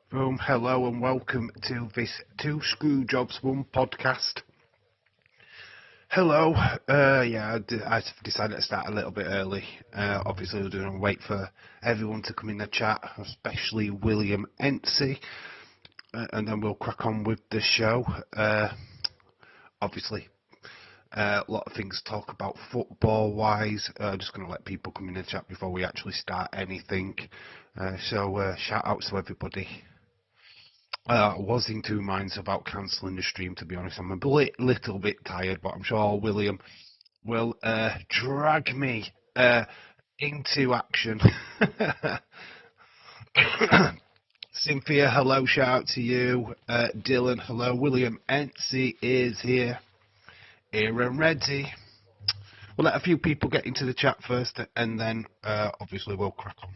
Boom, hello and welcome to this Two Screw Jobs One podcast. Hello, I decided to start a little bit early. Obviously, we're going to wait for everyone to come in the chat, especially William Ency, and then we'll crack on with the show. Obviously, a lot of things to talk about football-wise. Just going to let people come in the chat before we actually start anything. So shout out to everybody. I was in two minds about cancelling the stream, to be honest. I'm a little bit tired, but I'm sure William will drag me into action. Cynthia, hello, shout out to you. Dylan, hello. William Ency is here and ready. We'll let a few people get into the chat first, and then obviously we'll crack on.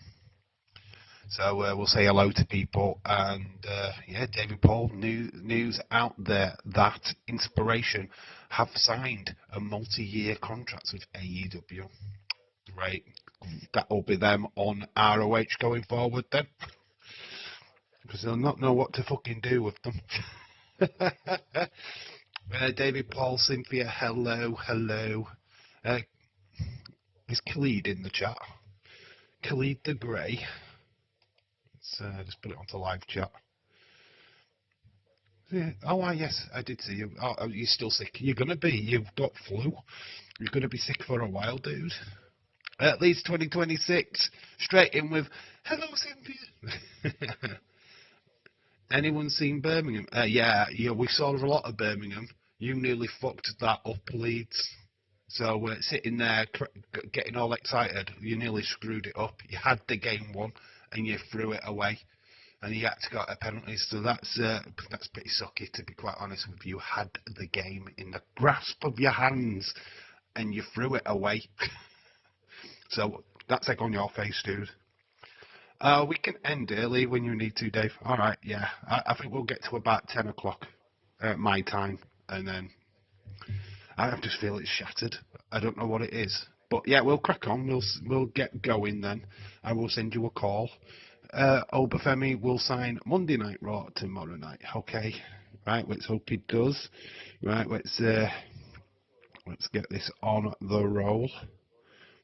So we'll say hello to people, and David Paul, news out there that Inspiration have signed a multi-year contract with AEW. Right, that will be them on ROH going forward then, because they'll not know what to fucking do with them. David Paul, Cynthia, hello. Is Khalid in the chat? Khalid the Grey. Just put it onto live chat. Yeah. Oh, yes, I did see you. Oh, you're still sick. You're going to be. You've got flu. You're going to be sick for a while, dude. At least 2026. Straight in with, hello, Cynthia. Anyone seen Birmingham? Yeah, we saw a lot of Birmingham. You nearly fucked that up, Leeds. So sitting there getting all excited, you nearly screwed it up. You had the game won, and you threw it away, and you had to got a penalty. So that's pretty sucky, to be quite honest with you. You had the game in the grasp of your hands, and you threw it away. So that's like on your face, dude. We can end early when you need to, Dave. All right, yeah. I think we'll get to about 10 o'clock my time, and then I just feel it's shattered. I don't know what it is. But yeah, we'll crack on. We'll get going then. I will send you a call. Obafemi will sign Monday Night Raw tomorrow night. Okay. Right, let's hope he does. Right, let's get this on the roll.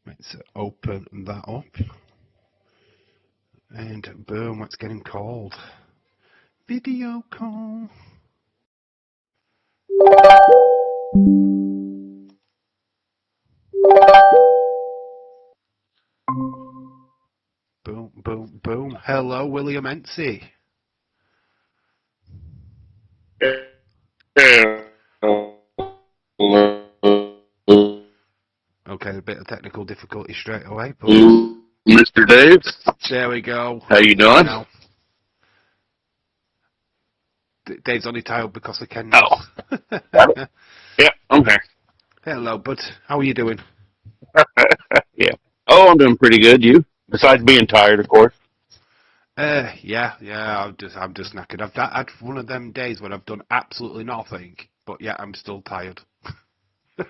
Let's open that up. And boom, let's get him called. Video call. Boom, boom, boom. Hello, William Ency. Okay, a bit of technical difficulty straight away. But Mr. Dave. There we go. How you doing? Dave's only tired because of Ken. Oh. Yeah, I'm here. Hello, bud. How are you doing? Yeah. Oh, I'm doing pretty good. You? Besides being tired, of course. Yeah. I'm just knackered. I've had one of them days when I've done absolutely nothing, but yeah, I'm still tired.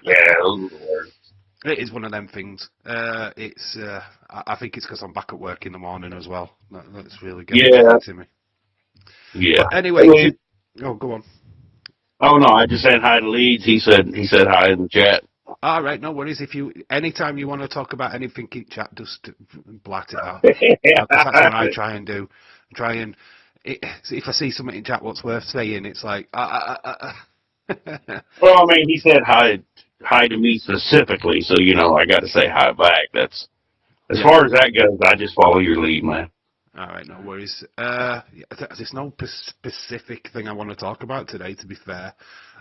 Yeah. It is one of them things. I think it's because I'm back at work in the morning as well. That's really getting to me. Yeah. But anyway, go on. Oh no, I just said hi to Leeds. He said hi in the chat. All right, no worries. Anytime you want to talk about anything in chat, just blat it out. Because that's what I try and do. If I see something in chat what's worth saying, it's like. Well, I mean, he said hi to me specifically, so I got to say hi back. That's as far as that goes. I just follow your lead, man. All right, no worries. There's no specific thing I want to talk about today, to be fair.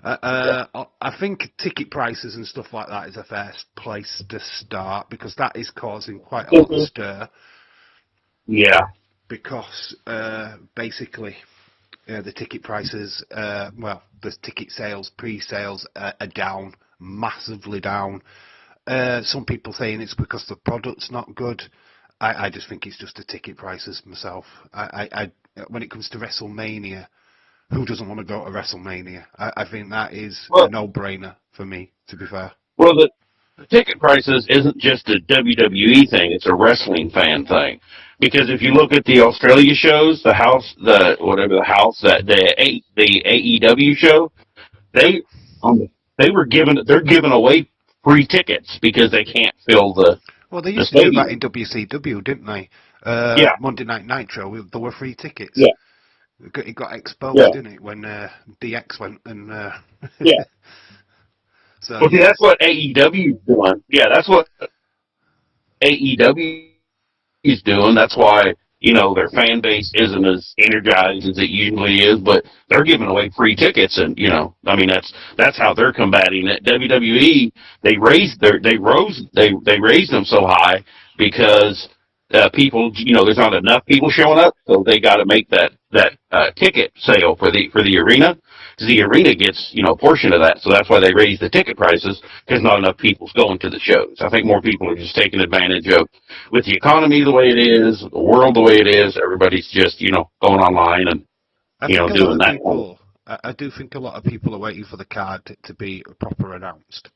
I think ticket prices and stuff like that is a fair place to start, because that is causing quite a lot of stir. Yeah. Because basically, the ticket prices, the ticket sales, pre-sales are down, massively down. Some people saying it's because the product's not good. I just think it's just the ticket prices myself. When it comes to WrestleMania, who doesn't want to go to WrestleMania? I think that is a no-brainer for me, to be fair. Well, the ticket prices isn't just a WWE thing; it's a wrestling fan thing. Because if you look at the Australia shows, the house, the whatever the house that the AEW show, they they were they're giving away free tickets because they can't fill Well, they the used to do that in stadium. WCW, didn't they? Yeah, Monday Night Nitro, there were free tickets. yeah, It got exposed, yeah, didn't it, when DX went and. yeah. So Well, see, yeah, that's what AEW is doing. Yeah, that's what AEW is doing. That's why, their fan base isn't as energized as it usually is, but they're giving away free tickets, and I mean that's how they're combating it. WWE, they raised them so high because people, there's not enough people showing up, so they got to make that ticket sale for the arena. Because the arena gets a portion of that, so that's why they raise the ticket prices, because not enough people's going to the shows. I think more people are just taking advantage of, with the economy the way it is, the world the way it is. Everybody's just going online and I think a lot doing of that. people. I do think a lot of people are waiting for the card to be proper announced.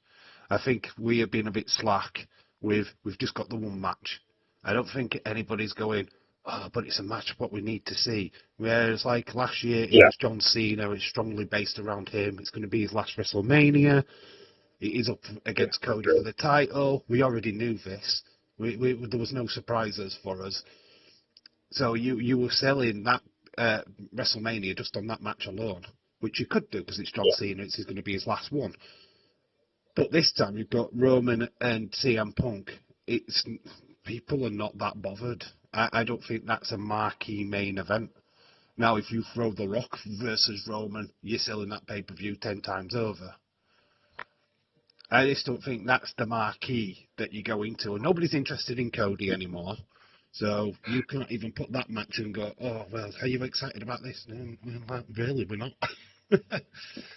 I think we have been a bit slack we've just got the one match. I don't think anybody's going, oh, but it's a match what we need to see. Whereas like last year it Yeah, was John Cena, it's strongly based around him. It's going to be his last WrestleMania. It is up against Cody for the title. We already knew this. There was no surprises for us. So you were selling that WrestleMania just on that match alone, which you could do because it's John yeah. Cena. It's going to be his last one. But this time you've got Roman and CM Punk. It's people are not that bothered. I don't think that's a marquee main event. Now, if you throw The Rock versus Roman, you're selling that pay-per-view 10 times over. I just don't think that's the marquee that you go into. And nobody's interested in Cody anymore. So you can't even put that match and go, oh, well, are you excited about this? No, well, really, we're not.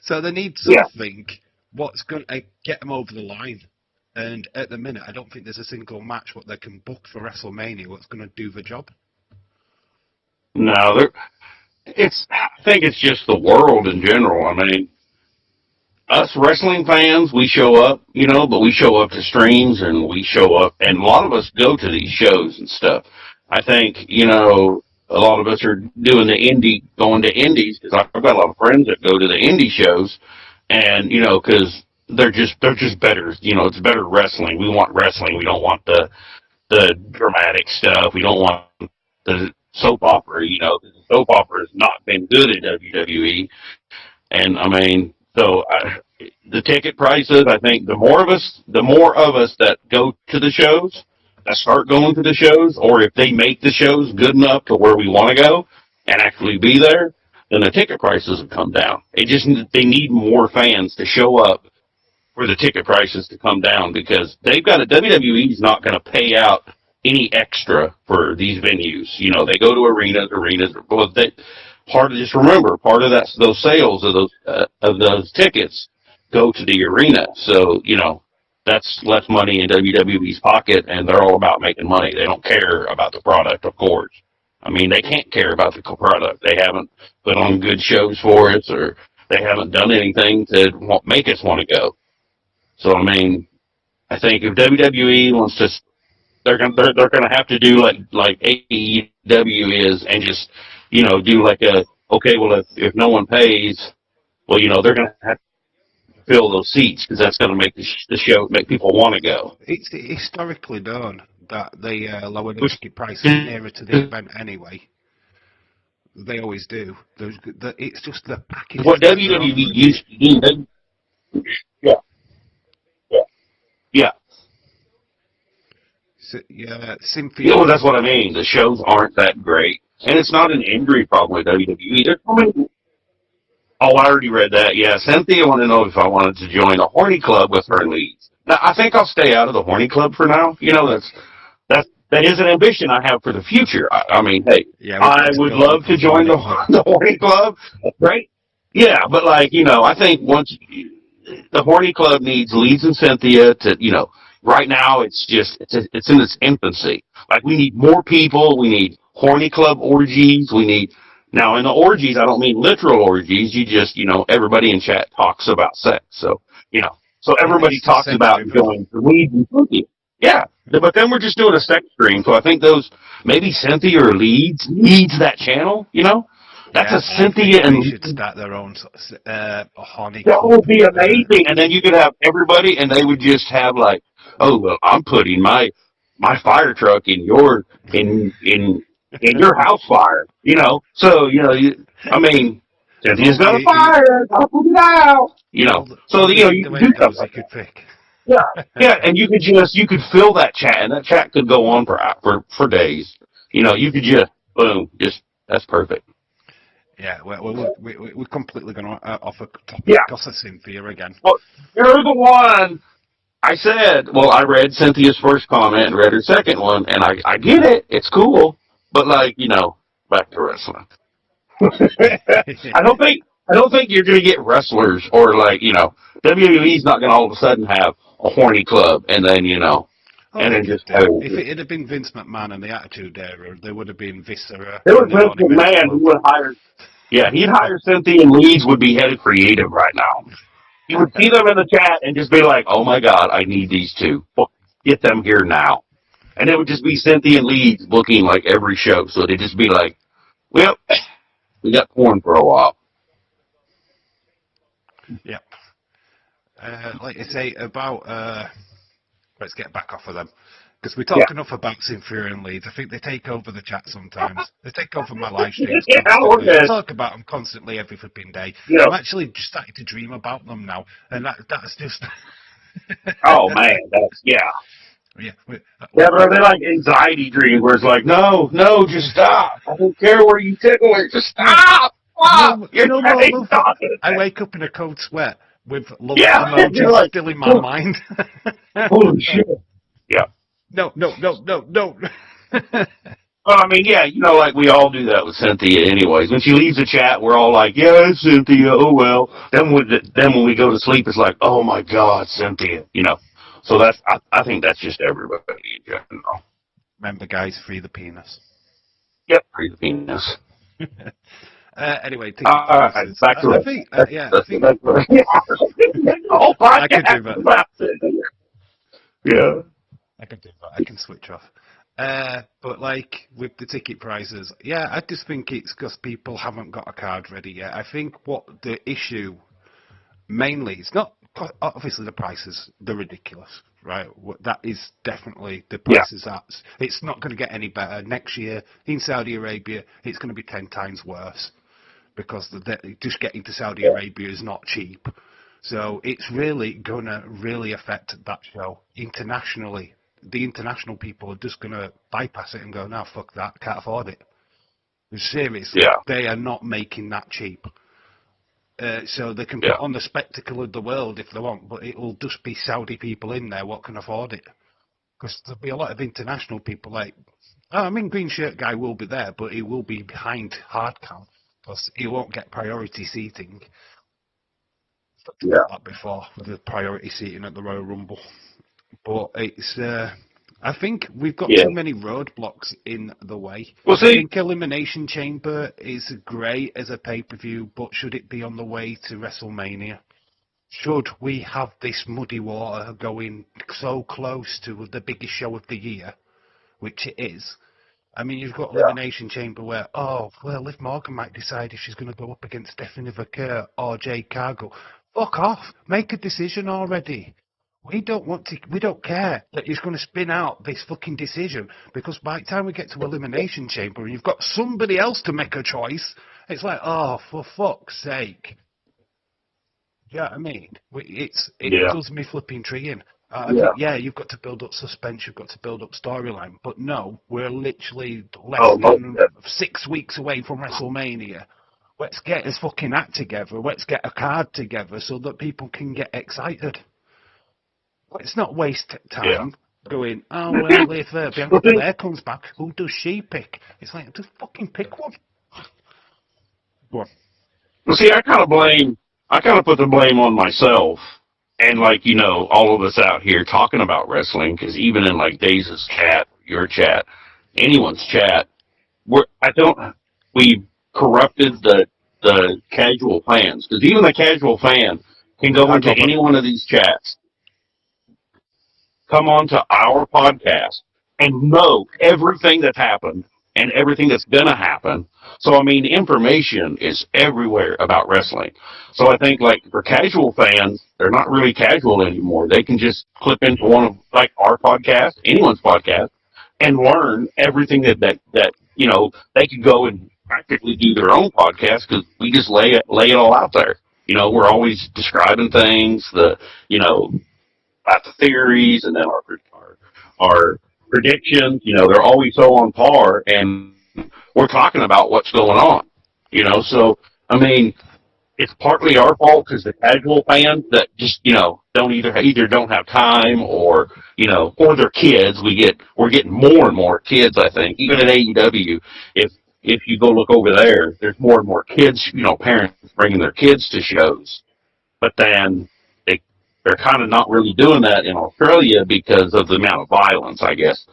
So they need Yeah. something what's going to get them over the line. And at the minute, I don't think there's a single match what they can book for WrestleMania what's going to do the job. No, I think it's just the world in general. I mean, us wrestling fans, we show up, but we show up to streams and we show up, and a lot of us go to these shows and stuff. I think, a lot of us are doing going to indies, because I've got a lot of friends that go to the indie shows, and, because they're just better, it's better wrestling. We want wrestling. We don't want the dramatic stuff. We don't want the soap opera, the soap opera has not been good in WWE. And I mean, the ticket prices, I think the more of us that go to the shows, that start going to the shows, or if they make the shows good enough to where we want to go and actually be there, then the ticket prices will come down. They need more fans to show up for the ticket prices to come down, because WWE's not going to pay out any extra for these venues. They go to arenas, well, just remember, part of those sales of those tickets go to the arena. So, that's less money in WWE's pocket, and they're all about making money. They don't care about the product, of course. I mean, they can't care about the product. They haven't put on good shows for us, or they haven't done anything to make us want to go. So, I mean, I think if WWE wants to, they're gonna have to do like AEW is, and just do like okay, well, if no one pays, well, they're gonna have to fill those seats, because that's gonna make the show, make people want to go. It's historically known that they lower the Which ticket prices nearer to the event anyway. They always do. It's just the packages what that they're WWE offering. used to do. Yeah, yeah, yeah. So, yeah, Cynthia. That's what I mean. The shows aren't that great, and it's not an injury problem with WWE. Oh, I already read that. Yeah, Cynthia wanted to know if I wanted to join a horny club with her leads. Now, I think I'll stay out of the horny club for now. That is an ambition I have for the future. I mean, hey, Yeah, I would love to join the horny club, right? Yeah, but I think the horny club needs Leeds and Cynthia to, right now it's in its infancy. Like, we need more people. We need horny club orgies. Now, in the orgies, I don't mean literal orgies. You just, everybody in chat talks about sex. So, So It everybody makes no talks sense about because going to leads and cookie. Yeah, but then we're just doing a sex stream. So I think those maybe Cynthia or leads that channel. You know, that's yeah, a I Cynthia think they and should start their own honey that club. would be amazing. And then you could have everybody, and they would just have like, oh well, I'm putting my fire truck in your in your house fire. You know, so I mean, Cynthia's All got a the fire. I'll put it out. You know, so all the you can do stuff innuendos he like could that. pick. Yeah, yeah, and you could fill that chat, and that chat could go on for days. You know, you could just boom, just that's perfect. Yeah, we're completely going off a topic Yeah. because of Cynthia again. Well, you're the one. I said, well, I read Cynthia's first comment and read her second one, and I get it. It's cool. But, like, back to wrestling. I don't think you're going to get wrestlers or, like, WWE's not going to all of a sudden have a horny club and then, Oh, and they then could just do. hold If it. it had been Vince McMahon and the Attitude Era, there would have been Viscera There was and the Vince Naughty Men's McMahon who Club. would hire, yeah, he'd hire Cynthia and Leeds would be head of creative right now. He would see them in the chat and just be like, oh my God, I need these two. Get them here now. And it would just be Cynthia and Leeds booking like every show. So they'd just be like, well, we got porn for a while. Yep. Like I say about, let's get back off of them. Because we Yeah. talk enough about Cynthia and Leeds. I think they take over the chat sometimes. They take over my live streams Yeah, constantly. I okay. talk about them constantly every flipping day. Yeah. I'm actually just starting to dream about them now. And that's just... Oh man, that's yeah. yeah. Yeah, but are they like anxiety dreams where it's like, no, just stop. I don't care where you tickle it. Just stop. Stop. You're No more getting love. talking. I wake up in a cold sweat with love Yeah, you're emojis like, still in my mind. holy shit. Yeah. No. Well, I mean, yeah, like we all do that with Cynthia anyways. When she leaves the chat, we're all like, yeah, it's Cynthia, oh well. Then when we go to sleep, it's like, oh my God, Cynthia, So I think that's just everybody in general. Remember, guys, free the penis. Yep, free the penis. Anyway, ticket prices. Back to I it. think, That's the whole I could do podcast that. is about Cynthia. Yeah. I can do that. I can switch off. But like with the ticket prices, yeah, I just think it's because people haven't got a card ready yet. I think what the issue mainly, it's not obviously the prices, they're ridiculous, right? That is definitely the Yeah. prices. It's not going to get any better next year in Saudi Arabia. It's going to be 10 times worse because just getting to Saudi Arabia is not cheap. So it's really going to really affect that show internationally. The international people are just going to bypass it and go, no, fuck that, can't afford it. Seriously, Yeah. they are not making that cheap. So they can Yeah. put on the spectacle of the world if they want, but it will just be Saudi people in there what can afford it. Because there'll be a lot of international people like, Green Shirt Guy will be there, but he will be behind hard count because he won't get priority seating. I've talked Yeah. about that before, with the priority seating at the Royal Rumble. But it's, I think we've got Yeah. too many roadblocks in the way. Well, I see, think Elimination Chamber is great as a pay-per-view, but should it be on the way to WrestleMania? Should we have this muddy water going so close to the biggest show of the year, which it is? I mean, you've got Elimination Chamber where, Liv Morgan might decide if she's going to go up against Stephanie Vaquer or Jade Cargill. Fuck off. Make a decision already. We don't care that he's going to spin out this fucking decision because by the time we get to Elimination Chamber and you've got somebody else to make a choice, it's like, oh, for fuck's sake. Do you know what I mean? It does me flipping tree in. I think, you've got to build up suspense, you've got to build up storyline. But no, we're literally less than 6 weeks away from WrestleMania. Let's get this fucking act together. Let's get a card together so that people can get excited. Let's not waste time going, if Bianca Belair comes back, who does she pick? It's like, just fucking pick one. Go on. well, see, I kind of put the blame on myself and all of us out here talking about wrestling because even in like Daze's chat, your chat, anyone's chat, we corrupted the casual fans because even the casual fan can go I'd into rather. any one of these chats, come on to our podcast, and know everything that's happened and everything that's going to happen. So, I mean, information is everywhere about wrestling. So I think, like, for casual fans, they're not really casual anymore. They can just clip into one of, like, our podcast, anyone's podcast, and learn everything that they could go and practically do their own podcast because we just lay it all out there. We're always describing things, about the theories, and then our predictions. They're always so on par, and we're talking about what's going on. So I mean, it's partly our fault because the casual fans that just don't either don't have time or their kids. We're getting more and more kids. I think even at AEW, if you go look over there, there's more and more kids. Parents bringing their kids to shows, but then they're kind of not really doing that in Australia because of the amount of violence, I guess.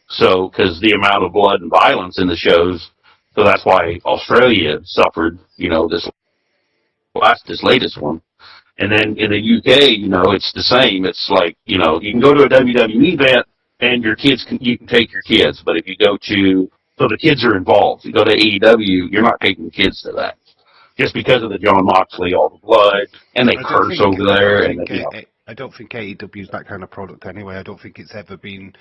So because the amount of blood and violence in the shows, so that's why Australia suffered, this latest one. And then in the UK, it's the same. It's like, you can go to a WWE event and you can take your kids, but if you go so the kids are involved. You go to AEW, you're not taking kids to that. Just because of the John Moxley, all the blood, and they curse over there. I don't think AEW is that kind of product anyway. I don't think it's ever been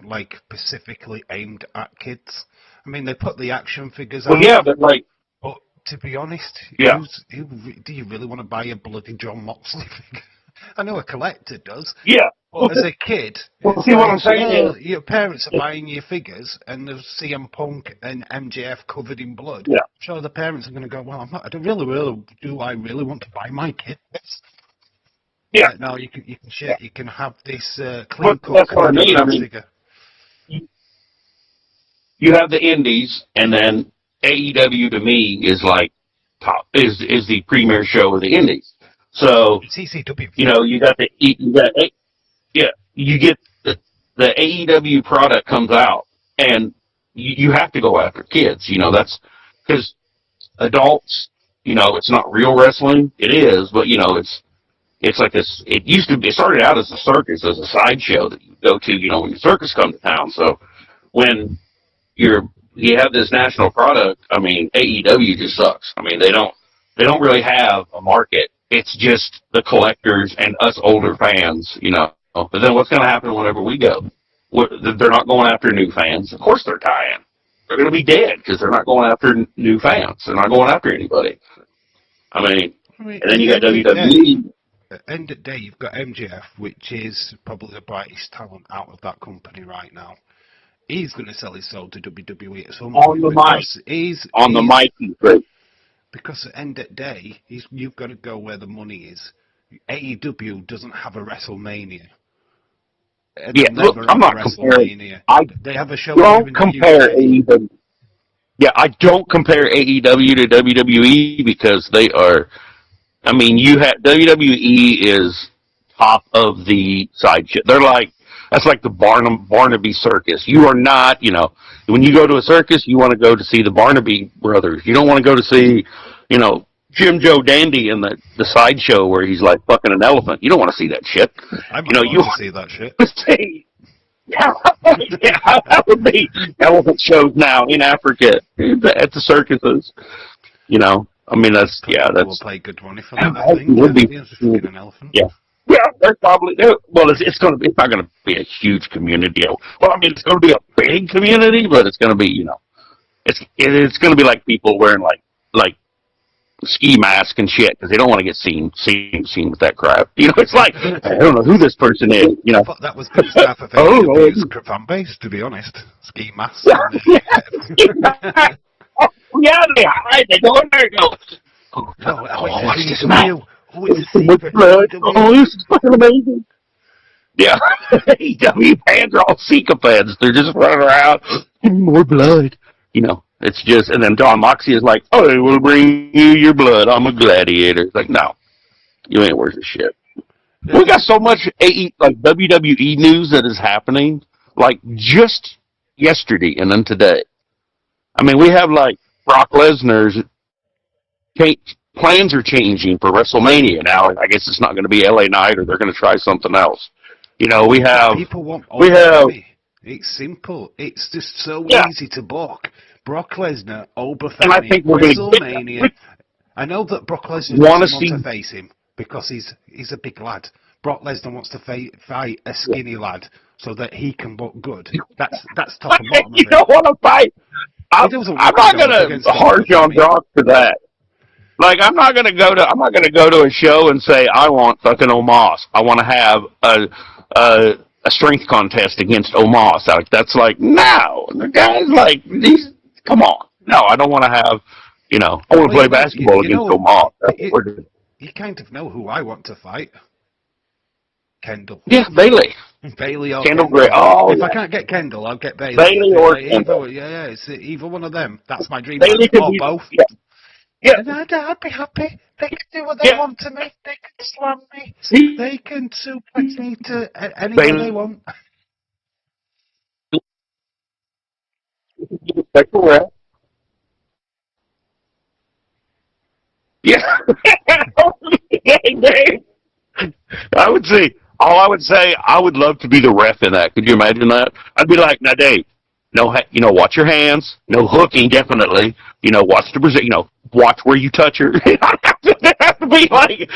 like specifically aimed at kids. I mean, they put the action figures out. Well, yeah, but like, but to be honest, yeah. Do you really want to buy a bloody John Moxley figure? I know a collector does. Yeah. But as a kid, see what I'm saying your parents are buying your figures and there's CM Punk and MJF covered in blood. Yeah. So the parents are going to go, well, I don't really do I really want to buy my kid this? Yeah. No, you can share. You can have this clean cut. That's what I mean. Figure. You have the indies, and then AEW to me is like is the premier show of the indies. So CCW. You get the AEW product comes out, and you have to go after kids. That's because adults. It's not real wrestling. It is, but it's like this. It started out as a circus, as a sideshow that you go to. When the circus comes to town. So when you have this national product, I mean, AEW just sucks. I mean, they don't really have a market. It's just the collectors and us older fans, But then what's going to happen whenever we go? They're not going after new fans. Of course they're dying. They're going to be dead because they're not going after new fans. They're not going after anybody. I mean and then you got WWE. At the end of the day, you've got MJF, which is probably the brightest talent out of that company right now. He's going to sell his soul to WWE at some point. On the mic. Because at the end of the day, you've got to go where the money is. AEW doesn't have a WrestleMania. Yeah, look, I'm not comparing. They have a show. Don't compare AEW. Yeah, I don't compare AEW to WWE because they are. I mean, WWE is top of the side shit. That's like the Barnaby Circus. You are not, when you go to a circus, you want to go to see the Barnaby brothers. You don't want to go to see, Jim Joe Dandy in the sideshow where he's like fucking an elephant. You don't want to see that shit. I want to see that shit. Yeah, that would be elephant shows now in Africa at the circuses. I mean, that's. We'll pay good money for that. I think would be an elephant. Yeah. Yeah, they're probably. Well, it's going to be. It's not going to be a huge community. Well, I mean, it's going to be a big community, but it's going to be. It's going to be like people wearing like ski masks and shit because they don't want to get seen with that crap. It's like I don't know who this person is. I thought that was the staff of AEW's fan base, to be honest. Ski masks. Yeah, they hide. They go in there and go. What's this about? This is fucking amazing. Yeah. AEW fans are all sycophants. They're just running around. More blood. It's just, and then John Moxley is like, oh, we'll bring you your blood. I'm a gladiator. It's like, no. You ain't worth a shit. We got so much WWE news that is happening, like just yesterday and then today. I mean, we have like Brock Lesnar's plans are changing for WrestleMania now. I guess it's not going to be LA Knight, or they're going to try something else. You know, People want we have, Obafemi. It's simple. It's just so yeah, easy to book. Brock Lesnar, and I Obafemi, think we're going to get that. WrestleMania. We I know that Brock Lesnar want to doesn't want see. to face him because he's a big lad. Brock Lesnar wants to fight a skinny lad so that he can look good. That's top and bottom of You it. don't want to fight. He doesn't I'm want to not go up going against to harsh on Obafemi. Brock for that. Like, I'm not going to go to a show and say I want fucking Omos. I want to have a strength contest against Omos. Like, that's like, no, the guy's like, come on. No, I don't want to have, I want to play basketball against Omos. That's what we're doing. You kind of know who I want to fight. Kendall. Yeah, Bailey. Bailey or Kendall Kendall. Gray. Oh, if yeah. I can't get Kendall, I'll get Bailey. Bailey or Kendall. It's either one of them. That's my dream Bailey match. could Or be both. Yeah. Yeah. And I'd be happy. They can do what they want to me. They can slam me. See, They can suplex me to anywhere Bailey. they want. That's correct. Yeah. I would say, I would love to be the ref in that. Could you imagine that? I'd be like, now, Dave, no, watch your hands, no hooking, definitely. Watch watch where you touch her. It'd have to be like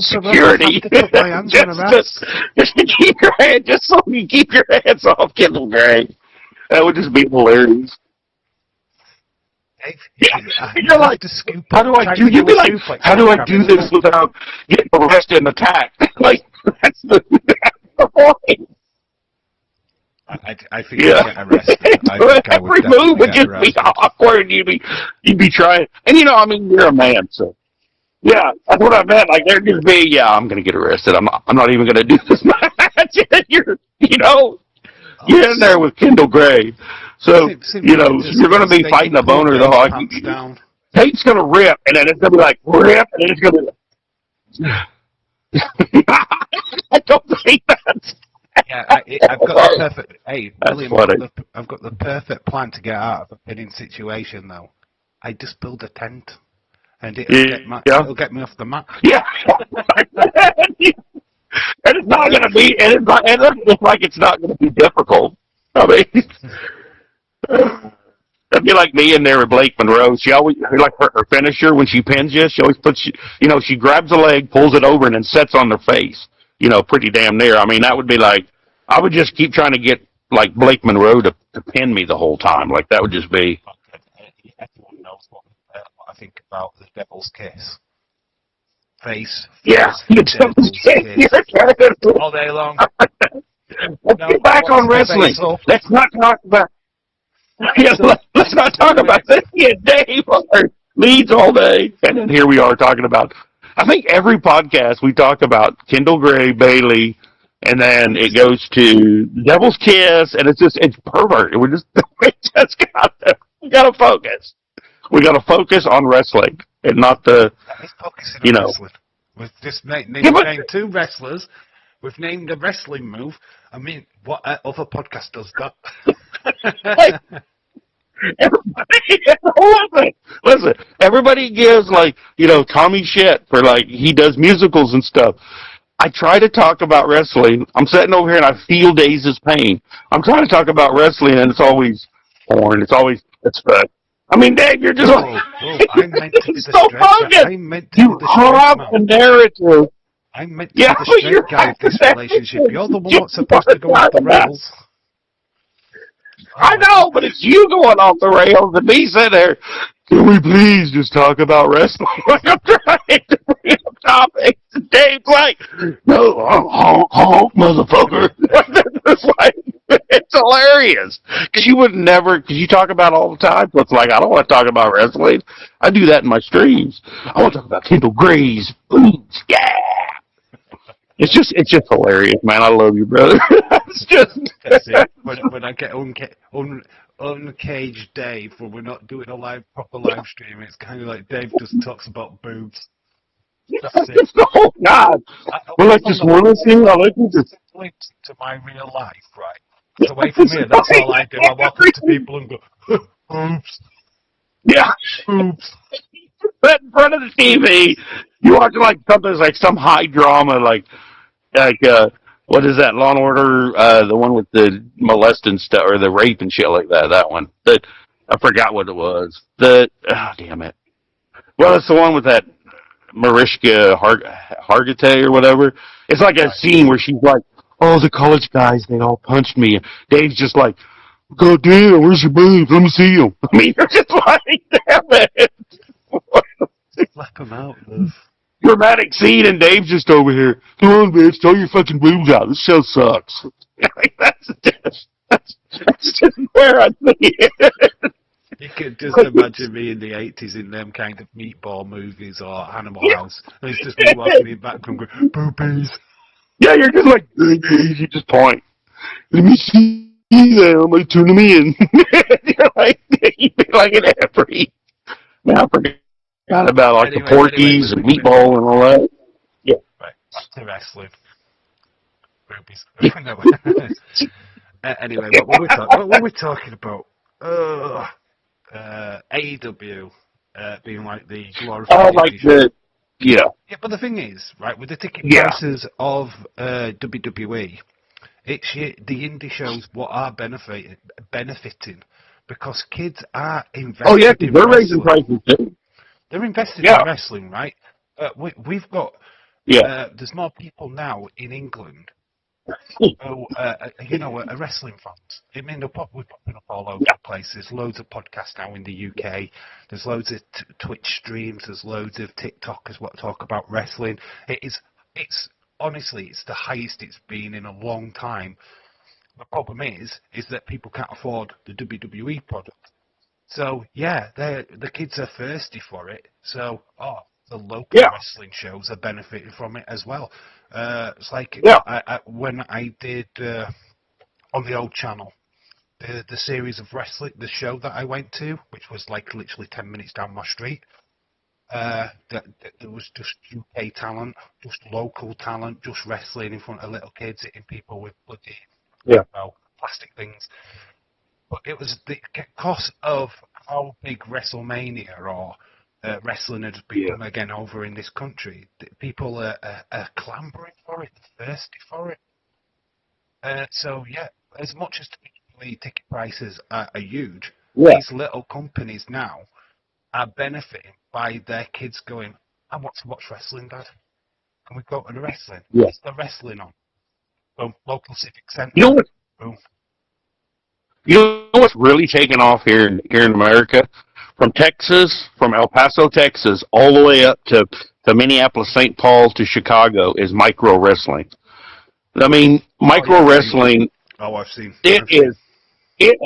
security. Just to keep your hand, just so you keep your hands off Kendall Gray. That would just be hilarious. You're like, how do I do? You'd be like, how do I do this without getting arrested and attacked? Like, that's the point. I think I'd get arrested. Every move would just be awkward. You'd be trying, and you're a man, so yeah, that's what I meant. Like, there'd just be, yeah, I'm gonna get arrested. I'm not even gonna do this match. You're in there with Kendall Gray. So, you're going to be fighting a boner, though. Tape's going to rip, and then it's going to be like, rip, and then it's going to I don't think that's... Yeah, I've got the perfect... Hey, William, funny. I've got the perfect plan to get out of a pinning situation, though. I just build a tent, and it'll get me off the mat. Yeah. And it's not going to be... And it looks like it's not going to be difficult. I mean... That'd be like me in there with Blake Monroe. She always, like her finisher, when she pins you, she always puts, she grabs a leg, pulls it over, and then sets on their face, pretty damn near. I mean, that would be like, I would just keep trying to get, like, Blake Monroe to pin me the whole time. Like, that would just be... Everyone knows what I think about the Devil's Kiss. Face. Yeah. The Devil's Kiss. All day long. Let's get back on wrestling. Let's not talk about... Yeah, let's not talk about this. Yeah, Dave leads all day, and then here we are talking about. I think every podcast we talk about Kendall Gray, Bailey, and then it goes to Devil's Kiss, and it's pervert. We just gotta focus. We gotta focus on wrestling and not the wrestling. We've just named two wrestlers. We've named a wrestling move. I mean, what other podcast does that? Listen, everybody gives, like, Tommy shit for, like, he does musicals and stuff. I try to talk about wrestling. I'm sitting over here and I feel Daze's pain. I'm trying to talk about wrestling and it's always porn. It's fun. I mean, Dave, you're just I meant to be the so focused. I meant to you be the have a narrative. I meant to be the straight guy of this relationship. You're the one that's supposed to go off the rails. I know, but it's you going off the rails and me sitting there. Can we please just talk about wrestling? I'm trying to bring up topics. And Dave's like, no, honk, motherfucker. It's hilarious. Because you talk about it all the time. So it's like, I don't want to talk about wrestling. I do that in my streams. I want to talk about Kendall Gray's boobs. Yeah. It's just hilarious, man. I love you, brother. It's just... That's it. When I get uncaged Dave, when we're not doing a proper live stream, it's kind of like Dave just talks about boobs. That's it. Oh, God. Well, I just want to see. I like to just... linked to my real life, right? It's away from here. That's all I do. I walk up to people and go, boobs. Yeah. Boobs. Sit in front of the TV. You watch like something like some high drama, what is that? Law and Order, the one with the molesting stuff or the rape and shit like that. That one. I forgot what it was. Damn it. Well, it's the one with that Mariska Hargitay or whatever. It's like a scene where she's like, "Oh, the college guys, they all punched me." Dave's just like, "God damn, where's your boobs? Let me see them." I mean, you're just like, "Damn it." Slap them out, love. Dramatic scene, and Dave's just over here. "Come on, bitch, throw your fucking boobs out. This show sucks." Like, that's just where I see it. You could just imagine me in the 80s in them kind of meatball movies or Animal House. And it's just me walking in the background going, "Boobies." Yeah, you're just like, you just point. "Let me see them. I turn them in." You're like, you'd be like an every. Now I forgot about like the Porkies and meatball and all that. Yeah. Right, back to wrestling. Boobies. Anyway, what were we talking about? AEW being like the glorified indie show. Yeah. Yeah, but the thing is, right, with the ticket Yeah. prices of WWE, it's the indie shows what are benefiting because kids are invested. Oh yeah, in they're wrestling. raising prices too. They're invested Yeah. in wrestling, right? We've got there's more people now in England who are wrestling fans. I mean, we're popping up all over the place. There's loads of podcasts now in the UK. There's loads of Twitch streams. There's loads of TikTokers what talk about wrestling. It's honestly, it's the highest it's been in a long time. The problem is that people can't afford the WWE product. So yeah, the kids are thirsty for it. So the local wrestling shows are benefiting from it as well. It's like when I did on the old channel the series of wrestling, the show that I went to, which was like literally 10 minutes down my street. There was just UK talent, just local talent, just wrestling in front of little kids, hitting people with bloody plastic things. But it was the cost of how big WrestleMania or wrestling had become again over in this country. People are clambering for it, thirsty for it. So yeah, as much as the ticket prices are huge, these little companies now are benefiting by their kids going, "I want to watch wrestling, Dad. Can we go to the wrestling? What's the wrestling on?" Boom, local civic centre. You know what? Boom. You know what's really taken off here in America? From Texas, from El Paso, Texas, all the way up to Minneapolis, St. Paul to Chicago is micro wrestling. I mean, micro wrestling. Oh, I've seen. It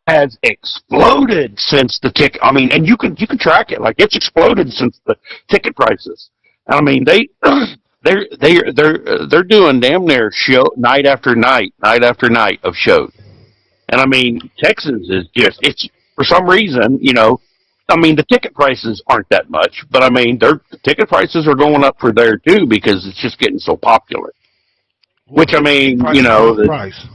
has exploded since the ticket. I mean, and you can track it. Like it's exploded since the ticket prices. I mean, they're doing damn near show night after night of shows. And I mean, Texas is it's for some reason, I mean, the ticket prices aren't that much, but I mean, the ticket prices are going up for there too because it's just getting so popular. Which I mean, price.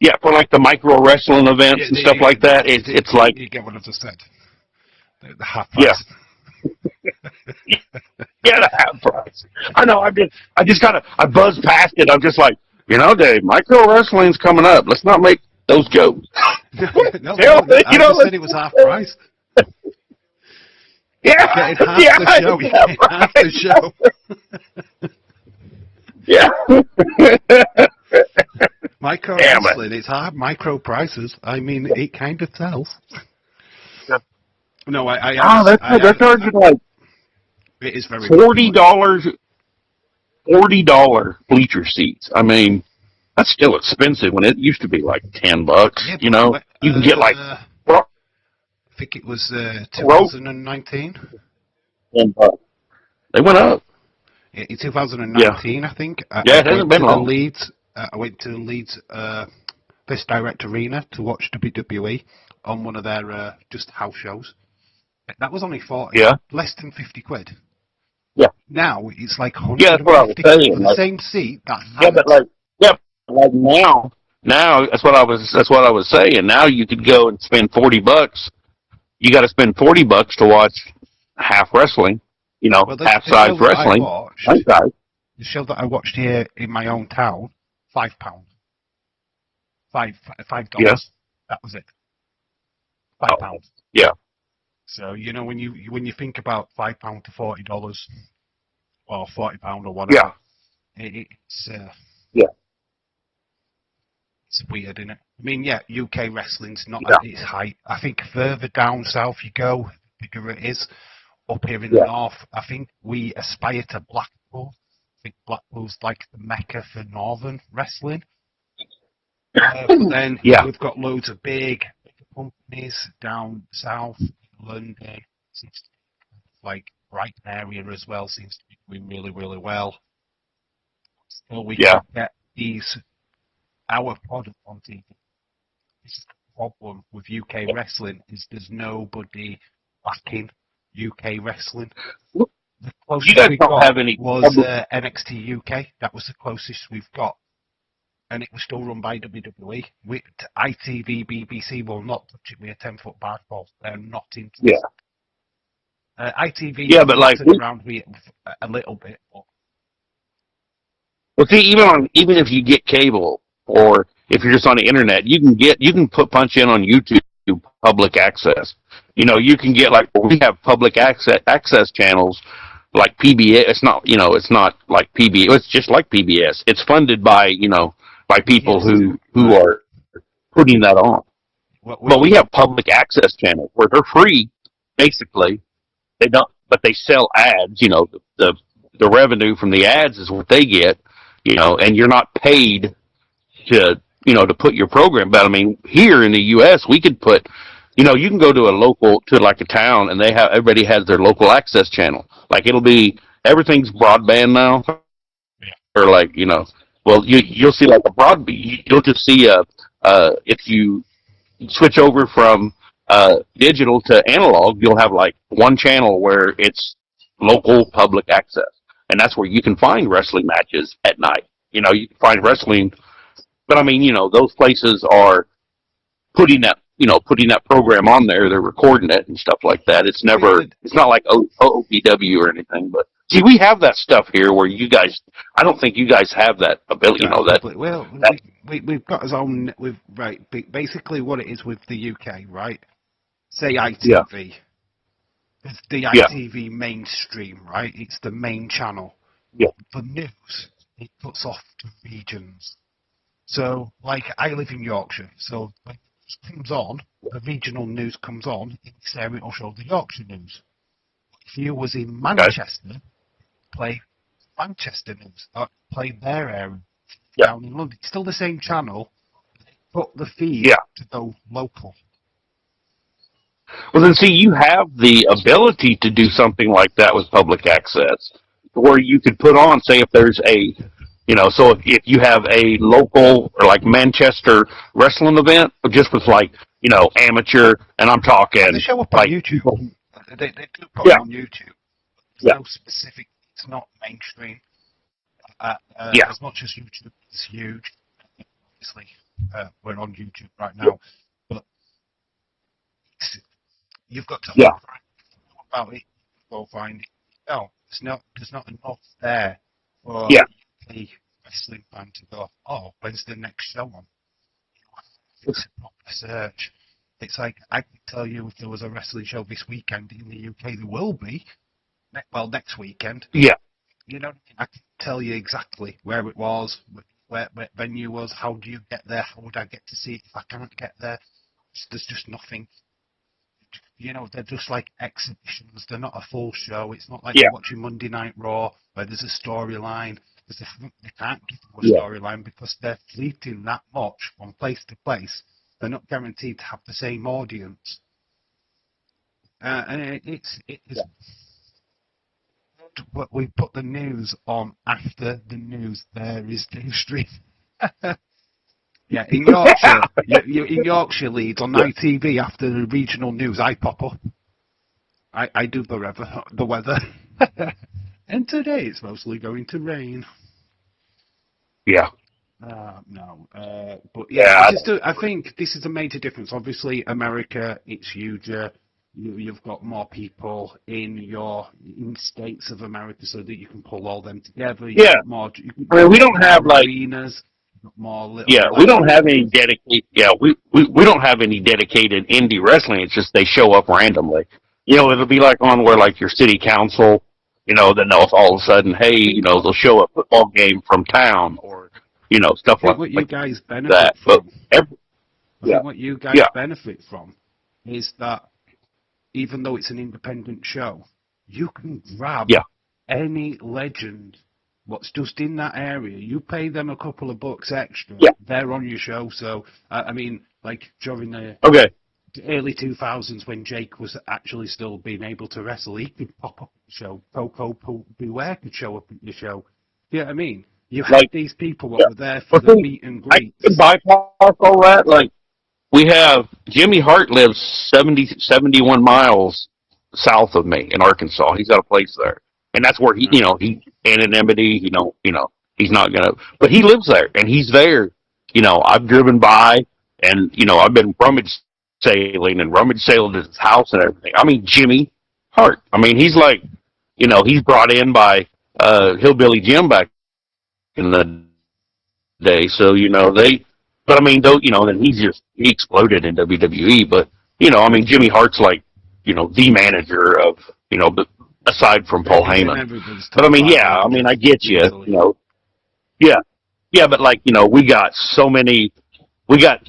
Yeah, for like the micro wrestling events and stuff like that, it's like you get what I just said. The half price. Yeah, the half price. I know. I buzzed past it. I'm just like, Dave, micro wrestling's coming up. Let's not make those jokes. No, I just said it was half price. Yeah, half the show. Yeah. Micro wrestling, it's hard. Micro prices. I mean, it kind of tells. No, they're charging like it is very $40 bleacher seats. I mean, that's still expensive when it used to be like $10. Yeah, you can get like. I think it was 2019. $10. They went up. In 2019, I think. It hasn't been long. I went to Leeds Best Direct Arena to watch WWE on one of their just house shows. That was only 40. Yeah. Less than 50 quid. Yeah. Now it's like 150 that's what I was saying. for the same seat. Like now that's what I was saying. Now you could go and spend $40 you got to spend $40 to watch half wrestling, Well, half the show size that I wrestling. watched, One size. the show that I watched here in my own town, £5, Yeah. $5. That was it, Oh, £5. yeah. So when you think about £5 to $40 or £40 or Yeah. whatever, it's Yeah. it's weird, isn't it? I mean, yeah, UK wrestling's not Yeah. at its height. I think further down south you go, the bigger it is. Up here in the Yeah. north, I think we aspire to Blackpool. I think Blackpool's like the mecca for northern wrestling. But then Yeah. we've got loads of big companies down south, London, seems to be like Brighton area as well, seems to be doing really, really well. So we Yeah. can get our product on TV. This is the problem with UK wrestling is there's nobody backing UK wrestling. The You closest guys we don't got have any was public. NXT UK. That was the closest we've got, and it was still run by WWE. ITV, BBC will not touch it with a 10-foot bar pole. They're not Yeah. interested. ITV Yeah, have but like, battered around with it a little bit, but well, see, even if you get cable or if you're just on the internet, you can punch in on YouTube public access. You can get like we have public access channels like PBS. It's not like PBS. It's just like PBS. It's funded by by people yes, who right. are putting that on. What But we have public access channels where they're free, basically. They don't, but they sell ads. The revenue from the ads is what they get. And you're not paid to put your program. But I mean, here in the U.S., we could put, you can go to like a town, and everybody has their local access channel. Like it'll be everything's broadband now, or like well, you'll see like a you'll just see if you switch over from digital to analog, you'll have like one channel where it's local public access, and that's where you can find wrestling matches at night. You can find wrestling, but I mean, those places are putting that program on there. They're recording it and stuff like that. see the It's not like OPW or anything, but see, we have that stuff here where you guys. I don't think you guys have that ability. that That public. Well, that we've got our own. We've right. Basically, what it is with the UK, right? Say yeah, ITV. It's the yeah, ITV mainstream, right? It's the main channel. yeah, For news, it puts off to regions. So, like, I live in Yorkshire, so when it comes on, the regional news comes on, in this area it'll show the Yorkshire news. If you was in okay, Manchester, play Manchester news, or play their area yeah, down in London. It's still the same channel, but the feed yeah. to go local. Well, then see, you have the ability to do something like that with public access, where you could put on, say, if there's so if you have a local or like Manchester wrestling event, just with like, amateur, and I'm And they talking show up on like YouTube. people, They do put yeah, them on YouTube. There's yeah, no specific, it's not mainstream. yeah, As much as YouTube is huge, obviously, we're on YouTube right now, but you've got to yeah, know about it, go find it. No, there's not enough there for yeah. a wrestling fan to go, oh, when's the next show on? It's a proper search. It's like I can tell you if there was a wrestling show this weekend in the UK, there will be. Next weekend. Yeah. You know, I can tell you exactly where it was, where venue was. How do you get there? How would I get to see it if I can't get there? There's just nothing. They're just like exhibitions. They're not a full show. It's not like Yeah. you're watching Monday Night Raw where there's a storyline. They can't give you a Yeah. storyline because they're fleeting that much from place to place. They're not guaranteed to have the same audience. And it is. We put the news on after the news. There is news stream. Yeah, in Yorkshire, in Yorkshire Leeds on Yeah. ITV after the regional news, I pop up. I do the weather. And today it's mostly going to rain. Yeah. No, but yeah, Yeah. I think this is a major difference. Obviously, America, it's huger. You've got more people in states of America, so that you can pull all them together. Yeah. I mean, we You've got don't have more like, arenas, more little yeah, we don't have levels. any dedicated, yeah, we don't have any dedicated indie wrestling. It's just they show up randomly. It'll be like on where like your city council, then they'll all of a sudden, hey, they'll show a football game from town or, I stuff think what you like guys benefit that. But from, every, I yeah, think what you guys yeah, benefit from is that even though it's an independent show, you can grab yeah, any legend what's just in that area. You pay them a couple of bucks extra, yeah. they're on your show. So, I mean, like during the Okay. early 2000s when Jake was actually still being able to wrestle, he could pop up at the show. Coco Beware could show up at your show. You know what I mean? You had Like, these people that yeah. were there for But the see, meet and I can greets. bypass all that. Like, we have Jimmy Hart lives 71 miles south of me in Arkansas. He's got a place there, and that's where Right. he anonymity. He's not gonna, but he lives there, and he's there. I've driven by, and I've been rummage sailing his house and everything. I mean, Jimmy Hart. I mean, he's like, he's brought in by Hillbilly Jim back in the day. So but I mean, though, then he exploded in WWE. But I mean, Jimmy Hart's like, the manager of, but aside from Paul He's in Heyman. everybody's But I top mean, five yeah, I mean, I managers, get you, easily. yeah, yeah. But like, we got so many, we got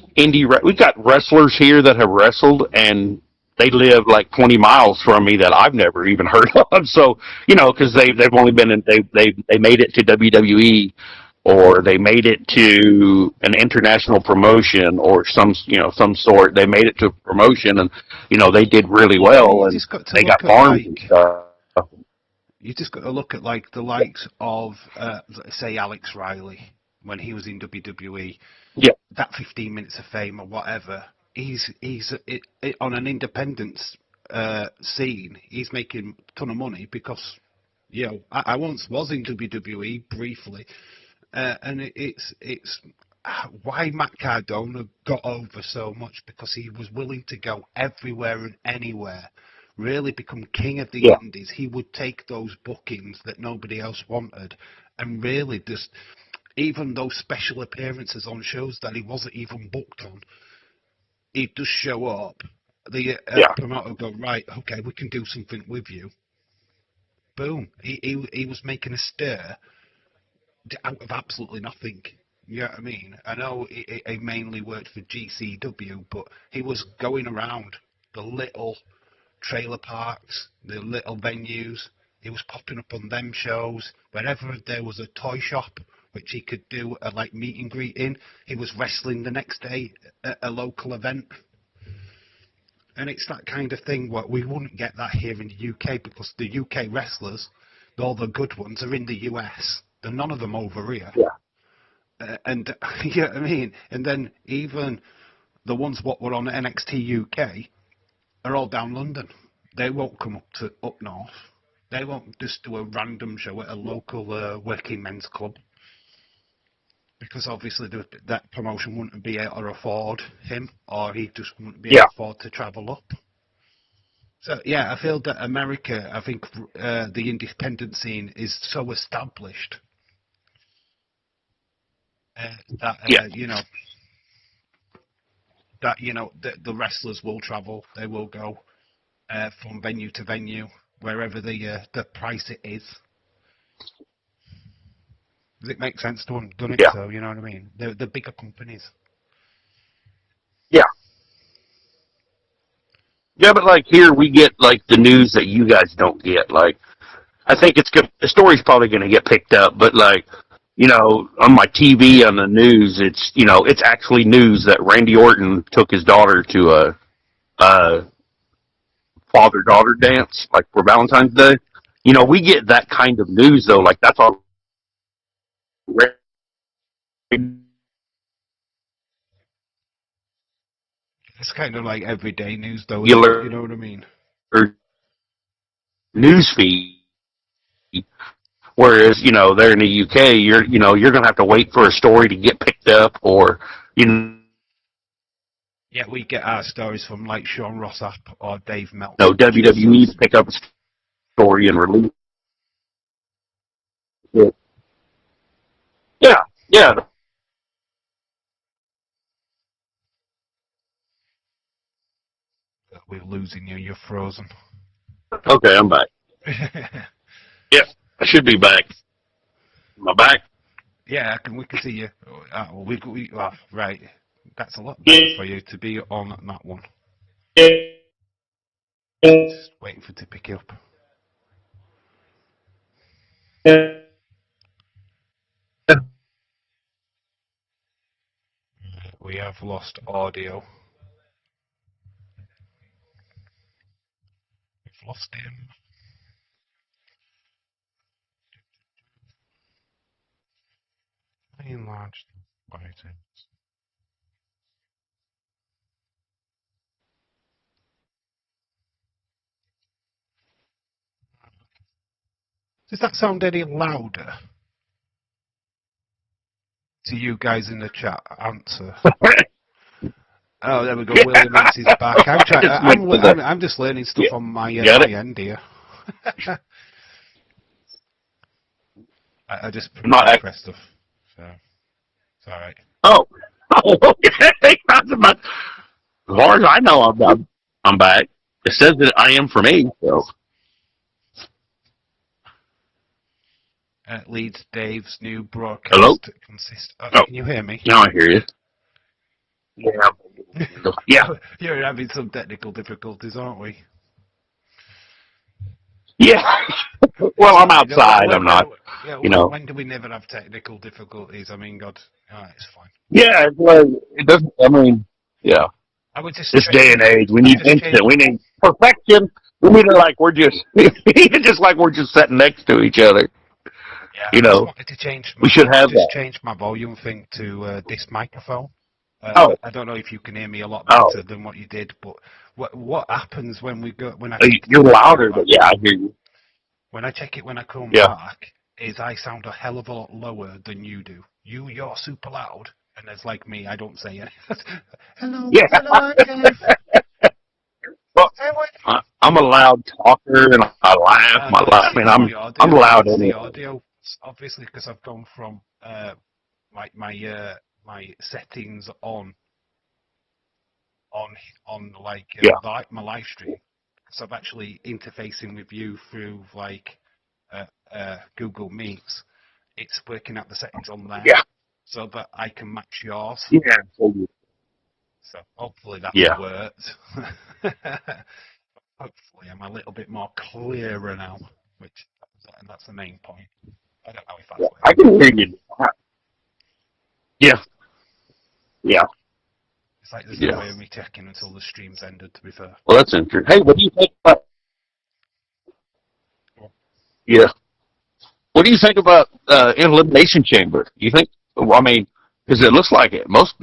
wrestlers here that have wrestled and they live like 20 miles from me that I've never even heard of. So, because they've only been in, they made it to WWE or they made it to an international promotion or some sort. They made it to a promotion and, they did really well You and just got to they got look at farms and stuff. you just got to look at like the likes of say Alex Riley when he was in WWE. Yeah, That 15 minutes of fame or whatever. On an independent scene. He's making a ton of money because I once was in WWE briefly, and it's why Matt Cardona got over so much because he was willing to go everywhere and anywhere, really become king of the yeah, indies. He would take those bookings that nobody else wanted, and really just even those special appearances on shows that he wasn't even booked on, he'd just show up. The yeah, promoter would go, right, okay, we can do something with you. Boom. He was making a stir out of absolutely nothing. You know what I mean? I know he mainly worked for GCW, but he was going around the little trailer parks, the little venues. He was popping up on them shows. Wherever there was a toy shop, which he could do a like meet and greet in, he was wrestling the next day at a local event. And it's that kind of thing where we wouldn't get that here in the UK because the UK wrestlers, all the good ones, are in the US. They're none of them over here. yeah, And you know what I mean? And then even the ones what were on NXT UK are all down London. They won't come up north. They won't just do a random show at a local working men's club because obviously that promotion wouldn't be able to afford him, or he just wouldn't be able yeah, to afford to travel up. So yeah, I feel that America, I think the independent scene is so established that yeah. the wrestlers will travel, they will go from venue to venue wherever the price it is. Does it make sense to them? Done it Yeah. so, you know what I mean? The bigger companies. Yeah. Yeah, but like here we get like the news that you guys don't get. Like I think it's good. The story's probably going to get picked up, but like on my TV on the news, it's actually news that Randy Orton took his daughter to a father daughter dance like for Valentine's Day. We get that kind of news though. Like that's all It's kind of like everyday news, though, isn't it? You regular know what I mean? news feed. Whereas, there in the UK, you're going to have to wait for a story to get picked up or, Yeah, we get our stories from like Sean Rossap or Dave No, Meltzer. WWE to pick up a story and release it. Yeah, yeah. We're losing you. You're frozen. Okay, I'm back. Yeah, I should be back. Am I back? Yeah, we can see you. Right. That's a lot better Yeah. for you to be on that one. Just waiting for it to pick you up. We have lost audio. We've lost him. Enlarged items. Does that sound any louder to you guys in the chat? Answer. Oh, there we go. William Ince is back. I'm trying. I'm just learning stuff Yeah. on my Got my it? end here. I just I'm not. press stuff, so it's all right. Oh. Oh, okay. As far as I know, I'm back. It says that I am for me. So Leads Dave's new hello. broadcast consists. Oh, Can you hear me? now I hear you. Yeah. Yeah. You're having some technical difficulties, aren't we? Yeah. It's Well, I'm fine. outside. I'm not. You know. When do we never have technical difficulties? I mean, God, it's fine. Yeah. It doesn't. I mean, yeah. I would just This day and age, we I need just instant. changed. We need perfection. We need it like we're just, just like we're just sitting next to each other. Yeah, You I just know, wanted to change. we should have that. Change my volume thing to this microphone. Oh, I don't know if you can hear me a lot oh, better than what you did, but what happens when I check you're it when I come louder, back? but yeah, I hear you. When I check it when I come Yeah. back, is I sound a hell of a lot lower than you do. You're super loud, and it's like me, I don't say it. Yeah. Hello, Dave. Well, Hey, what? I'm a loud talker and I laugh. I mean, I'm loud It's the anyway. audio, obviously, because I've gone from my settings on like Yeah. my live stream, because I'm actually interfacing with you through like Google Meets. It's working out the settings on there Yeah. so that I can match yours. Yeah. So hopefully that's Yeah. worked. Hopefully I'm a little bit more clearer now, which that's the main point. I don't know if that's Yeah. working. I can hear you. Yeah. Yeah. It's like there's no Yeah. way of me checking until the stream's ended, to be fair. Well, that's interesting. Hey, what do you think about? Yeah. What do you think about elimination chamber? You think? Well, I mean, because it looks like it. Most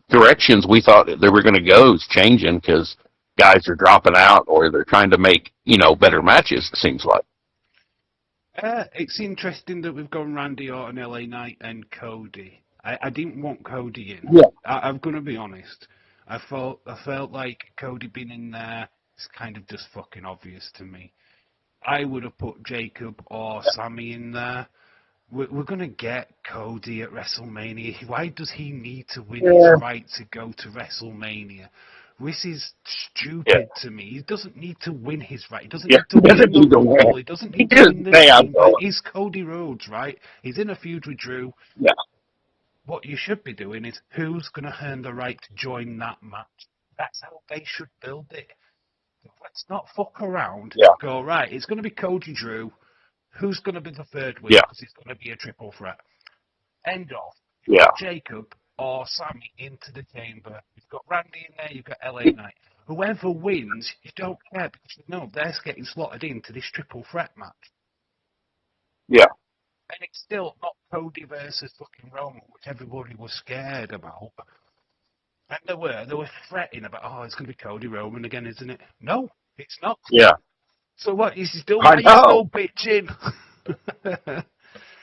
directions we thought they were going to go is changing because guys are dropping out or they're trying to make better matches. It seems like. It's interesting that we've gone Randy Orton, LA Knight, and Cody. I didn't want Cody in. Yeah. I'm gonna be honest. I felt like Cody being in there is kind of just fucking obvious to me. I would have put Jacob or Sammy in there. We're gonna get Cody at WrestleMania. Why does he need to win his Yeah. right to go to WrestleMania? This is Yeah. stupid to me. He doesn't need to win his right. He doesn't Yeah. need to He doesn't win the need to win. Rumble. He doesn't He need to just win the say I'm Chamber. going. He's Cody Rhodes, right? He's in a feud with Drew. Yeah. What you should be doing is who's going to earn the right to join that match. That's how they should build it. Let's not fuck around. Yeah. Go, right, it's going to be Cody Drew. Who's going to be the third wheel? Yeah. Because it's going to be a triple threat. End of. Yeah. Jacob or Sammy into the chamber. You've got Randy in there, you've got LA Knight. Whoever wins, you don't care because you know they're getting slotted into this triple threat match. Yeah. And it's still not Cody versus fucking Roman, which everybody was scared about. And they were fretting about, oh, it's going to be Cody Roman again, isn't it? No, it's not. Yeah. So what? Is he still? I Are you know. still bitching?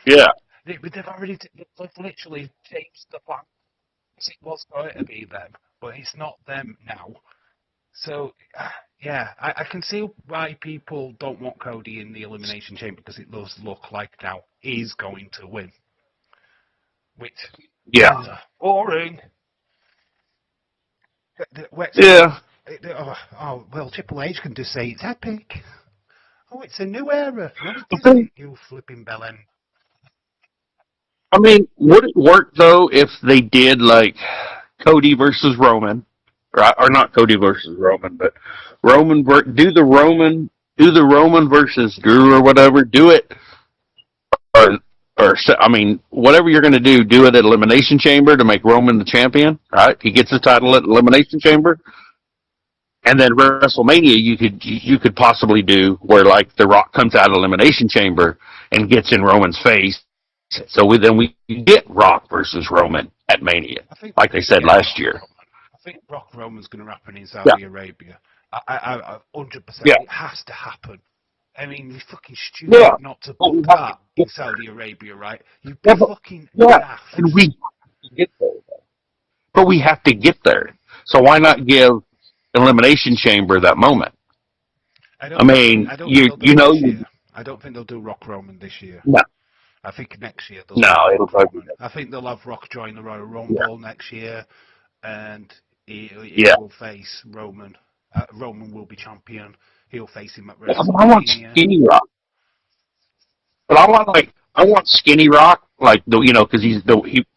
Yeah. They've already, they've literally changed the plan. It was going to be them, but it's not them now. So, yeah, I can see why people don't want Cody in the Elimination Chamber because it does look like now he's going to win. Which, Yeah. boring. Yeah. Well, Triple H can just say it's epic. Oh, it's a new era. No, it isn't, you flipping bellend. I mean, would it work though if they did like Cody versus Roman, or not Cody versus Roman, but do the Roman versus Drew or whatever, do it, or I mean, whatever you're going to do it at Elimination Chamber to make Roman the champion, right? He gets the title at Elimination Chamber, and then WrestleMania you could possibly do where like The Rock comes out of Elimination Chamber and gets in Roman's face. So then we get Rock versus Roman at Mania, like they said last year. I think Rock Roman's going to happen in Saudi Arabia. I 100%. Yeah. It has to happen. I mean, you're fucking stupid not to put that in Saudi Arabia, right? You'd be fucking daft. And we have to get there. But we have to get there. So why not give Elimination Chamber that moment? I don't think they'll do Rock Roman this year. No. I think next year it'll probably be. I think they'll have Rock join the Royal Rumble next year, and he will face Roman. Roman will be champion. He'll face him at WrestleMania. I want Skinny Rock. But I want Skinny Rock, like because he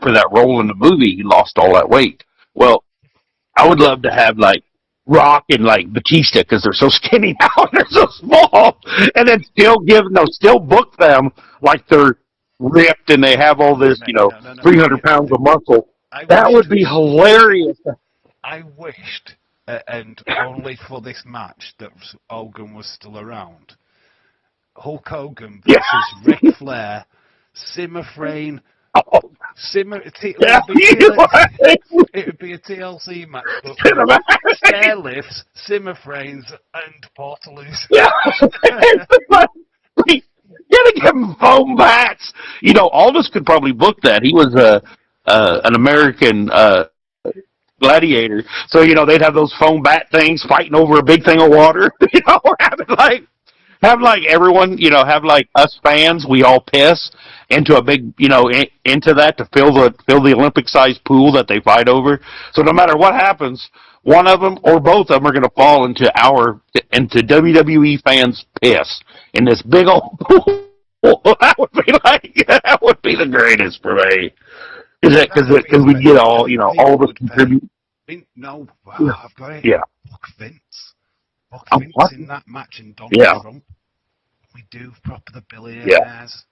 for that role in the movie he lost all that weight. Well, I would love to have like Rock and like Batista because they're so skinny now and they're so small, and then still book them like they're ripped and they have all this 300 pounds of muscle. That would be hilarious. I wished, and only for this match, that Hogan was still around. Hulk Hogan versus Ric Flair, Simmerframe. It would be a TLC match, but stair lifts, Simmer frames, and Portaloos. Yeah, gotta give him foam bats. Aldous could probably book that. He was an American gladiator, so they'd have those foam bat things fighting over a big thing of water. Or have like everyone, have like us fans, we all piss into a big, into that to fill the Olympic-sized pool that they fight over. So no matter what happens, one of them or both of them are going to fall into WWE fans' piss in this big old pool. That would be the greatest for me. Because we get all of us contribute. No, I've got it. Yeah. Book Vince. Book Vince in that match in Donald Trump. We do proper the billionaires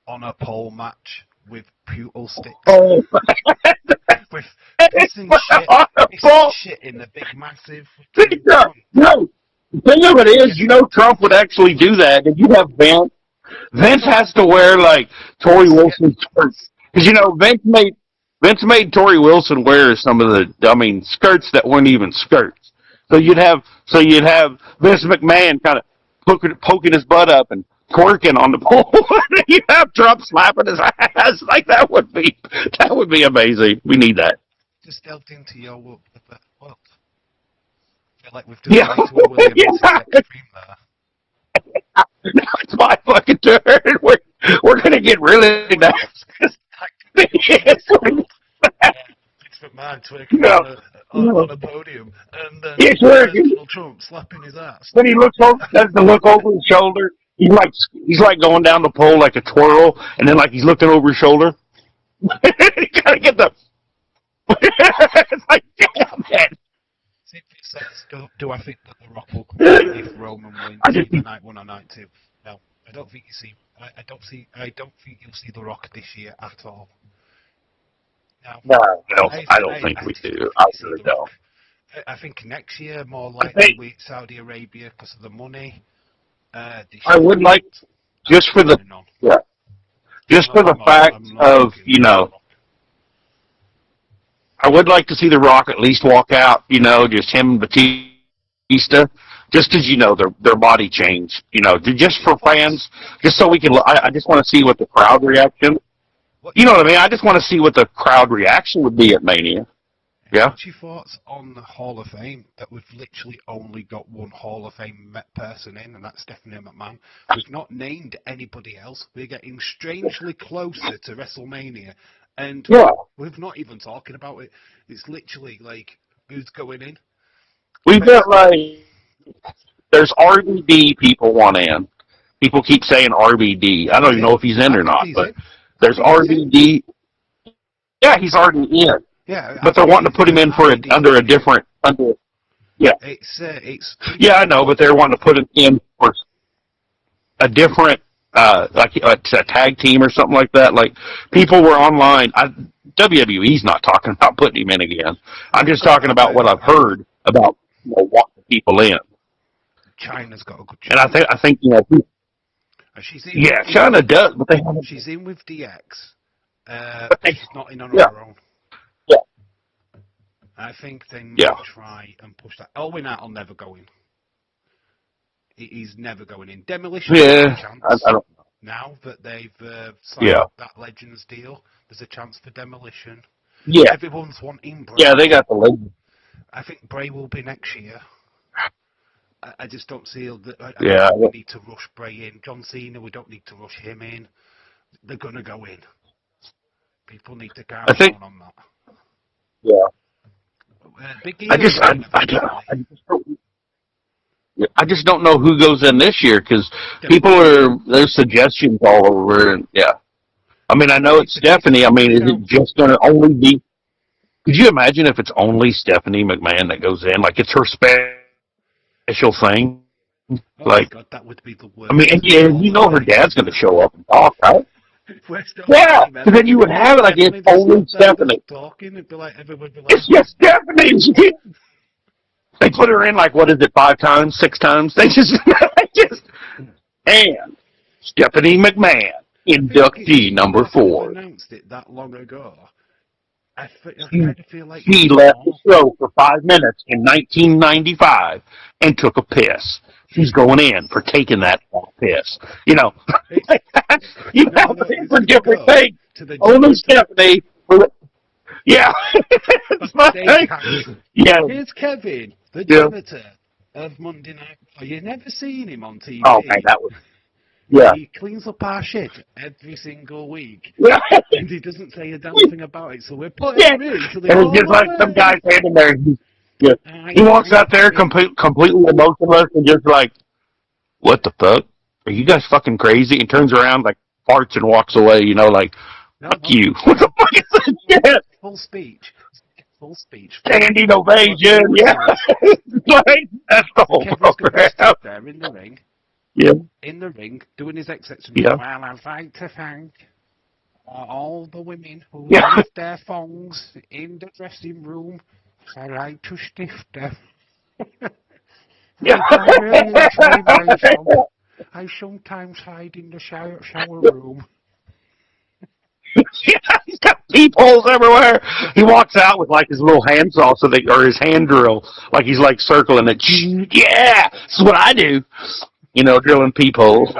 on a pole match with puttle sticks. Oh. With pissing shit in the big massive. No. The thing of it is, Trump would actually do that, and you have Vince. Vince has to wear like Tori Wilson's skirts because Vince made Tori Wilson wear some of the skirts that weren't even skirts. So you'd have Vince McMahon kind of poking his butt up and twerking on the pole. You have Trump slapping his ass. Like that would be amazing. We need that. Just delved into your world. I feel like we've done way too William extreme there. Now it's my fucking turn. We're gonna get really nice. Vince McMahon twerking on a podium, and Donald Trump slapping his ass. Then he looks over, does the look over his shoulder. He's like going down the pole like a twirl, and then like he's looking over his shoulder. You gotta get the. It's like damn it. Do I think that The Rock will compete if Roman wins either night 1 or night 2? No, I don't think I don't think you'll see The Rock this year at all. No, I don't think we do. I really don't. I think next year more likely with Saudi Arabia because of the money. I would like just for the fact of I would like to see The Rock at least walk out, just him and Batista, just because, their body change, just for fans, just so we can, I just want to see what the crowd reaction, you know what I mean? I just want to see what the crowd reaction would be at Mania. Yeah. What's your thoughts on the Hall of Fame that we've literally only got one Hall of Fame person in, and that's Stephanie McMahon? We've not named anybody else. We're getting strangely closer to WrestleMania, and Yeah. we've not even talking about it. It's literally like, who's going in? We've got like, there's RVD people want in. People keep saying RVD. I don't even know if he's in I or think not, he's but in. I there's think he's in. RVD. Yeah, he's already in. Yeah, I But they're think wanting to put him in for under a different, yeah. It's Yeah, I know, but they're wanting to put him in for a different, like it's a tag team or something like that. Like, people were online. WWE's not talking about putting him in again. I'm just talking about what I've heard about, wanting people in. China's got a good And chance. I think, She's in yeah, with China does, but they haven't. She's in with DX. But they, She's not in on yeah, her own. yeah, I think they yeah. might try and push that. Owen Hart'll never go in. He's never going in. Demolition has Yeah, a chance. I don't. Now that they've signed Yeah, that Legends deal, there's a chance for Demolition. yeah, Everyone's wanting Bray. yeah. They got the legend. I think Bray will be next year. I just don't see that. I don't Yeah, think we need to rush Bray in. John Cena, we don't need to rush him in. They're gonna go in. People need to calm I think. down on that. Yeah, Big E I will just, go in eventually. I just don't know who goes in this year because people are there's suggestions all over. And yeah, I mean, I know it's Stephanie. I mean, is it just going to only be? Could you imagine if it's only Stephanie McMahon that goes in? Like, it's her special thing. Oh my Like, God, that would be the I worst. mean, and you know her dad's going to show up and talk, right? Worst Yeah, time because ever. then you would have it like it's only Stephanie. Talking, it'd be like everyone would be like, It's just Stephanie. They put her in like, what is it, 5 times, 6 times? They just, and Stephanie McMahon, inductee number 4. Announced it that long ago. I kind of feel like She left the show for 5 minutes in 1995 and took a piss. She's going in for taking that piss. You know, you have it for different things. Only Stephanie. Yeah. Yeah. Here's Kevin, the janitor of Monday Night. You've never seen him on TV. Oh, man, that was. Yeah. He cleans up our shit every single week. Yeah. And he doesn't say a damn thing about it, so we're putting him in. And it's just like some guy standing there. He walks out there completely emotionless and just like, what the fuck? Are you guys fucking crazy? And turns around, like, farts and walks away, like, fuck you. What the fuck is this shit? Full speech. Full speech. Standing ovation, yeah. Like, that's the whole program. There in the ring. Yeah. In the ring, doing his exits. Yeah. Well, I'd like to thank all the women who left their thongs in the dressing room. I like to sniff them. Yeah. I really enjoy my job. I sometimes hide in the shower room. Yeah, he's got peepholes everywhere. He walks out with like his little handsaw, or his hand drill, like he's like circling it. Yeah, this is what I do. Drilling peepholes.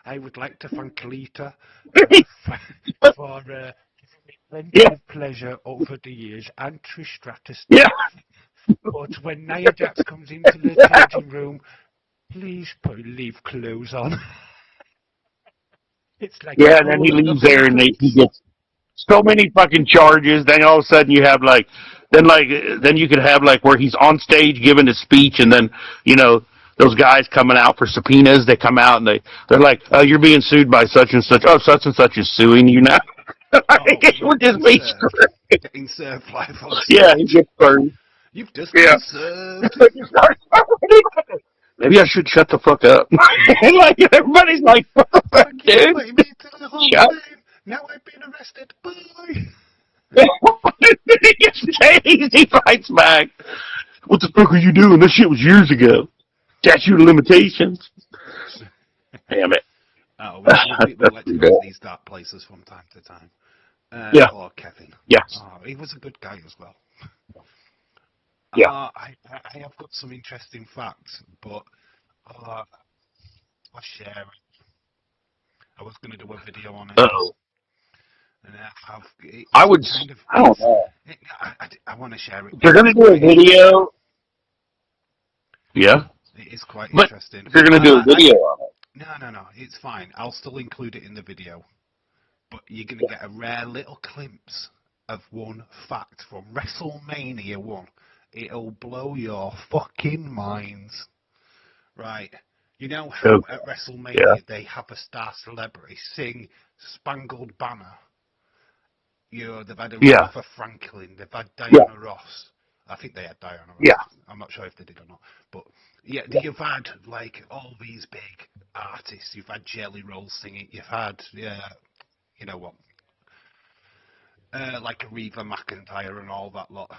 I would like to thank Lita for giving me plenty of pleasure over the years, and Trish Stratus. Yeah. But when Nia Jax comes into the changing room, please leave clothes on. It's like, yeah, and then he leaves there and he gets so many fucking charges. Then all of a sudden you have then you could have like where he's on stage giving his speech, and then those guys coming out for subpoenas. They come out and they're like, you're being sued by such and such. Oh, such and such is suing you now. It would just be screwed. Getting served live on stage. Yeah, he gets burned. You've just been served. Maybe I should shut the fuck up. And like everybody's like, dude. Now I've been arrested. Bye. He gets chased. He fights back. What the fuck are you doing? This shit was years ago. Statute of limitations. Damn it. Oh, we like to go to these dark places from time to time. Yeah. Or Kevin. Yes. Oh, he was a good guy as well. Yeah. I have got some interesting facts, but I'll share it. I was going to do a video on it. Uh-oh. And I don't know. I want to share it. If you're going to do a video, yeah. It is quite But interesting. if you're going to do a video on it. No. It's fine. I'll still include it in the video. But you're going to get a rare little glimpse of one fact from WrestleMania 1. It'll blow your fucking minds. Right. You know how at WrestleMania they have a star celebrity sing Spangled Banner? They've had Aretha Franklin, they've had Diana Ross. I think they had Diana Ross. Yeah. I'm not sure if they did or not. But you've had like all these big artists. You've had Jelly Roll singing. You've had, you know what? Like Aretha McIntyre and all that lot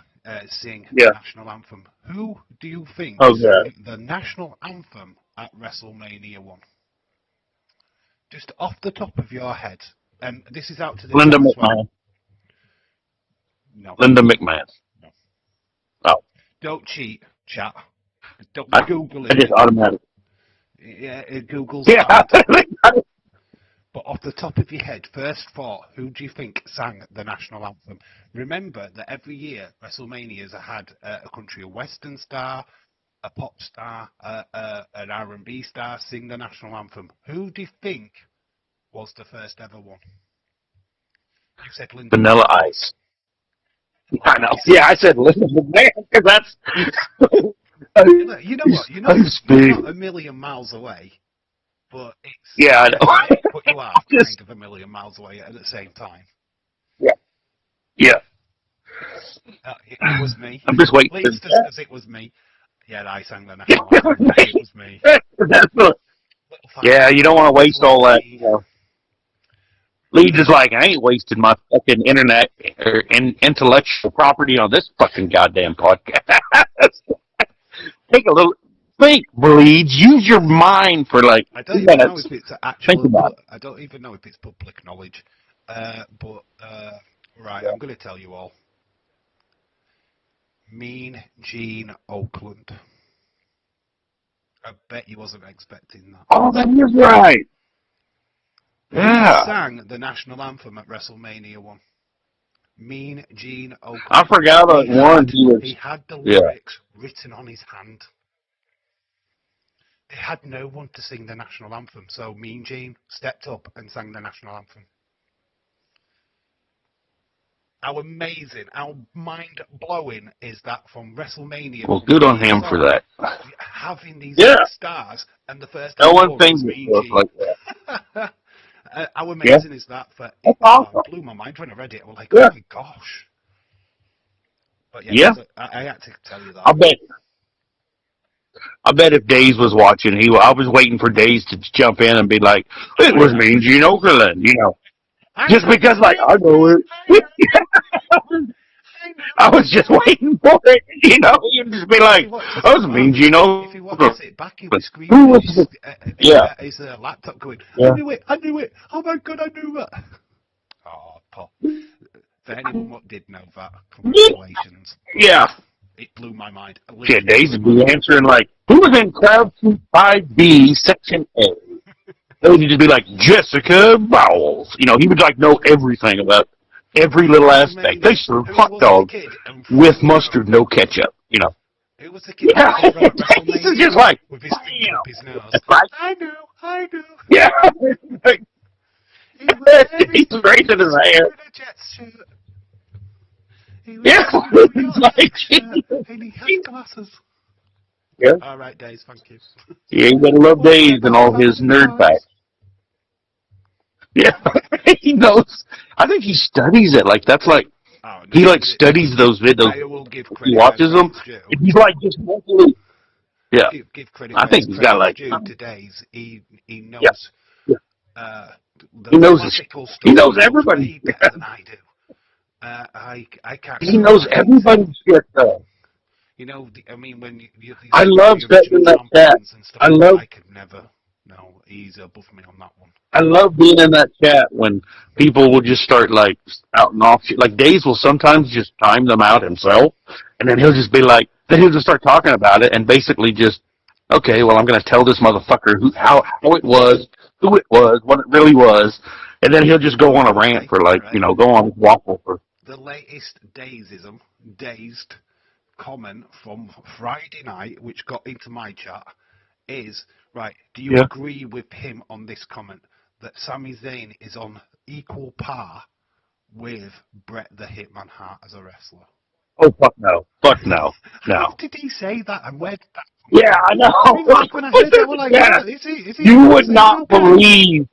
sing the national anthem. Who do you think sang the national anthem at WrestleMania 1? Just off the top of your head. And this is out to the Linda chat as McMahon. well. No. Linda McMahon. No. Oh. Don't cheat, chat. Don't Google it. It is automatic. Yeah, Google's Yeah. But off the top of your head, first thought, who do you think sang the national anthem? Remember that every year WrestleManias had a country western star, a pop star, an R&B star sing the national anthem. Who do you think was the first ever one? You said Linda. Vanilla Ice. I know. Yeah, I said Linda McMahon because that's. You know what? It's not a million miles away. But it's I know. But you are kind of a million miles away at the same time. Yeah. It was me. I'm just waiting. Please just as it was me. Yeah, I sang the national anthem. It was me. You don't want to waste all that. You know. Leeds is like, I ain't wasting my fucking internet or intellectual property on this fucking goddamn podcast. Take a little. Think, Bleeds. Use your mind for like. I don't even know if it's actual. I don't even know if it's public knowledge. Right, I'm going to tell you all. Mean Gene Oakland. I bet you wasn't expecting that. Oh, that is right. Yeah. He sang the national anthem at WrestleMania 1. Mean Gene Oakland. I forgot about one. He had the lyrics written on his hand. They had no one to sing the national anthem, so Mean Gene stepped up and sang the national anthem. How amazing, how mind-blowing is that from WrestleMania? Well, good on him for that. Having these stars, and the first no one thinks Mean Gene. Like that. How amazing is that? It blew my mind when I read it. I was like, oh my gosh. But I had to tell you that. I bet if Daze was watching, I was waiting for Daze to jump in and be like, it was Mean Gene Oakland, you know. Just because, like, I know it. I was just waiting for it, you know. You'd just be like, I was Mean Gene Oakland. If he watches it back, he'll be screaming his laptop going, I knew it, oh my god, I knew it. Oh, Pop. For anyone that did know that, congratulations. Yeah. It blew my mind. Yeah, Daze would be answering like, who was in Crowd 5B, Section A? They would just be like, Jessica Bowles. You know, he would like know everything about every little aspect. They serve hot dogs with mustard, no ketchup, you know. It was the kid Daze is just like, with his finger up his nose. I know. Yeah. He's raising his hair. It's like, and he has glasses. Yeah. All right, Daze, thank you. Yeah, you gotta love Daze and all his nerd facts. Yeah, he knows. I think he studies it. Like that's like he like studies those videos. I will give credit. He watches them. And he's like just mentally. Yeah. Give credit. I think he's got like to Daze. He knows. Yeah. He knows everybody better than I do. I can't. He knows everybody's shit though. You know, I mean, when I love setting that chat. I could never. No, he's above me on that one. I love being in that chat when people will just start like out and off shit. Like Daze will sometimes just time them out himself, and then he'll just be like, then he'll just start talking about it, and basically just, okay, well, I'm gonna tell this motherfucker how it was, who it was, what it really was, and then he'll just go on a rant for like, you know, go on waffle for the latest dazed comment from Friday night, which got into my chat, is, right, do you Yeah. agree with him on this comment, that Sami Zayn is on equal par with Bret the Hitman Hart as a wrestler? Oh, fuck no. Fuck no. How No. did he say that, and where did that come Yeah, from? I know. I mean, like, when I heard that, we're like, Yeah. oh, is he You still would saying not okay? believe.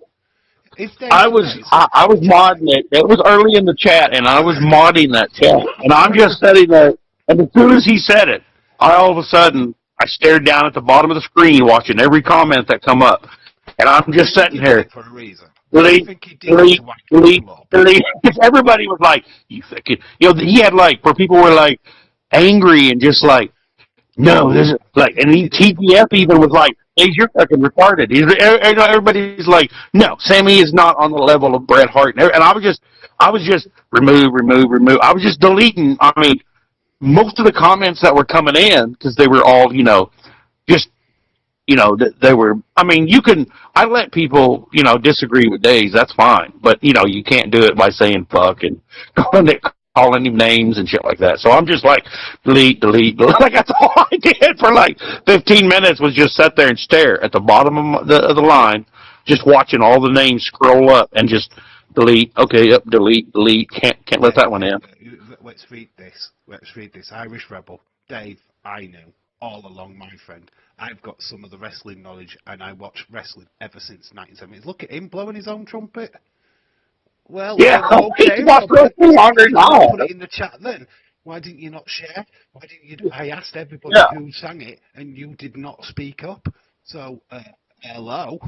Is Dave okay? So, I was modding it. It was early in the chat, and I was modding that chat. And I'm just sitting there, and as soon as he said it, all of a sudden, I stared down at the bottom of the screen watching every comment that come up. And I'm do you just think sitting he did here, it for a reason? Do you delete, think he did it delete, to wind delete, people up? delete. Because everybody was like, you fucking, he had like, where people were like, angry and just like, no, this is like, and He did it for TPF even was purpose. like, hey, you're fucking retarded. Everybody's like, no, Sammy is not on the level of Bret Hart. And I was just remove, remove, remove. I was just deleting. I mean, most of the comments that were coming in, because they were all, just, they were, I mean, I let people, disagree with Days. That's fine. But, you can't do it by saying fuck and calling him names and shit like that. So I'm just like, delete, delete, delete. Like, that's all I did for like 15 minutes was just sit there and stare at the bottom of the line, just watching all the names scroll up and just delete. Okay, up, delete, delete. Can't let that one in. Let's read this. Let's read this. Irish Rebel. Dave, I knew all along, my friend. I've got some of the wrestling knowledge, and I watched wrestling ever since 1970s. Look at him blowing his own trumpet. Well, Yeah, okay, he's watched Robert. wrestling longer You than could I have put have. it in the chat then. Why didn't you not share? Why didn't you? I asked everybody Yeah, who sang it, and you did not speak up. So, hello,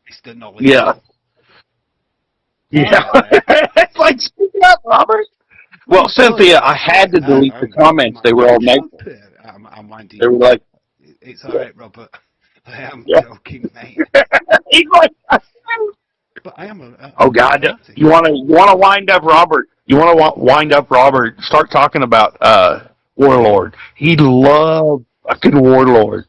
Mr. yeah, Knowledgeable. All yeah. right, then. It's like, speak up, Robert. Well, Well, Cynthia, I had to delete the I'm winding comments. my They were own all negative. trumpet. I'm winding They were you like, up. It's all right, Robert. I am yeah. joking, mate. He's like, But oh I'm being God, hearty. you want to wind up Robert? You want to wind up Robert? Start talking about Warlord. He loved fucking Warlord.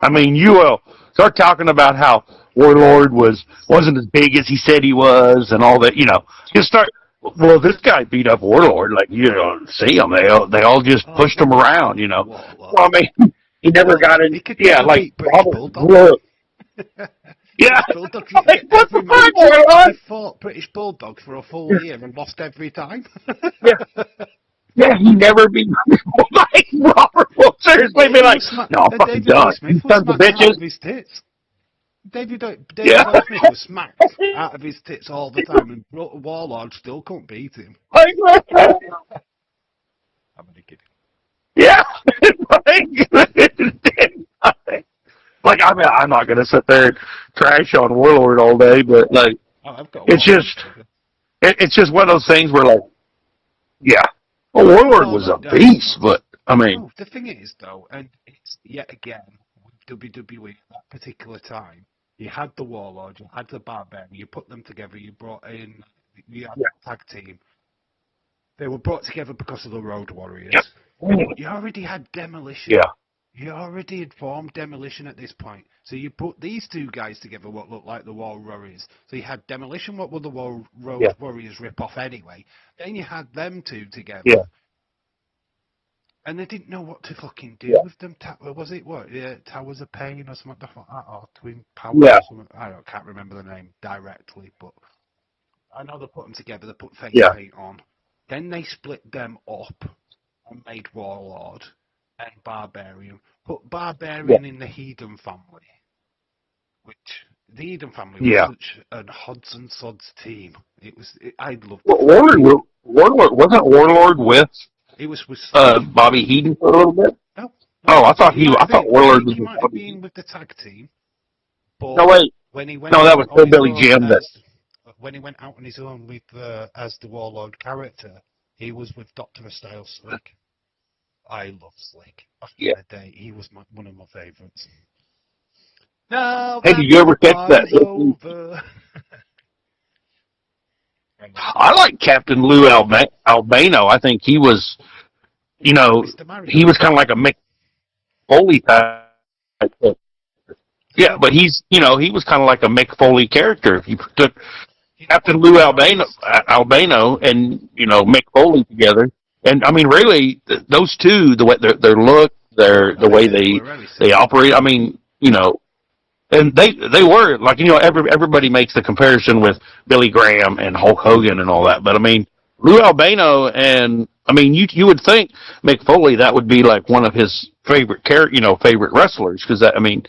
I mean, you will start talking about how Warlord wasn't as big as he said he was, and all that. Just start. Well, this guy beat up Warlord. Like, see him. They all just Oh, pushed him around. Warlord. Well, I mean, he never got Warlord. in. He could Yeah, never like beat British Robert. Bulldog. Look, yeah, British Bulldog. like what the Every fuck, match, he Warlord? fought British Bulldog for a full year and lost every time. Yeah. Yeah, he never be like Robert will And seriously be like, no, I'm fucking David Boy done. Smith You was sons of smacked out bitches. of his tits. David Yeah. Boy Smith was smacked out of his tits all the time, and Warlord still couldn't beat him. Like, I'm only kidding. yeah. Like, I mean, I'm not gonna sit there and trash on Warlord all day, but like, Oh, I've got a it's Warlord just, figure. it's just one of those things where like, yeah, well, Warlord was a Warlord. beast, but I mean, No, the thing is though, and it's yet again with WWE at that particular time. You had the Warlord, you had the Barbarian, you put them together, you brought in, you had yeah, a tag team. They were brought together because of the Road yeah, Warriors. But you already had Demolition. yeah, You already had formed Demolition at this point. So you put these two guys together, what looked like the Road Warriors. So you had Demolition, what were the Road yeah, Warriors rip off anyway. Then you had them two yeah, together. And they didn't know what to fucking do yeah, with them. Was it what? Yeah, Towers of Pain or something like that? Or Twin Powers yeah, or something? Can't remember the name directly, but I know they put them together. They put face yeah, paint on. Then they split them up and made Warlord and Barbarian. Put yeah, Barbarian in the Hedon family, which the Hedon family was yeah. such an odds and sods team. I loved the Well, fucking. Warlord wasn't Warlord with It was with Slick. Bobby Heenan for a little bit. No, no, Oh, I thought he might I have thought been. Warlord was He with might have Bobby been Heenan. with the tag team, No, but wait, when he went no, that out was on his Hillbilly own Jim. That as the Warlord character, he was with Doctor Style Slick. I love Slick. Back in yeah. the day, he was one of my favourites. Now Hey, that did you ever the catch that? party's over. I like Captain Lou Albano. I think he was, you know, Mr. he Mario. was kind of like a Mick Foley type. Yeah, So, but he was kind of like a Mick Foley character. He took Captain Lou Albano, and Mick Foley together. And I mean, really, those two, the way their look, the way they operate. I mean, and they were like everybody makes the comparison with Billy Graham and Hulk Hogan and all that, but I mean Lou Albano and I mean you would think Mick Foley that would be like one of his favorite favorite wrestlers because I mean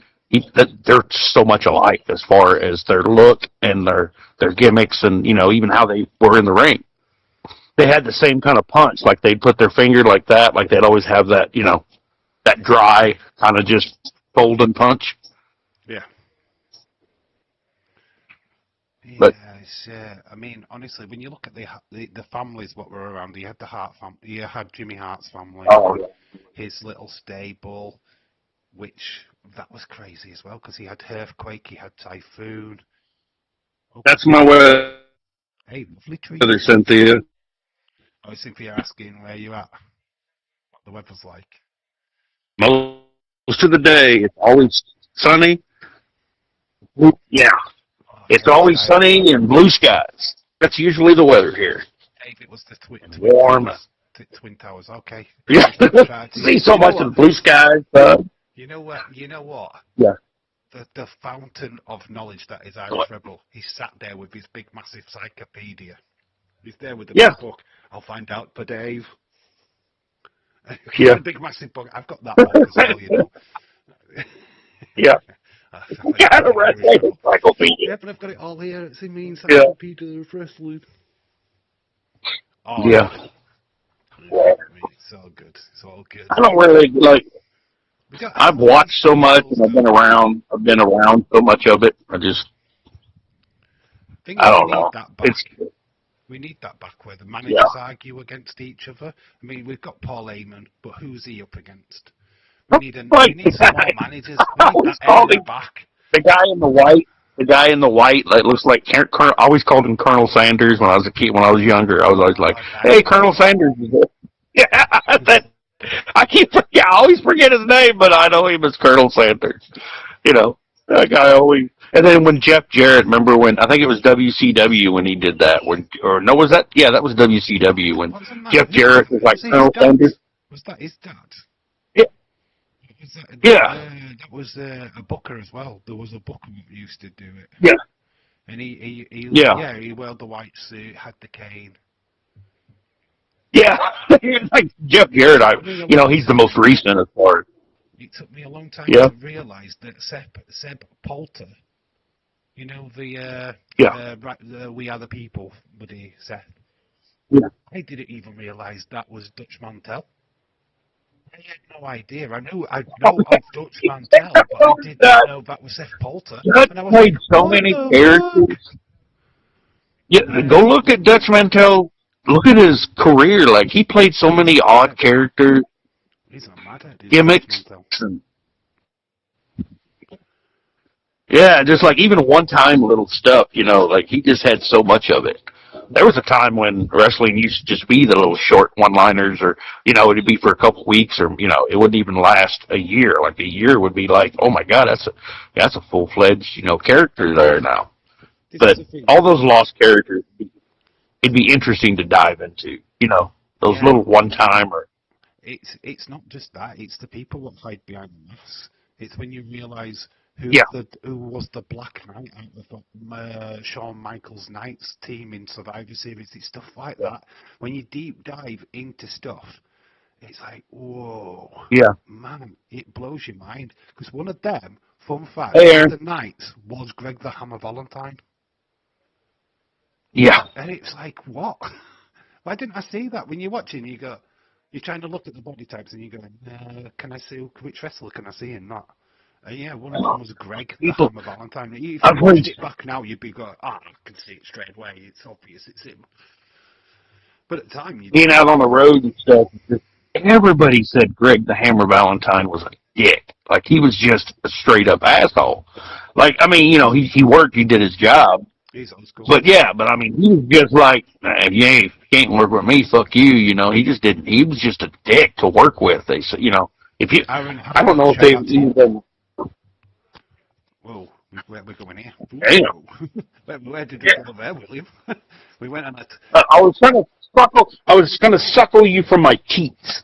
they're so much alike as far as their look and their gimmicks and even how they were in the ring. They had the same kind of punch, like they'd put their finger like that, like they'd always have that that dry kind of just fold and punch. Yeah. But I mean, honestly, when you look at the families what were around, you had the Hart family, you had Jimmy Hart's family, his little stable, which that was crazy as well because he had Earthquake, he had Typhoon. Okay. That's my weather. Hey, lovely treat. Cynthia. I was thinking you're asking where you at, what the weather's like. Most of the day, it's always sunny. Yeah. It's always sunny and blue skies. That's usually the weather here. Dave, it was the warm. Twin Towers. Okay. Yeah. See so much of the blue skies. You know what? Yeah. The fountain of knowledge that is Irish Rebel. He sat there with his big, massive encyclopedia. He's there with the big book. I'll find out for Dave. Yeah. Big, massive book. I've got that book as well, Yeah. Got a encyclopedia. Yeah, but I've got it all here. It's in me encyclopedia of wrestling. Oh, yeah. It's all good. It's all good. I don't really I've watched so much and I've been around so much of it. I don't know. We need that back where the managers argue against each other. I mean, we've got Paul Heyman, but who's he up against? We need some more managers. We need that back. The guy in the white, that looks like Colonel. I always called him Colonel Sanders when I was a kid. When I was younger, I was always like, "Hey, Colonel Sanders." Yeah, I always forget his name, but I know him as Colonel Sanders. That guy always. And then when Jeff Jarrett, remember when I think it was WCW when he did that? Was that? Yeah, that was WCW when Jeff Jarrett was like Colonel Sanders. Was that his dad? That was a booker as well. There was a booker who used to do it. Yeah. And he wore the white suit, had the cane. Yeah, like Jeff Jarrett. He's the most recent as far as. It took me a long time to realise that Seb Poulter, the We Are the People, buddy Seth. Yeah. I didn't even realise that was Dutch Mantel. I had no idea. I know of Dutch Mantel, but I didn't know that was Seth Poulter. Dutch played so many characters. Yeah, go look at Dutch Mantel. Look at his career. Like, he played so many odd characters. He's not mad at it. Gimmicks. Yeah, just like even one-time little stuff, like he just had so much of it. There was a time when wrestling used to just be the little short one-liners or, it'd be for a couple weeks or, it wouldn't even last a year. Like a year would be like, oh my God, that's a full-fledged, character there now. But all those lost characters, it'd be interesting to dive into, those little one-time or. It's not just that, it's the people that hide behind the masks. It's when you realise who was the Black Knight out of Shawn Michaels' Knights team in Survivor Series. It's stuff like that. When you deep dive into stuff, it's like, whoa. Yeah. Man, it blows your mind. Because one of them, fun fact, the Knights was Greg the Hammer Valentine. Yeah. And it's like, what? Why didn't I see that? When you're watching, you're trying to look at the body types and you go, can I see which wrestler can I see in that? One of them was Greg the Hammer Valentine. If you watched it back now, you'd be going, I can see it straight away. It's obvious, it's him. But at the time, being out on the road and stuff, everybody said Greg the Hammer Valentine was a dick. Like he was just a straight up asshole. Like I mean, he worked, he did his job. He's old school. But yeah, I mean, he was just like, if you can't work with me, fuck you. He just didn't. He was just a dick to work with. They said, if you, I don't know if they even. Whoa. We're going here. Damn. Where did we Yeah. go there, William? We went on a I was trying to suckle. I was trying to suckle you from my teats.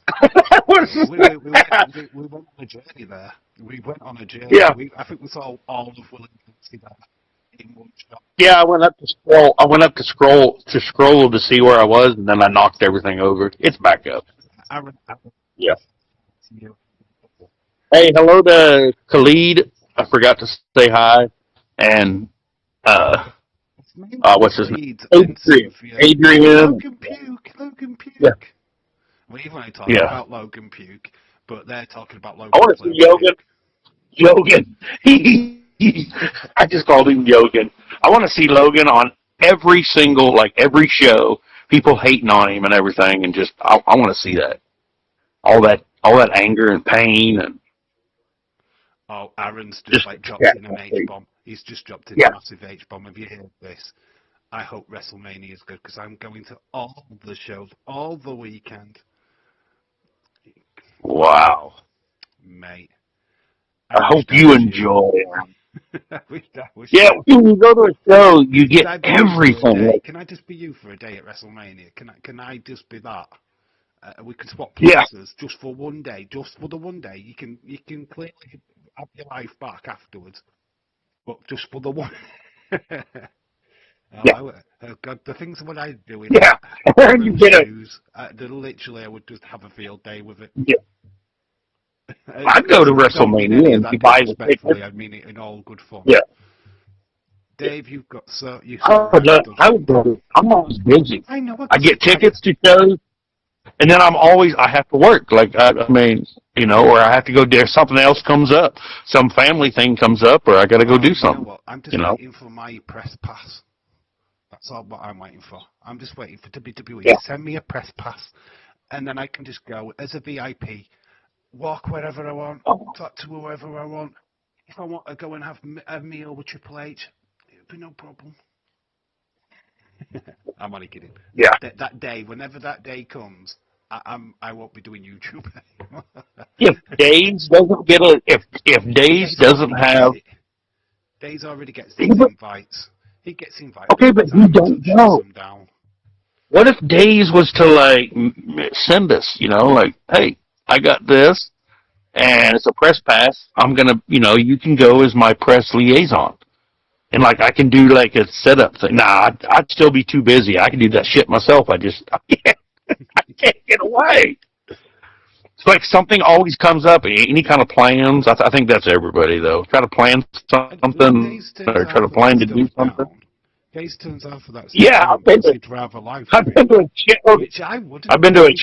we went on a journey there. We went on a journey. Yeah. I think we saw all of William there in one shot. Yeah, I went up to scroll to see where I was, and then I knocked everything over. It's back up. Aaron, Yeah. you. Hey, hello to Khalid. I forgot to say hi. And It's mainly what's his name? Leeds and Cynthia. Adrian. Logan Puke. Yeah. We've only talked Yeah. about Logan Puke, but they're talking about I Logan want to see Yogan. Yogan. I just called him Yogan. I want to see Logan on every single, every show. People hating on him and everything, and just I want to see that. All that anger and pain and. Oh, Aaron's just dropped in an H-bomb. He's just dropped in a massive H-bomb. Have you heard this? I hope WrestleMania is good because I'm going to all the shows, all the weekend. Wow. Mate. I hope you enjoy it. I wish Yeah, when you go to a show, you get everything. Can I just be you for a day at WrestleMania? Can I just be that? We can swap Yeah. places just for one day, just for the one day. You can clearly have your life back afterwards, but just for the one. God, the things what I do in You get shoes, literally I would just have a field day with it. Yeah. I'd go to WrestleMania and you buy the ticket. I mean it in all good fun. Yeah. Dave, you've got so you. I would go. I'm always busy. I know. I get tickets to shows, and then I have to work. I mean, or I have to go. There something else comes up, some family thing comes up, or I got to go do something. You know what? I'm just waiting for my press pass. That's all what I'm waiting for. I'm just waiting for WWE to send me a press pass, and then I can just go as a VIP, walk wherever I want, talk to whoever I want. If I want to go and have a meal with Triple H, it'll be no problem. I'm only kidding. Yeah. That day, whenever that day comes, I won't be doing YouTube. If Days doesn't get if Days doesn't have, Days already gets these invites. He gets invited. Okay, but you don't know. What if Days was to send us, hey, I got this, and it's a press pass. I'm gonna, you can go as my press liaison, and I can do a setup thing. Nah, I'd still be too busy. I can do that shit myself. I can't get away. It's something always comes up. Any kind of plans. I think that's everybody though. Try to plan something or try to plan to do something. Days turns out for that. Yeah, I've been to a show. Which I wouldn't. I've been to a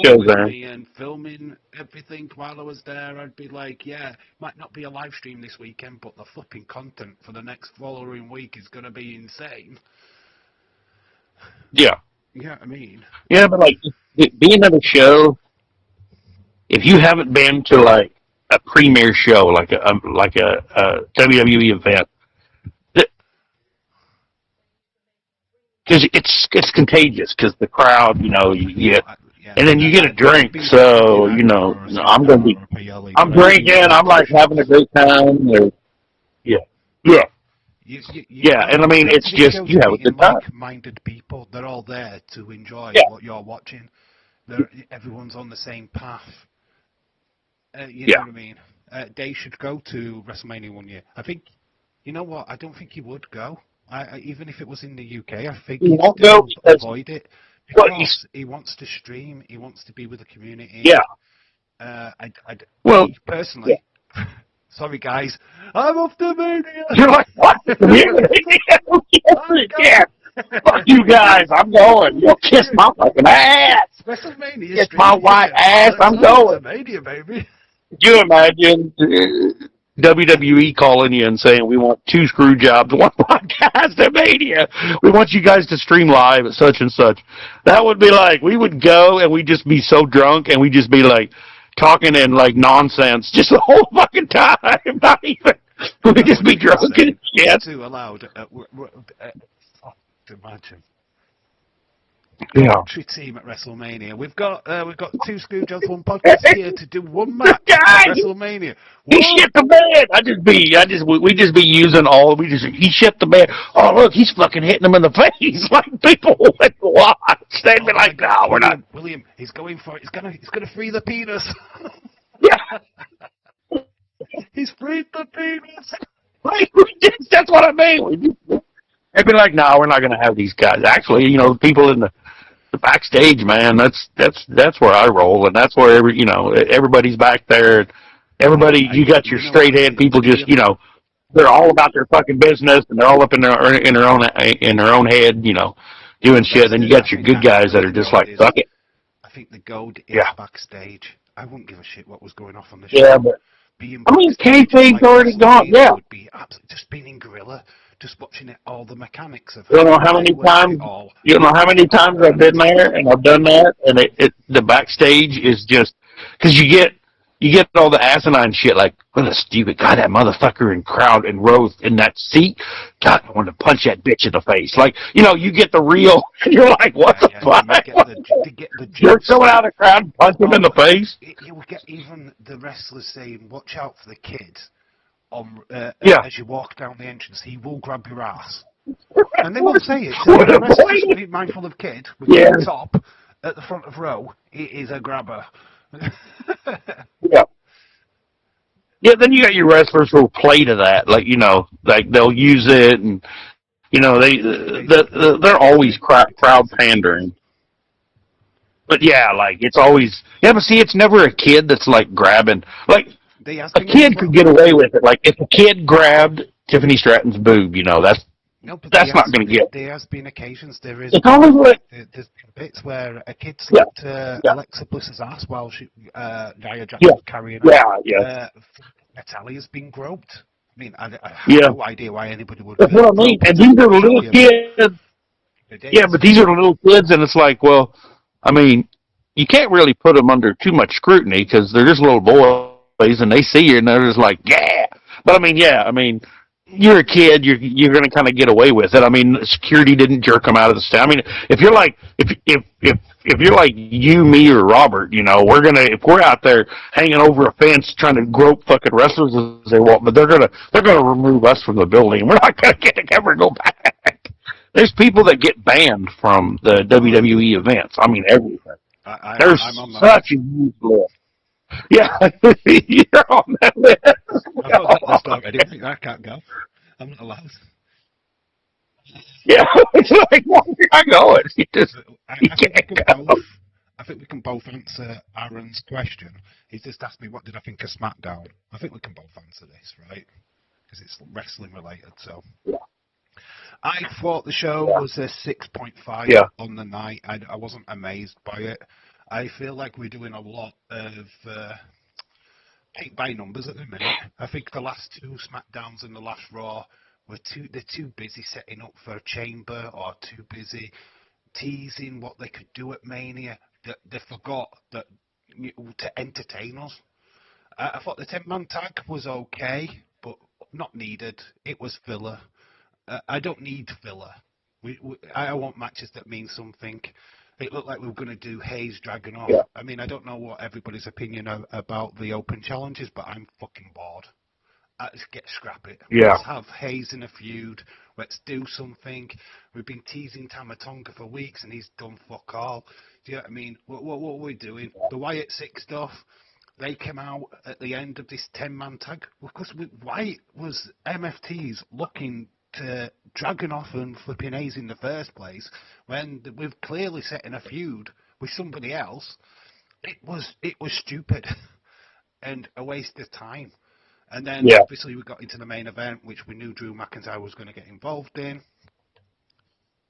show there. And filming everything while I was there, I'd be like, might not be a live stream this weekend, but the flipping content for the next following week is going to be insane. Yeah. Yeah, I mean. Yeah, but being at a show, if you haven't been to a premiere show, like a WWE event, because it's contagious, because the crowd, you get, and then you get a drink, so I'm drinking, I'm having a great time. Yeah, and I mean, it's just, you have a good time. Like-minded people, they're all there to enjoy what you're watching. Everyone's on the same path. You know what I mean? Dave should go to WrestleMania one year. I think, you know what? I don't think he would go. Even if it was in the UK, I think he'd still avoid it because he wants to stream. He wants to be with the community. Yeah. Personally. Yeah. Sorry, guys. I'm off to Mania. You're like, what? Yeah. Fuck you guys. I'm going. You'll kiss my fucking ass. WrestleMania. Kiss my white ass. I'm going. Mania, baby. Could you imagine WWE calling you and saying, we want 2 screw jobs, 1 podcast at Mania. We want you guys to stream live at such and such. That would be we would go and we'd just be so drunk and we'd just be talking in nonsense just the whole fucking time. Not even. We'd just be drunk and shit. Too allowed. Imagine. commentary team at WrestleMania. We've got two Screwjobs, one podcast here to do one match at WrestleMania. He shit the bed. We just be using he shit the bed. Oh look, he's fucking hitting him in the face. Like people would watch. They'd be like, no, we're not. William, he's going for it. He's gonna free the penis. Yeah. He's freed the penis. Like, that's what I mean. They'd be like, no, we're not gonna have these guys. Actually, people in the backstage, man, that's where I roll, and that's where everybody's back there. Everybody, you got your straight head people, just they're all about their fucking business, and they're all up in their own head, doing shit. And you got your good guys that are just like, fuck it. I think the gold is backstage. I wouldn't give a shit what was going off on the show. Yeah, but kayfabe's already gone. Yeah, would be absolutely just being in Gorilla. Just watching it, all the mechanics of. You don't know how many times I've been there and I've done that, and the backstage is just because you get all the asinine shit like, what a stupid guy, that motherfucker in crowd and rows in that seat. God, I want to punch that bitch in the face. Like, you get the real, and you're like, what the fuck? You're someone out of the crowd and punch him in the face. You will get even the wrestlers saying, watch out for the kid. As you walk down the entrance, he will grab your ass. And they will say it. So the wrestlers be mindful of kid with the top at the front of row. He is a grabber. Yeah, then you got your wrestlers who'll play to that, like like they'll use it, and they're always crowd pandering. But yeah, like it's always but see, it's never a kid that's like grabbing. Like a kid could get away with it. Like if a kid grabbed Tiffany Stratton's boob, that's not going to get. There has been occasions. There's been bits where a kid slapped Alexa Bliss's ass while Nia Jax was carrying her. Natalia's been groped. I mean, I have no idea why anybody would. That's what I mean. And these are the little kids. Yeah, but these are the little kids, and it's like, well, I mean, you can't really put them under too much scrutiny because they're just little boys, and they see you, and they're just like, yeah. But I mean, you're a kid, you're going to kind of get away with it. I mean, security didn't jerk them out of the stand. I mean, if you're like you, me, or Robert, if we're out there hanging over a fence trying to grope fucking wrestlers as they walk, but they're gonna remove us from the building, and we're not gonna get to ever go back. There's people that get banned from the WWE events. I mean, everything. There's such a huge list. Yeah, you're on that list. I've got that list already. I think I can't go. I'm not allowed. Yeah, it's like, why are you going? I think we can both answer Aaron's question. He's just asked me, what did I think of Smackdown? I think we can both answer this, right? Because it's wrestling related, so. Yeah. I thought the show was a 6.5 on the night. I wasn't amazed by it. I feel like we're doing a lot of paint by numbers at the minute. I think the last two Smackdowns and the last Raw they're too busy setting up for a chamber or too busy teasing what they could do at Mania. They forgot that to entertain us. I thought the 10-man tag was okay, but not needed. It was filler. I don't need filler. I want matches that mean something. It looked like we were going to do Hayes dragging off. Yeah. I mean, I don't know what everybody's opinion about the open challenges, but I'm fucking bored. Let's scrap it. Yeah. Let's have Hayes in a feud. Let's do something. We've been teasing Tamatonga for weeks, and he's done fuck all. Do you know what I mean? What are we doing? The Wyatt Six stuff. They came out at the end of this 10-man tag because Wyatt was MFTs looking to Dragunov and flipping Hayes in the first place when we've clearly set in a feud with somebody else. It was stupid and a waste of time. And then obviously we got into the main event, which we knew Drew McIntyre was going to get involved in.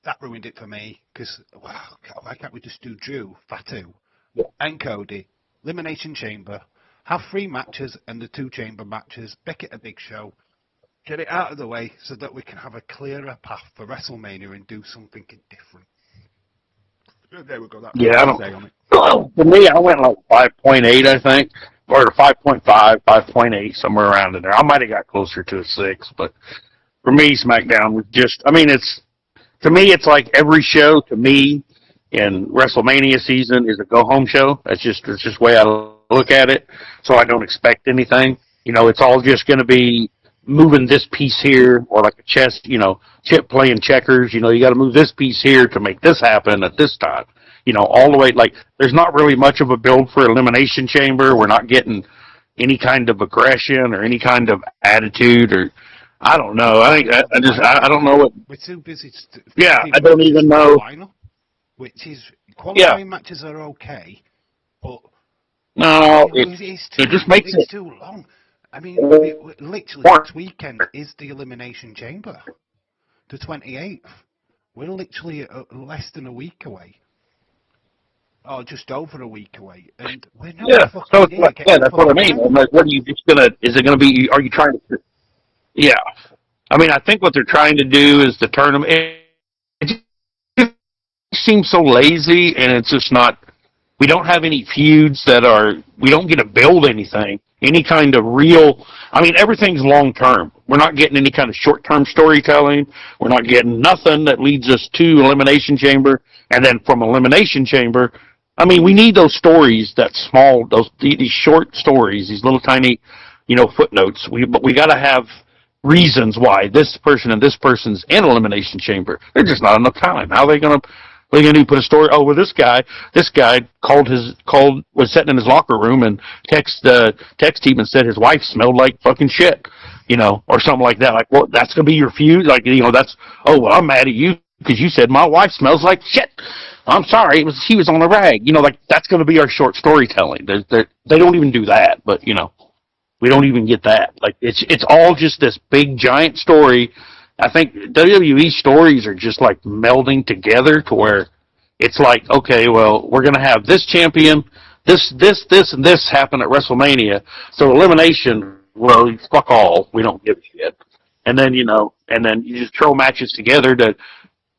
That ruined it for me because why can't we just do Drew, Fatu, and Cody, Elimination Chamber, have 3 matches and the 2 chamber matches, make it a big show. Get it out of the way so that we can have a clearer path for WrestleMania and do something different. There we go. For me, I went like 5.8, I think, or 5.5, 5.8, somewhere around in there. I might have got closer to a 6, but for me, SmackDown was just. I mean, it's like every show to me in WrestleMania season is a go home show. That's just the way I look at it. So I don't expect anything. It's all just going to be moving this piece here, or like a chess, chip playing checkers. You got to move this piece here to make this happen at this time. All the way, like, there's not really much of a build for Elimination Chamber. We're not getting any kind of aggression or any kind of attitude, or I don't know. I think I don't know what. We're too busy. Yeah, I don't even know. Final, which is Yeah, qualifying matches are okay, but no, it just makes it's it too long. I mean, literally more. this weekend is the Elimination Chamber, the 28th. We're literally less than a week away. Or just over a week away, and we're not Yeah, so fucking near getting that's to what the I mean. I'm final. like, what are you just gonna? Is it gonna be? Are you trying to? Yeah, I mean, I think what they're trying to do is to turn them. It just seems so lazy, and it's just not. We don't have any feuds that are. We don't get to build anything. Any kind of real. I mean, everything's long term. We're not getting any kind of short term storytelling. We're not getting nothing that leads us to Elimination Chamber, and then from Elimination Chamber. I mean, we need those stories, that small, these short stories, these little tiny, footnotes. But we got to have reasons why this person and this person's in Elimination Chamber. There's just not enough time. How are they gonna? What are they gonna do? Put a story? Oh, well, this guy was sitting in his locker room and text team and said his wife smelled like fucking shit, or something like that. Like, well, that's gonna be your feud. Like, that's. Oh, well, I'm mad at you because you said my wife smells like shit. I'm sorry, she was on a rag. Like, that's going to be our short storytelling. They don't even do that, but we don't even get that. Like, it's all just this big giant story. I think WWE stories are just like melding together to where it's like, okay, well, we're going to have this champion, this, and this happen at WrestleMania. So elimination, well, fuck all. We don't give a shit. And then you just throw matches together to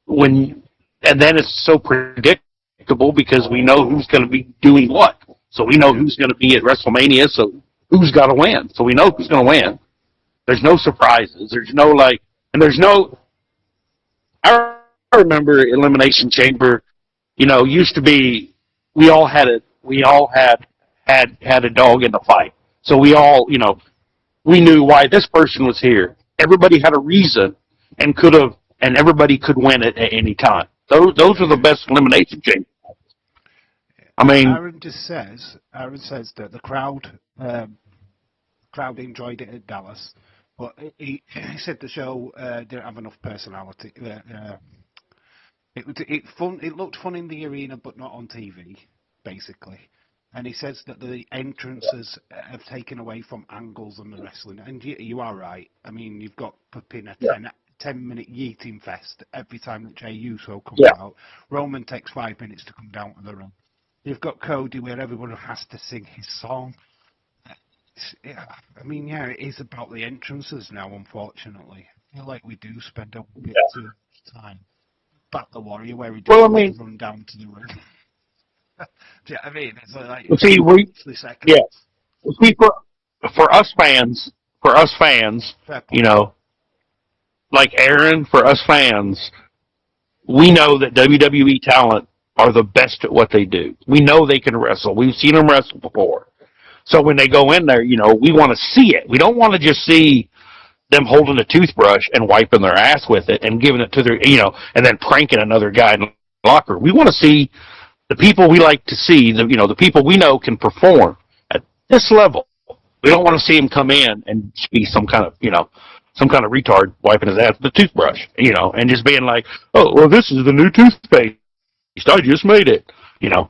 when. And then it's so predictable because we know who's going to be doing what. So we know who's going to be at WrestleMania, so who's got to win. So we know who's going to win. There's no surprises. There's no, like, and there's no, I remember Elimination Chamber, used to be, we all had a dog in the fight. So we all, we knew why this person was here. Everybody had a reason and everybody could win it at any time. Those are the best Elimination Chamber. I mean, Aaron says that the crowd enjoyed it at Dallas, but he said the show didn't have enough personality. It looked fun in the arena, but not on TV, basically. And he says that the entrances have taken away from angles and the wrestling. And you are right. I mean, you've got in a 10-minute yeeting fest every time that Jey Uso comes out. Roman takes 5 minutes to come down to the ring. You've got Cody where everyone has to sing his song. I mean, it is about the entrances now, unfortunately. I feel like we do spend a bit of time. Back the Warrior where he doesn't run down to the ring. Yeah, I mean, it's like see, the second. Yeah. See, for us fans, like Aaron, for us fans, we know that WWE talent are the best at what they do. We know they can wrestle. We've seen them wrestle before. So when they go in there, we want to see it. We don't want to just see them holding a toothbrush and wiping their ass with it and giving it to their, and then pranking another guy in the locker. We want to see the people we like to see, the people we know can perform at this level. We don't want to see him come in and be some kind of retard wiping his ass with a toothbrush, and just being like, oh, well, this is the new toothpaste. I just made it. No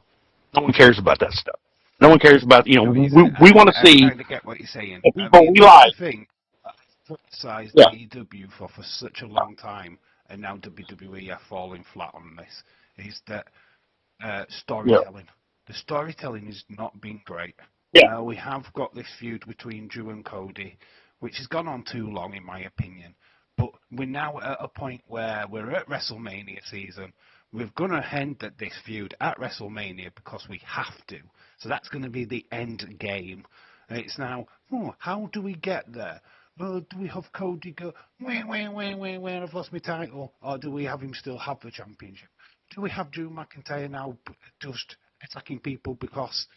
one cares about that stuff. No one cares about, we want to see. I kind of get what you're saying. The people we like. The thing I've criticized AEW for such a long time, and now WWE are falling flat on this, is that storytelling. The storytelling has not been great. We have got this feud between Drew and Cody, which has gone on too long, in my opinion. But we're now at a point where we're at WrestleMania season. We're going to end this feud at WrestleMania because we have to. So that's going to be the end game. And it's now, how do we get there? Well, do we have Cody go, I've lost my title? Or do we have him still have the championship? do we have Drew McIntyre now just attacking people because,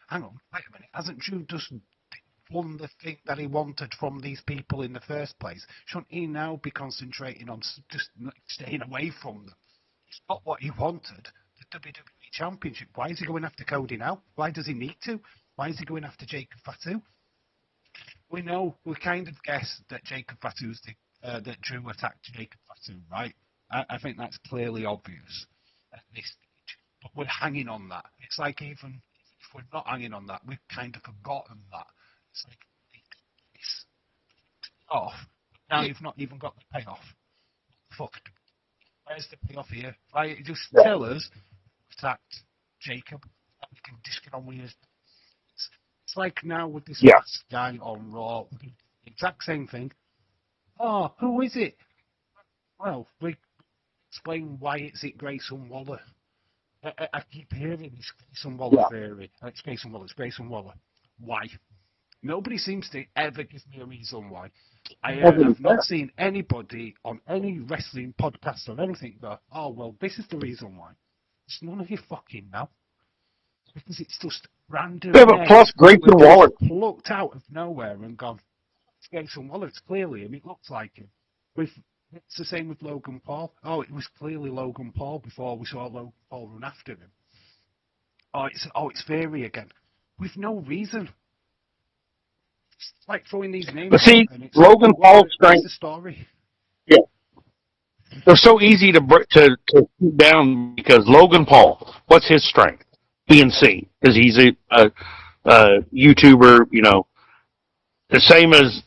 hang on, wait a minute, hasn't Drew just won the thing that he wanted from these people in the first place? Shouldn't he now be concentrating on just staying away from them? It's not what he wanted, the WWE Championship. Why is he going after Cody now? Why does he need to? Why is he going after Jacob Fatu? We kind of guess that that Drew attacked Jacob Fatu, right? I think that's clearly obvious at this stage. But we're hanging on that. It's like even if we're not hanging on that, we've kind of forgotten that. It's like it's off. Now you've not even got the payoff. Fuck. Where's the payoff here? Right, just tell us attacked Jacob and we can just get on with it. It's like now with this guy on Raw, the exact same thing. Oh, who is it? Well, we explain why it's Grayson Waller. I keep hearing this Grayson Waller theory. It's Grayson Waller. It's Grayson Waller. Why? Nobody seems to ever give me a reason why. I have not seen anybody on any wrestling podcast or anything go, oh, well, this is the reason why. It's none of your fucking now. Because it's just random. Yeah, but plus Grayson Waller plucked out of nowhere and gone, it's Grayson Waller. It's clearly him. It looks like him. It's the same with Logan Paul. Oh, it was clearly Logan Paul before we saw Logan Paul run after him. It's Theory again. With no reason. It's like throwing these names. But see, Logan Paul's strength. The story. Yeah, they're so easy to shoot down because Logan Paul. What's his strength? Being seen, because he's a YouTuber. The same as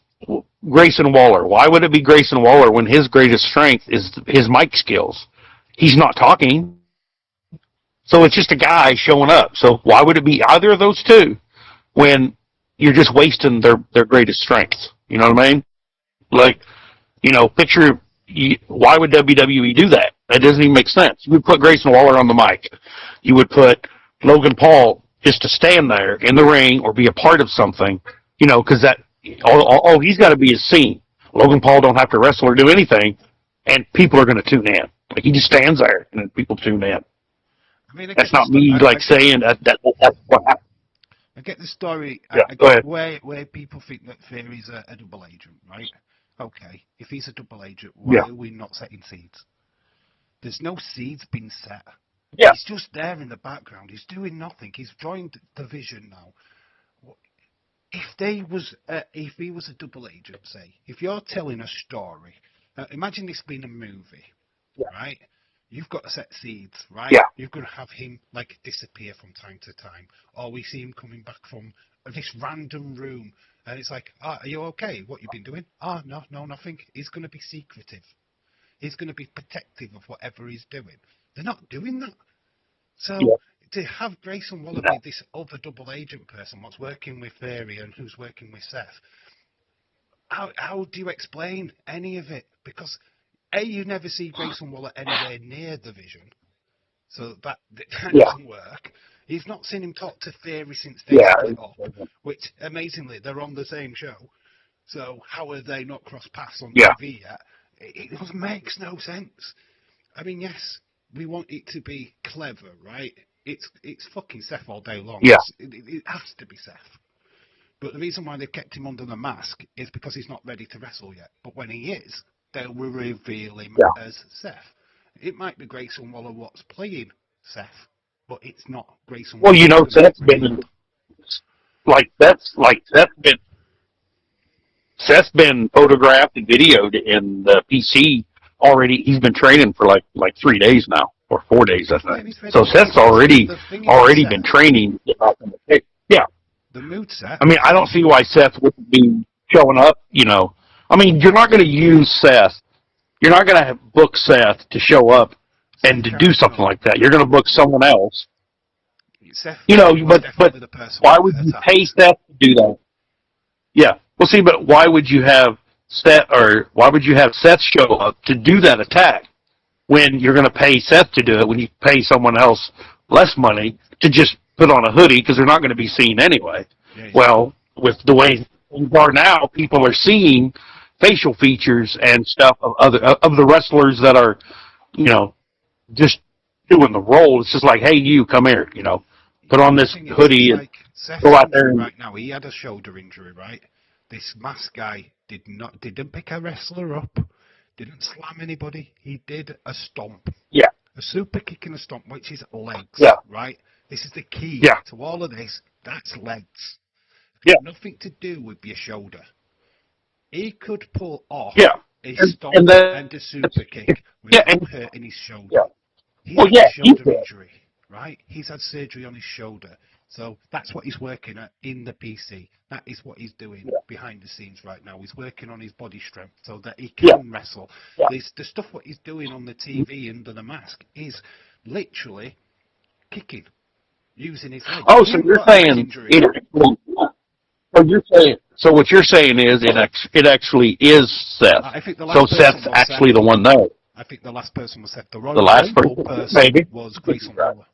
Grayson Waller. Why would it be Grayson Waller when his greatest strength is his mic skills? He's not talking. So it's just a guy showing up. So why would it be either of those two when you're just wasting their greatest strengths? You know what I mean? Like, why would WWE do that? That doesn't even make sense. You would put Grayson Waller on the mic. You would put Logan Paul just to stand there in the ring or be a part of something, because that all he's got to be is seen. Logan Paul don't have to wrestle or do anything, and people are going to tune in. Like, he just stands there, and then people tune in. I mean, that's not me saying that's what happened. I get the story. Yeah, I go ahead. Where people think that Theory's a double agent, right? Okay, if he's a double agent, why are we not setting seeds? There's no seeds being set. Yeah. He's just there in the background. He's doing nothing. He's joined the Vision now. If he was a double agent, say, if you're telling a story, imagine this being a movie, right? You've got to set seeds, right? Yeah. You're going to have him disappear from time to time, or we see him coming back from this random room, and it's like, are you okay? What you've been doing? No, nothing. He's going to be secretive. He's going to be protective of whatever he's doing. They're not doing that. So to have Grayson Waller be this other double agent person, what's working with Theory and who's working with Seth, how do you explain any of it? Because you never see Grayson Waller anywhere near the Vision, so that doesn't work. He's not seen him talk to Theory since they split up, which amazingly they're on the same show. So how are they not crossed paths on TV yet? It just makes no sense. I mean, yes, we want it to be clever, right? It's fucking Seth all day long. Yeah. It has to be Seth. But the reason why they've kept him under the mask is because he's not ready to wrestle yet. But when he is, they will reveal him as Seth. It might be Grayson Waller what's playing Seth, but it's not Grayson Waller. Well, Seth's been photographed and videoed in the PC already. He's been training for like 3 days now, or 4 days, I think. So Seth's already been training. Yeah. The mood set. I mean, I don't see why Seth wouldn't be showing up. I mean, you're not going to use Seth. You're not going to book Seth to show up and to do something like that. You're going to book someone else. Seth, but why would you pay Seth to do that? Yeah. Well, see, but why would you have Seth show up to do that attack when you're going to pay Seth to do it, when you pay someone else less money to just put on a hoodie because they're not going to be seen anyway? Yeah. Well, with the way things are now, people are seeing facial features and stuff of the wrestlers that are, just doing the role. It's just like, hey, you come here, put on The this thing is, hoodie and like Seth's go out there injury and right now, he had a shoulder injury, right? This mask guy didn't pick a wrestler up, didn't slam anybody. He did a stomp, yeah, a super kick and a stomp, which is legs, yeah, right? This is the key yeah, to all of this. That's legs. It's yeah, got nothing to do with your shoulder. He could pull off yeah, a and stomp then and a super kick yeah, and without hurting his shoulder. yeah. He's Well, had a yeah, he shoulder did. injury, right? He's had surgery on his shoulder. So that's what he's working at in the PC. That is what he's doing Yeah, behind the scenes right now. He's working on his body strength so that he yeah, can wrestle. yeah. The stuff what he's doing on the TV under the mask is literally kicking, using his legs. Oh, He so ain't you're got a neck saying injury. it? So you're saying? So what you're saying is it actually is Seth. I think the So last person Seth's was Seth. actually the one there. I think the last person was Seth. The The Royal last Rumble person, person maybe. was Grayson Waller,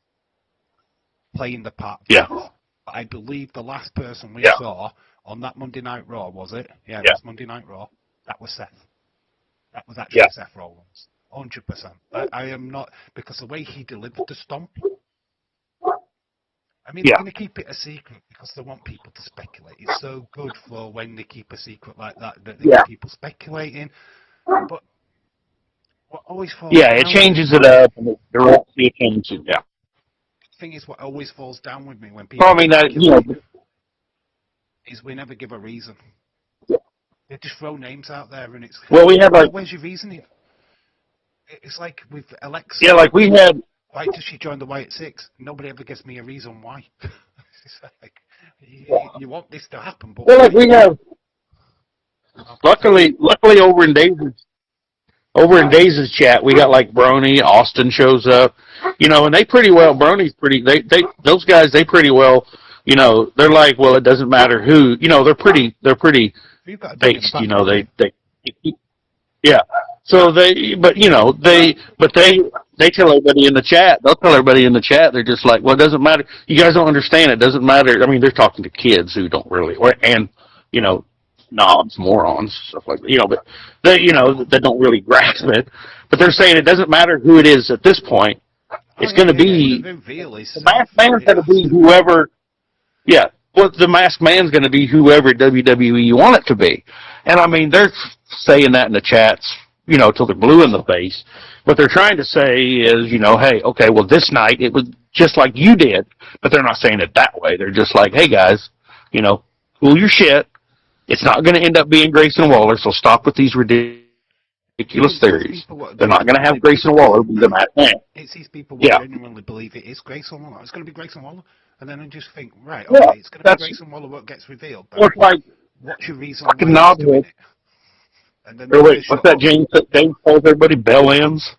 playing the part of Yeah, Seth. But I believe the last person we yeah, saw on that Monday Night Raw, was it? Yeah, it yeah, was Monday Night Raw. That was Seth. That was yeah, actually Seth Rollins. 100%. I am not, because the way he delivered the stomp, I mean, they're yeah, going to keep it a secret because they want people to speculate. It's so good for when they keep a secret like that they yeah, get people speculating. But what always falls yeah. It down with changes me, it up and it directs the attention. Yeah. the thing is, what always falls down with me when Well, people I mean, speculate is we never give a reason. They just throw names out there, and it's well, we had like, where's your reasoning? It's like with yeah, Alexa. like we had, Why does she join the Y at 6? Nobody ever gives me a reason why. It's like you want this to happen, but well, why? like we have. Okay, sorry. Luckily, over in Daze's chat, we got like Brony, Austin shows up, and they pretty well. Brony's pretty. They those guys, they pretty well. They're like, well, it doesn't matter who. They're pretty You've got a dog in the based. background. Yeah. So they tell everybody in the chat. They'll tell everybody in the chat. They're just like, well, it doesn't matter. You guys don't understand. It doesn't matter. I mean, they're talking to kids who don't really, and you know, knobs, morons, stuff like that. But they don't really grasp it. But they're saying it doesn't matter who it is at this point. Oh It's yeah, going to yeah, yeah. be The reveal is the Seth. masked man's It going to has be to. whoever. Yeah. Well, the masked man's going to be whoever WWE you want it to be. And I mean, they're saying that in the chats, till they're blue in the face. What they're trying to say is, hey, okay, well, this night it was just like you did, but they're not saying it that way. They're just like, hey, guys, cool your shit. It's not going to end up being Grayson Waller, so stop with these ridiculous theories. They're not going to have Grayson Waller be the masked man. It's these people who Yeah. genuinely believe it is Grayson Waller. It's going to be Grayson Waller, and then I just think, right, Yeah. okay, it's going to be That's Grayson Waller. What gets revealed? But what's like what's your reason fucking why he's doing knobhead. it? And then Or they wait, shut what's that up. James calls everybody bell ends?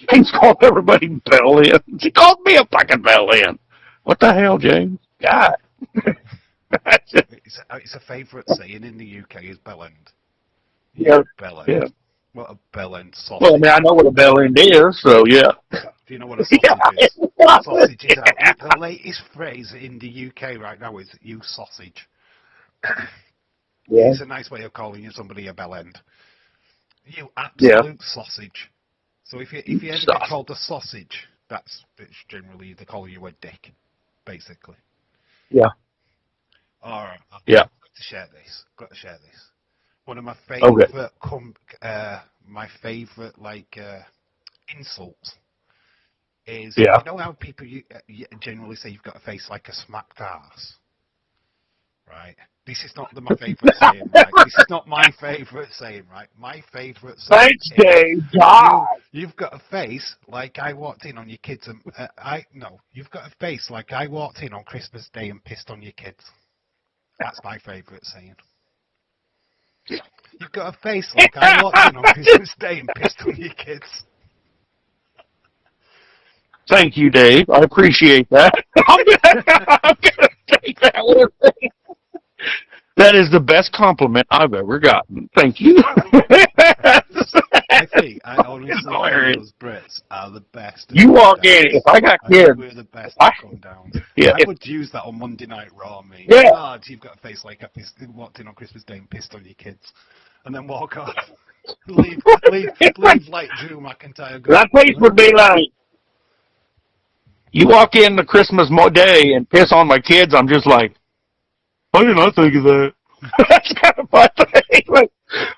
James called everybody bell ends. He called me a fucking bell end. What the hell, James? God. It's a favourite saying in the UK is bell end. Yeah. Bell end. Yeah. What a bell end sausage. Well, I mean, I know what a bell end is, so yeah. Do you know what a sausage is? Sausage is out. The latest phrase in the UK right now is "you sausage." Yeah. It's a nice way of calling you somebody a bell end. You Yeah. absolute sausage. So if you ever get called a sausage, it's generally they call you a dick, basically. Yeah. All right. Yeah. Got to share this. One of my favorite insults is Yeah. you know how people generally say you've got a face like a smacked ass, right? This is not my favourite saying, right? This is not my favourite saying, right? My favourite saying Thanks, Dave. God. you've got a face like I walked in on your kids and you've got a face like I walked in on Christmas Day and pissed on your kids. That's my favourite saying. You've got a face like I walked in on Christmas Day and pissed on your kids. Thank you, Dave. I appreciate that. I'm gonna take that with me. That is the best compliment I've ever gotten. Thank you. I honestly think those Brits are the best. You walk in, if I got kids, we're the best at come down. Yeah, I would use that on Monday Night Raw, mate. Yeah. God, you've got a face like I walked in on Christmas Day and pissed on your kids. And then walk off. leave like Drew McIntyre. That face would be like, You walk in the Christmas day and piss on my kids, I'm just like, why didn't I think of that? That's kind of my thing. Like,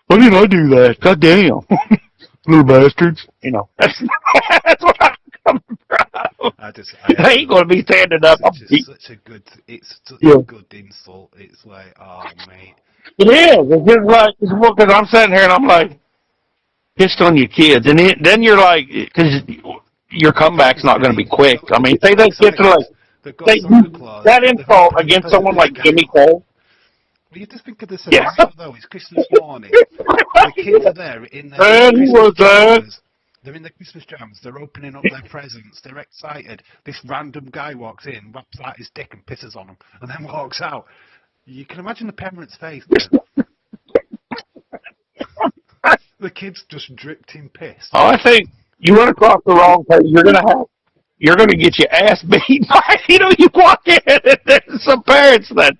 why didn't I do that? God damn. Little bastards. You know, that's what I'm coming from. I ain't going to be standing up. It's such a good insult. It's like, oh, mate. It is. It's just like, because I'm sitting here and I'm like, pissed on your kids. And then you're like, because your comeback's not going to be quick. I mean, say they get to like, that insult against someone like Jimmy Cole. Well, you just think of the scenario, though. It's Christmas morning. The kids are there in their Christmas pajamas. They're in their Christmas pajamas. They're opening up their presents. They're excited. This random guy walks in, wraps out his dick and pisses on them, and then walks out. You can imagine the parents' face there. The kids just dripped in piss. Oh, I think you run across the wrong place. You're gonna get your ass beat by, you walk in and there's some parents that,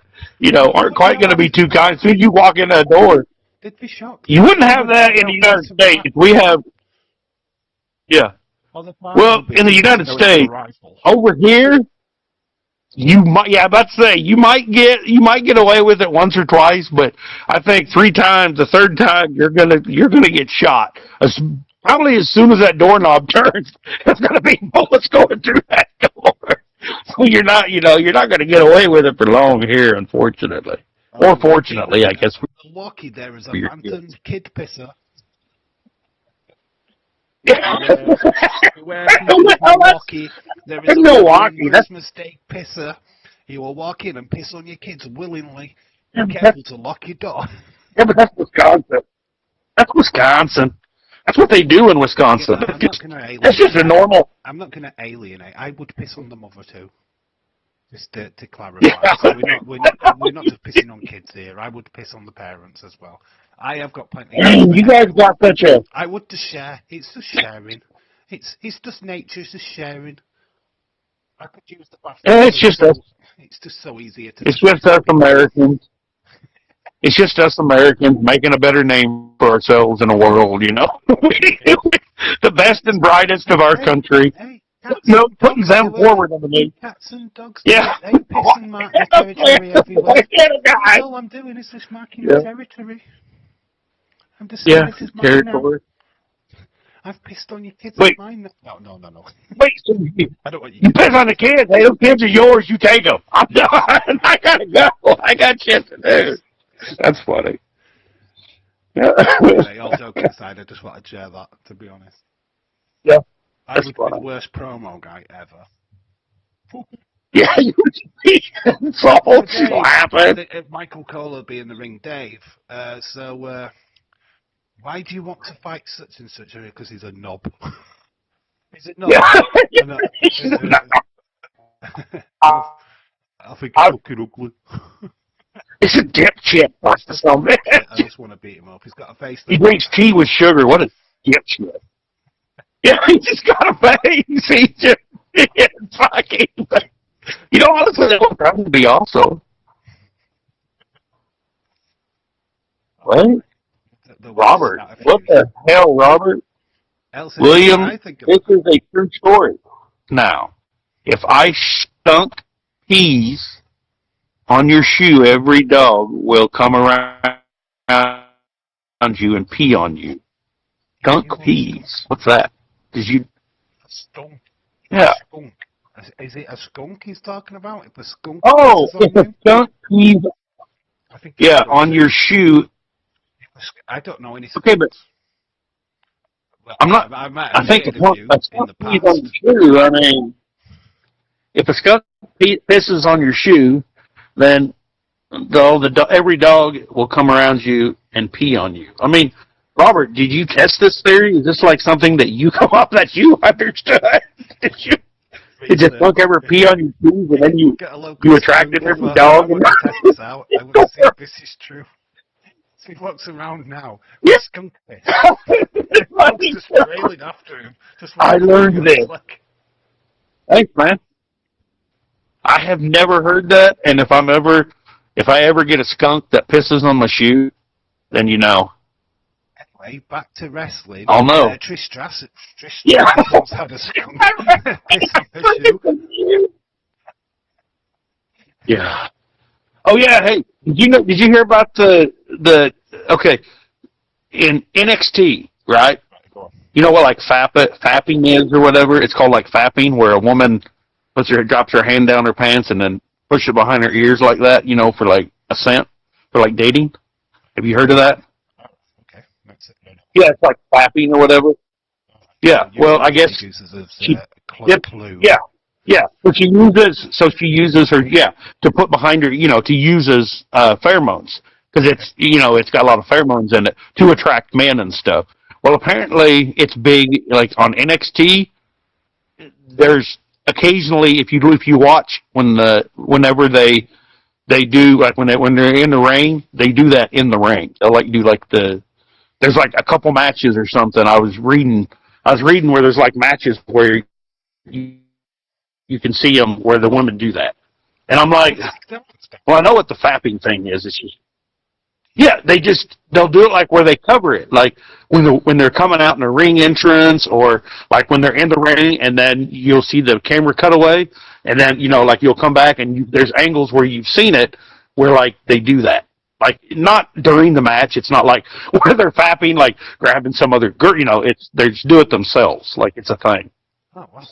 aren't quite going to be too kind. As soon as you walk in that door, they'd be shocked. You wouldn't have that in the United States. We have, yeah. Well, in the United States, over here, you might, about to say, you might get away with it once or twice, but I think 3 times, the third time, you're gonna get shot. Probably as soon as that doorknob turns, there's gonna be bullets going through that door. So you're not going to get away with it for long here, unfortunately. Or fortunately, I guess. Milwaukee, there is a phantom kid pisser. Milwaukee, there is a Christmas Day pisser. He will walk in and piss on your kids willingly. Be careful to lock your door. Yeah, but that's Wisconsin. That's Wisconsin. That's what they do in Wisconsin. Yeah, that's just a normal. I'm not going to alienate. I would piss on the mother too. Just to clarify. Yeah. So we're not just pissing on kids here. I would piss on the parents as well. I have got plenty. You guys got such a. I would just share. It's just sharing. It's just nature. It's just sharing. I could use the bathroom. It's just us. It's just so easier to. It's just us Americans. It's just us Americans making a better name for ourselves in the world, The best and brightest of our country. Hey, putting them forward on the news. Cats and dogs, yeah. They piss and mark the territory everywhere. All I'm doing is just marking the territory. I'm just saying this is my territory. I've pissed on your kids. Wait. Mine. No. Wait, so I don't want you. You piss on the kids. Hey, those kids are yours. You take them. I'm done. I gotta go. I got shit to do. That's funny. Anyway, all joking aside, I just wanted to share that, to be honest. Yeah. I would be the worst promo guy ever. Yeah, you would be. What happened? Michael Cole will be in the ring, Dave. So, why do you want to fight such and such? Because he's a knob. Is it not? Yeah. I think it's fucking ugly. It's a dipshit. I just want to beat him up. He's got a face. He drinks tea with sugar. What a dipshit. Yeah, he just got a face. He just fucking. Honestly, that would probably be awesome. What? Robert. What the hell, Robert? William, this is a true story. Now, if I stunk peas on your shoe, every dog will come around you and pee on you. Skunk peas. What's that? Did you? A skunk. Yeah. A skunk. Is it a skunk he's talking about? If a skunk. Oh, it's a skunk peas. I think. Yeah, on your shoe. I don't know any. Okay, but. Well, I'm not. I think a skunk peas on your shoe. I mean, if a skunk pisses on your shoe, then every dog will come around you and pee on you. I mean, Robert, did you test this theory? Is this like something that you come up that you understood? Did you skunk ever pee on your shoes and then you attracted every dog? I want to test this out. I want to see if this is true. So he walks around now with skunk piss. Just railing after him. I learned this. Thanks, man. I have never heard that, and if I ever get a skunk that pisses on my shoe, then anyway, back to wrestling. Oh no. Trish Stratus Yeah. once had a skunk piss on her shoe. Yeah. Oh yeah. Hey, Did you hear about the? Okay, in NXT, right? Go on. You know what like fapping is or whatever? It's called like fapping, where a woman drops her hand down her pants and then push it behind her ears like that. You know, for like a scent, for like dating. Have you heard of that? Oh, okay, that's it. No, no. Yeah, it's like fapping or whatever. Yeah. Well, I guess she. Yep. Clue. Yeah. Yeah, so she uses her to put behind her, to use as pheromones because it's got a lot of pheromones in it to attract men and stuff. Well, apparently it's big like on NXT. There's occasionally if you watch whenever they do like when they're in the ring, they do that in the ring. They'll like do like there's like a couple matches or something. I was reading where there's like matches where you can see them where the women do that. And I'm like, well, I know what the fapping thing is. It's just, they'll do it like where they cover it. Like when they're coming out in the ring entrance or like when they're in the ring and then you'll see the camera cut away and then, like you'll come back and there's angles where you've seen it where like they do that. Like not during the match. It's not like where they're fapping, like grabbing some other girl, they just do it themselves. Like it's a thing. Oh, well,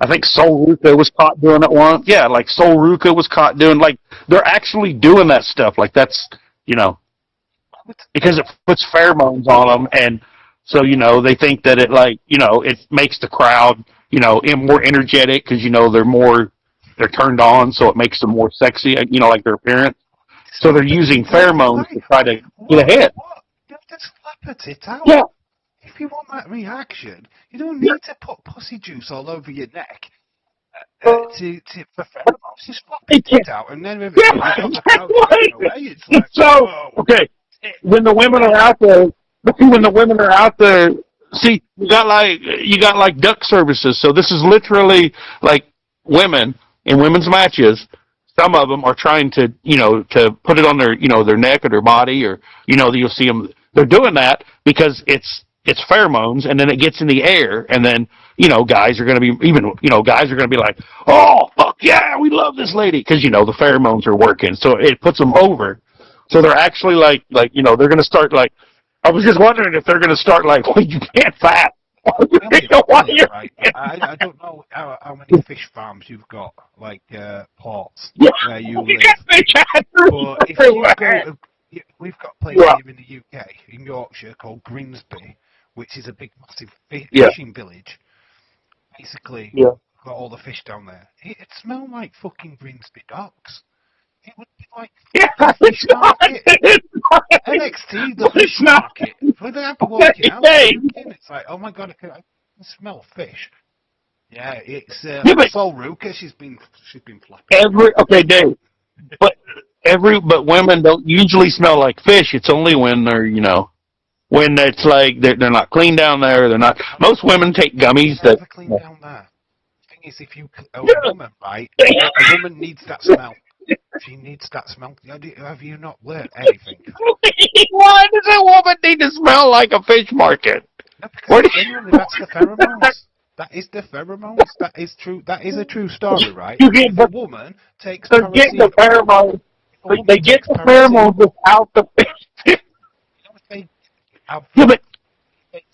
I think Sol Ruka was caught doing it once. Yeah, like Sol Ruka was caught doing, like, they're actually doing that stuff. Like, that's, because it puts pheromones on them. And so, they think that it, like, it makes the crowd, more energetic because, they're turned on. So it makes them more sexy, like their appearance. So they're using pheromones to try to get ahead. What? You have to slap it out. Yeah. If you want that reaction, you don't need to put pussy juice all over your neck for pheromones. Just flop it out, and then if the crowd away, it's like, so whoa. Okay, when the women are out there, see, you got like duck services. So this is literally like women in women's matches. Some of them are trying to to put it on their their neck or their body, or you'll see them. They're doing that because it's pheromones, and then it gets in the air, and then guys are going to be like, oh fuck yeah, we love this lady, because the pheromones are working, so it puts them over. So they're actually like they're going to start like. I was just wondering if they're going to start like, well, you can't fap. Right. I don't know how many fish farms you've got, like ports where you live. But if you go, we've got places here in the UK, in Yorkshire, called Grimsby, which is a big, massive fishing village. Basically, got all the fish down there. It'd smell like fucking Grimsby docks. It would be like the fish market. NXT, the fish market. When they have to walk out, it's like, oh my god, I can smell fish. Yeah, it's Sol Ruka. She's been flapping. Dave. But women don't usually smell like fish. It's only when they're when it's like they're not clean down there. They're not. Most women take gummies that. Never clean down there. The thing is, if you a woman, right, a woman needs that smell. She needs that smell. Have you not learned anything? Why does a woman need to smell like a fish market? No, because genuinely, that's the pheromones. That is the pheromones. That is true. That is a true story, right? If a woman takes the pheromones. They get the pheromones without the fish. They have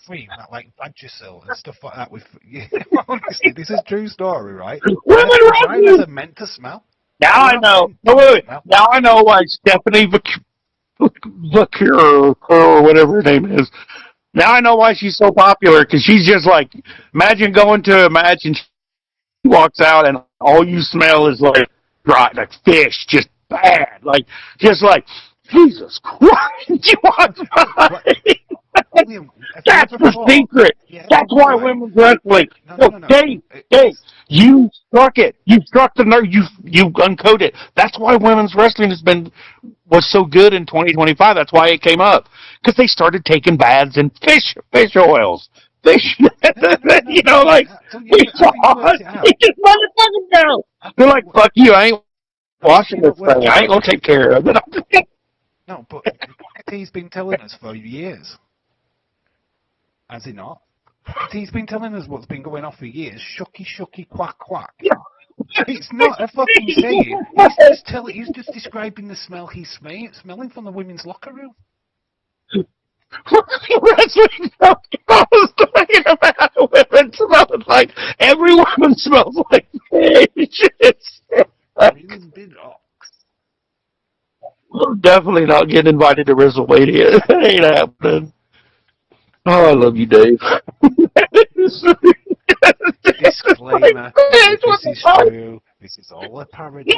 cream, like Vagisil and stuff like that. Honestly, this is a true story, right? Vaginas are meant to smell. Now I know. No, wait. Now I know why Stephanie Vacure or whatever her name is. Now I know why she's so popular, because she's just like, imagine going to a match and she walks out and all you smell is like fish, just bad, just like Jesus Christ. You walk by. That's the secret. Yeah, that's why women's wrestling. No, Dave, you struck it. You struck the nerve. You uncoded it. That's why women's wrestling was so good in 2025. That's why it came up, because they started taking baths in fish oils. Fish, fish sauce. They just motherfucking go. They're like, fuck you. I ain't washing this thing. I ain't gonna take care of it. No, but he's been telling us for years. Has he not? He's been telling us what's been going on for years. Shucky, shucky, quack, quack. Yeah. It's not a fucking saying. He's just describing the smell he's smelling from the women's locker room. Wrestling I was talking about women smelling like every woman smells like fish. Women's big rocks. We're definitely not getting invited to WrestleMania. It ain't happening. Oh, I love you, Dave. Disclaimer, this is true. This is all a parody.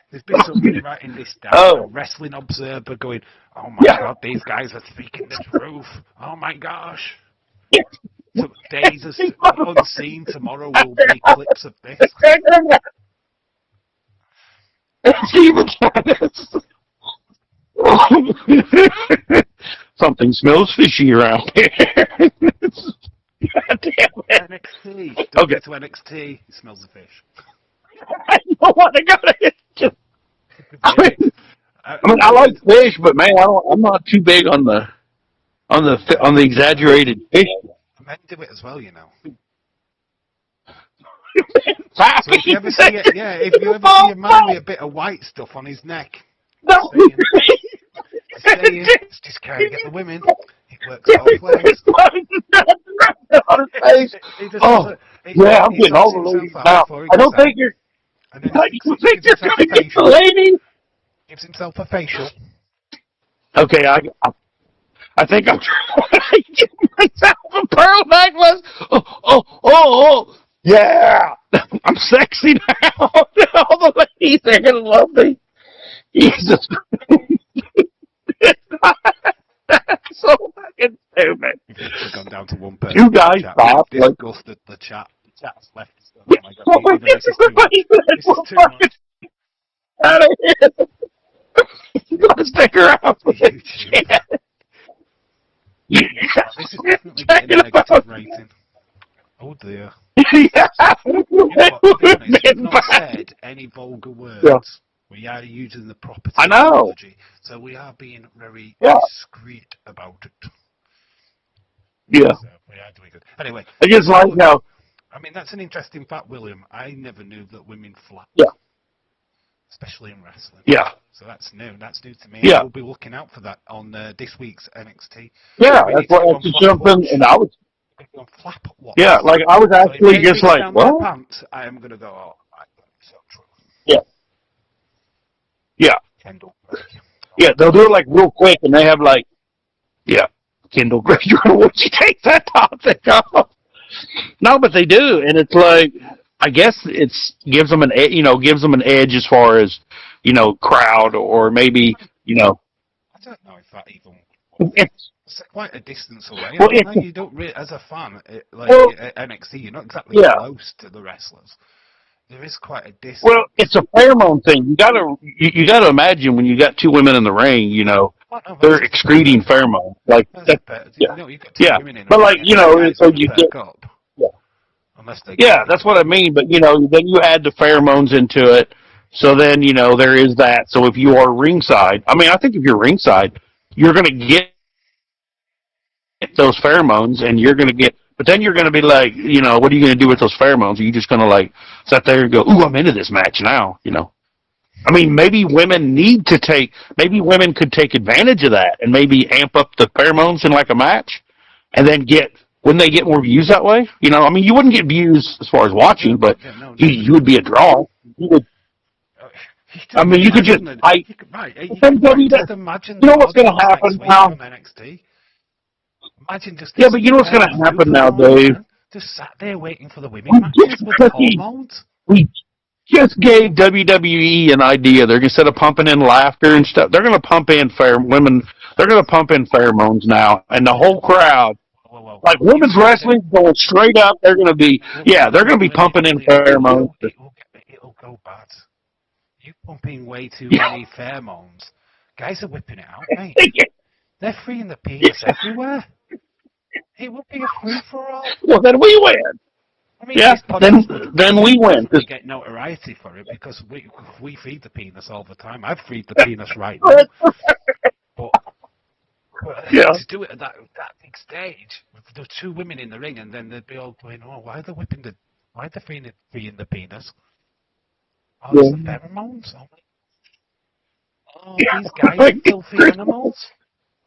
There's been somebody writing this down, a wrestling observer going, oh my God, these guys are speaking the truth. Oh my gosh. So days unseen, tomorrow will be clips of this. Something smells fishy around here. God damn it. NXT. Don't get to NXT. It smells of fish. I don't want to go to it. I mean, I like fish, but man, I'm not too big on the exaggerated fish. Men do it as well, you know. So if you ever see it, if you ever see a man with a bit of white stuff on his neck, it's just trying to get the women. It works both ways. On his face. I'm getting all the ladies now. I don't think you're. And then You think you're going to get the lady? Gives himself a facial. Okay, I think I'm trying to get myself a pearl necklace. Oh, yeah. I'm sexy now. All the ladies are going to love me. Jesus. That's so fucking stupid. We've gone down to one person. You guys stop. Disgusted the chat. The chat's left. Oh my God. This is too much. Out of here. You gotta stick around for this shit. This is definitely getting a negative rating. Oh dear. Yeah. We've not said any vulgar words. Yeah. We are using the proper terminology. So we are being very discreet about it. Yeah. So we are doing good. Anyway. I just like how. I mean, that's an interesting fact, William. I never knew that women flap. Yeah. Especially in wrestling. Yeah. So that's new. That's new to me. Yeah. We'll be looking out for that on this week's NXT. Yeah, that's why I had to jump in, and I was. On flap watch. Yeah, like I was actually so just like, what? Pants, I am going to go, oh, that's so true. Yeah. Yeah. Kendall. Yeah, they'll do it like real quick, and they have like, Kendall Granger, would you take that top thing off? No, but they do, and it's like, I guess gives them an edge as far as, crowd, or maybe, I don't know if that even. It's quite a distance away. Well, you don't really, as a fan, at NXT, you're not exactly close to the wrestlers. There is quite a distance. Well, it's a pheromone thing. You gotta imagine when you got two women in the ring, they're excreting pheromones. Like that. But like so you get. Up, unless they. Yeah, that's what I mean. But then you add the pheromones into it. So then there is that. So if you are ringside, I think if you're ringside, you're gonna get those pheromones, and you're gonna get. But then you're going to be like, what are you going to do with those pheromones? Are you just going to like sit there and go, ooh, I'm into this match now, maybe women could take advantage of that and maybe amp up the pheromones in like a match, and then wouldn't they get more views that way? You wouldn't get views as far as watching, but you would be a draw. You could. You could just. Just imagine. What's going to happen now? Imagine just. Yeah, but you know what's going to happen now, Dave? Just sat there waiting for the women matches with the hormones. We just gave WWE an idea. They're instead of pumping in laughter and stuff, they're going to pump in women. They're going to pump in pheromones now, and the whole crowd, like women's wrestling, going straight up. They're going to be, they're going to be pumping in pheromones. It'll go bad. You pump in way too many pheromones. Guys are whipping it out, mate. They're freeing the penis everywhere. It would be a free-for-all. Well, then we win. Then we win. We get notoriety for it because we feed the penis all the time. I've freed the penis right now. But Yeah. to do it at that big stage with the two women in the ring, and then they'd be all going, "Oh, why are they why are they freeing the penis? Oh, it's the Yeah. pheromones. Oh, these guys are filthy animals.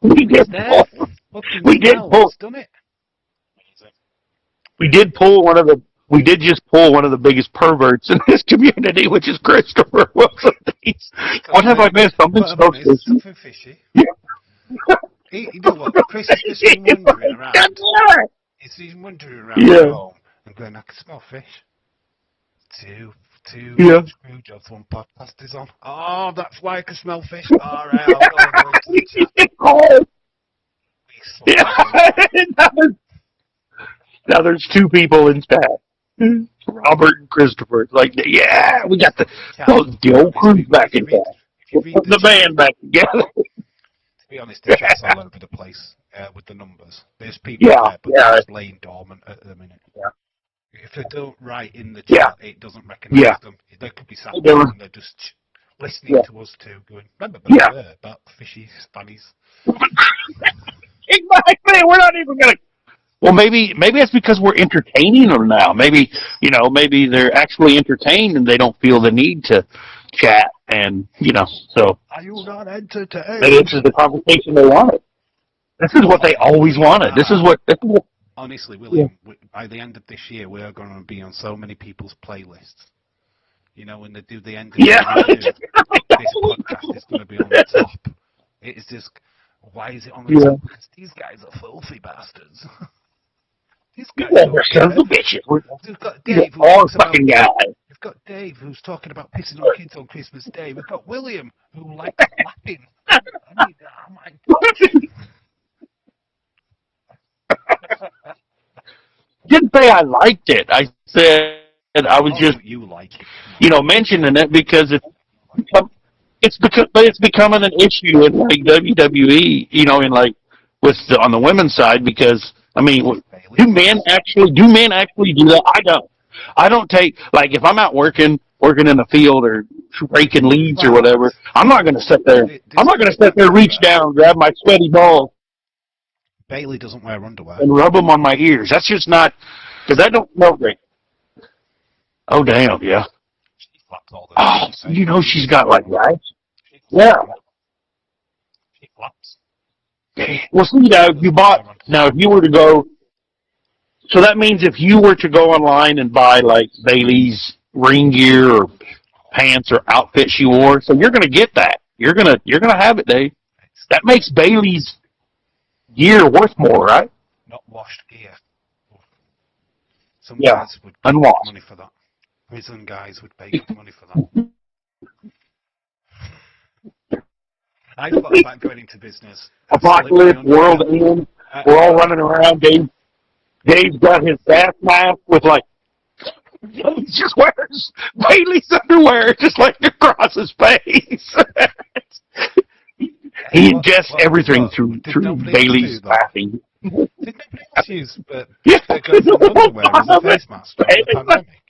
We It's did their pull. fucking We did smell pull. that's done it." We did pull one of the. We did just pull one of the biggest perverts in this community, which is Christopher Wilson. What have I missed? Something But I'm so honest, fishy. something fishy. You know what? Chris has just been wandering around. He's been wandering around at Yeah. home and going, "I can smell fish." Two Yeah. screw jobs, one podcast is on. Oh, that's why I can smell fish. All right, I'll go into the chat. Oh. We Yeah. fucking Now there's two people in chat. Robert and Christopher. It's like, yeah, we got the chat. the old crew's back in town. If you We're read putting the the chat, band back together. to be honest, the chat's all over the place with the numbers. There's people Yeah, there, but yeah, they're just laying dormant at the minute. yeah, If they don't write in the yeah, chat, it doesn't recognise them. They could be sat there and they're just listening yeah, to us too, going, "Remember yeah. about fishy spannies." Exactly. We're not even gonna. Well, maybe it's because we're entertaining them now. Maybe maybe they're actually entertained and they don't feel the need to chat and so Are you not maybe entertained? this is the conversation they wanted. This is what they always wanted. This is what. Honestly, Yeah. William, by the end of this year, we are going to be on so many people's playlists. You know, when they do the end of Yeah. the year, this podcast is going to be on the top. It is just, why is it on the Yeah. top? Because these guys are filthy bastards. These guys Yeah, don't they're care. sons of bitches. We've got They're Dave, who all talks about. fucking guys. We've got Dave, who's talking about pissing on kids on Christmas Day. We've got William, who likes slapping. I mean, oh my Didn't say I liked it. I said I was just, you like it. mentioning it because it's becoming an issue in like WWE, in like on the women's side because I mean, do men actually do that? I don't take like if I'm out working in the field or raking leaves or whatever. I'm not going to sit there. I'm not going to sit there, reach down, grab my sweaty balls, Bailey doesn't wear underwear. and rub them on my ears. That's just not because that don't smell great. Oh damn, yeah. She flaps all the Oh, she's got like right. Yeah. She flaps. Well, see, now if you were to go, so that means if you were to go online and buy like Bailey's ring gear or pants or outfit she wore, so you're gonna get that. You're gonna have it, Dave. That makes Bailey's gear worth more, right? Not washed gear. Some Yeah, guys would pay unwashed. money for that. Prison guys would pay money for that. I thought about going into business. Apocalypse, world end. We're all running around. Dave's got his gas mask with like. He just wears Bailey's underwear just like across his face. He ingests everything through Bailey's laughing. Did nobody else use but underwear as a face mask during the pandemic?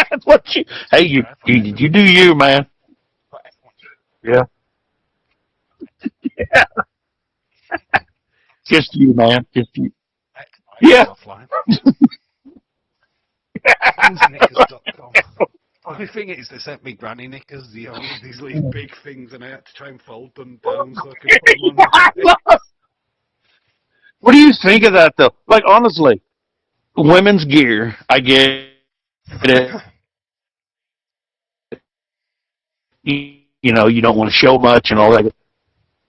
That's what you. Hey, you do you, man. Yeah. Yeah. Just you, man. Just you. Yeah. Knickers.com. Only thing is, they sent me granny knickers, with these big things, and I had to try and fold them down so I could put them on. What do you think of that, though? Like, honestly, women's gear, I get it. You don't want to show much and all that.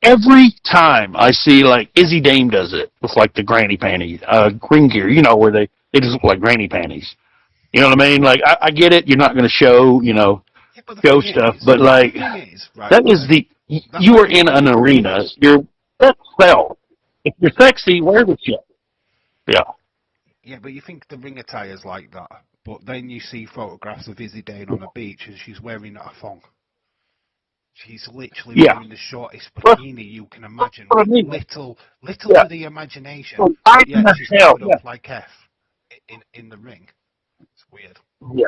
Every time I see, like, Izzy Dame does it with, like, the granny panties, green gear, where they just look like granny panties. You know what I mean? Like, I get it. You're not going to show, show stuff. But, like, that is you are in an arena. That's self. If you're sexy, wear the shit. Yeah. Yeah, but you think the ring attire's like that. But then you see photographs of Izzy Dane on a beach and she's wearing a thong. She's literally wearing the shortest bikini you can imagine. Little to the imagination. Yeah, she's covered up like F in the ring. It's weird. Yeah.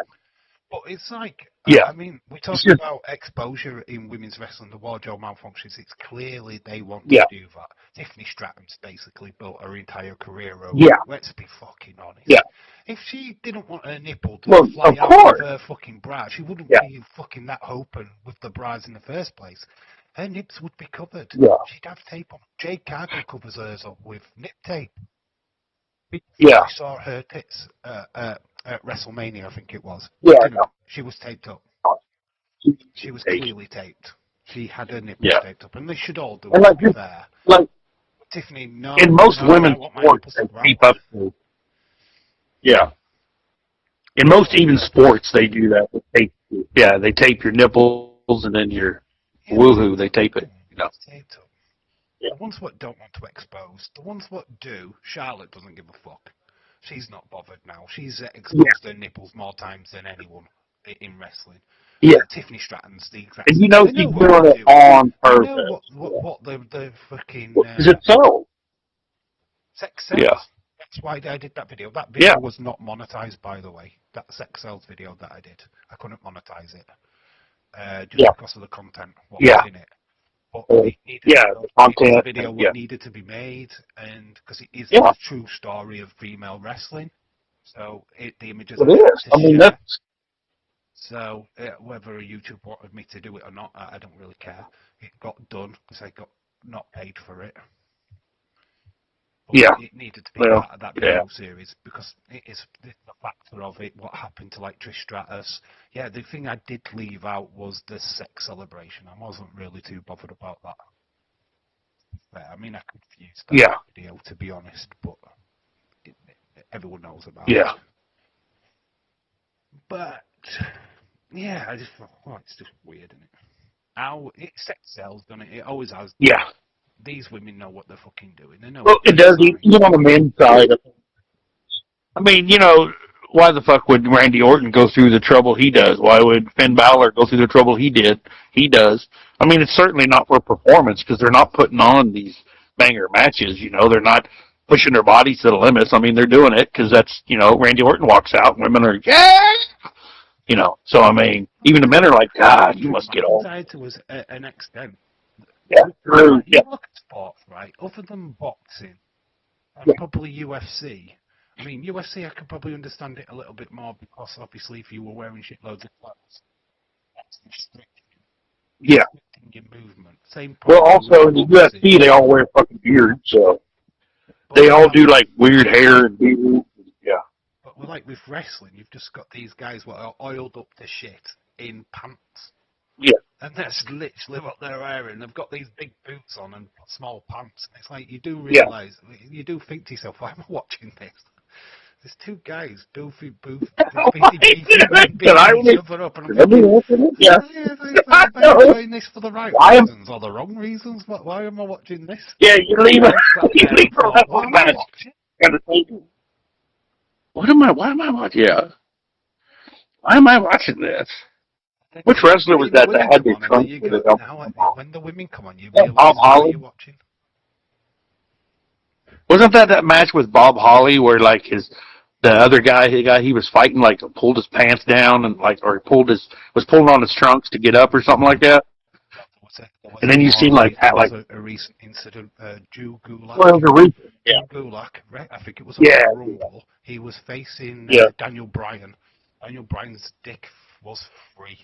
But it's like, Yeah. I mean, we're It's talking just, about exposure in women's wrestling, the wardrobe malfunctions. It's clearly they want to yeah. do that. Tiffany Stratton's basically built her entire career around Yeah. it. Let's be fucking honest. Yeah. If she didn't want her nipple to Well, fly of out of course. her fucking bra, she wouldn't Yeah. be fucking that open with the bras in the first place. Her nips would be covered. Yeah. She'd have tape on. Jade Cargill covers hers up with nip tape. Yeah. We saw her tits at WrestleMania, I think it was. Yeah. We I didn't. know. She was taped up. She was Take. clearly taped. She had her nipples Yeah. taped up, and they should all do And it. like To be fair, like Tiffany, in no, most I women's don't want my sports, nipples they to grow. tape up. Yeah. In most even sports, they do that. They tape. Yeah, they tape your nipples and then your Yeah, woohoo. They tape it. You know. it's taped up. Yeah. The ones what don't want to expose, the ones what do, Charlotte doesn't give a fuck. She's not bothered now. She's exposed her nipples more times than anyone in wrestling. Yeah. Tiffany Stratton's the exact And same. you know They know she's what doing they're it doing. on They purpose. know Yeah. what the fucking Is it so? sex sells. Yeah. That's why I did that video. That Yeah. video was not monetized, by the way. That sex sells video that I did, I couldn't monetize it just Yeah. because of the content what Yeah. was in it. But it needed Yeah. to The go. It was a content. video Yeah. what needed to be made, and because it is Yeah. a true story of female wrestling, so the images It I had is. to I mean, share. that's So whether YouTube wanted me to do it or not, I don't really care. It got done because I got not paid for it. But yeah. it needed to be Well, part of that yeah. video series because it is the factor of it, what happened to like Trish Stratus. Yeah, the thing I did leave out was the sex celebration. I wasn't really too bothered about that. I mean, I confused that Yeah. video, to be honest, but everyone knows about Yeah. it. But, yeah, I just thought, oh, it's just weird, isn't it? How sex sells, doesn't it? It always has. Yeah. These women know what they're fucking doing. They know Well, what it they're does. signing. Even on the men's side. I mean, you know, why the fuck would Randy Orton go through the trouble he does? Why would Finn Balor go through the trouble he did? He does. I mean, it's certainly not for performance because they're not putting on these banger matches. You know, they're not pushing their bodies to the limits. I mean, they're doing it because that's, you know, Randy Orton walks out and women are, yeah! You know, so I mean, even the men are like, God, you must get on. McIntyre to an extent. Yeah, true. You Yeah, look at sports, right? Other than boxing and yeah, probably UFC. I mean, UFC, I could probably understand it a little bit more because obviously, if you were wearing shitloads of clothes, that's yeah. restricting your movement. Same Well, probably also in with the boxing. UFC, they all wear fucking beards, so But they with all that, do like weird hair and beards. Yeah, but like with wrestling, you've just got these guys what are oiled up to shit in pants. yeah, And that's literally what they're wearing. They've got these big boots on and small pants. And it's like you do yeah. realise, you do think to yourself, why am I watching this? There's two guys, beefy men Can I beating each other up, and I'm let me thinking, answer this? Yeah. I am I know. enjoying this for the right Why am reasons or the wrong reasons? Why am I watching this? yeah, you leave a I sat you there leave and a thought, what wrestling am I match watching? and think, why am I watching? Yeah. Why am I watching this? Which wrestler was When the that that women had come their on, and there trunks you with it? go. Now, when the women come on, you Bob realise what Holly. you're watching. Wasn't that match with Bob Holly where like the other guy, the guy he was fighting, like pulled his pants down and like, or was pulling on his trunks to get up or something like that. There was And then you seen like there was like a recent incident. Drew Gulak. well, it was a recent, yeah, Drew Gulak, right? I think it was a yeah, Royal Rumble. He was facing yeah, Daniel Bryan. Daniel Bryan's dick was free.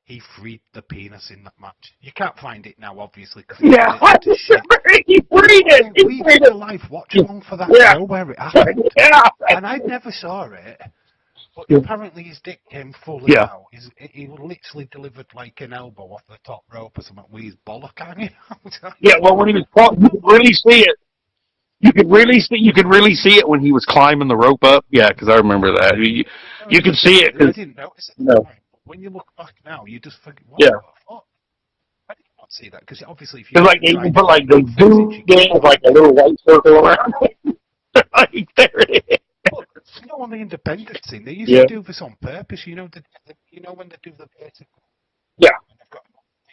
He freed the penis in that match. You can't find it now, obviously, because it's yeah. edited to shit. He freed it. He We freed did a it. live watch along for that Yeah, show where it happened, yeah, and I never saw it. But yeah. apparently his dick came fully Yeah. out. He literally delivered like an elbow off the top rope or something with his bollock hanging out. Yeah, well, when he was you could really see it. You could really see it when he was climbing the rope up. Yeah, because I remember that. You could see it. I didn't notice it. No. When you look back now, you just think, what Yeah. the fuck? I did not see that because obviously if you Because like they try even to put like do they zoomed in like a little white circle around it. Like there it is. but, on the independent scene, they used Yeah. to do this on purpose. You know, when they do the vertical, Yeah. and they've got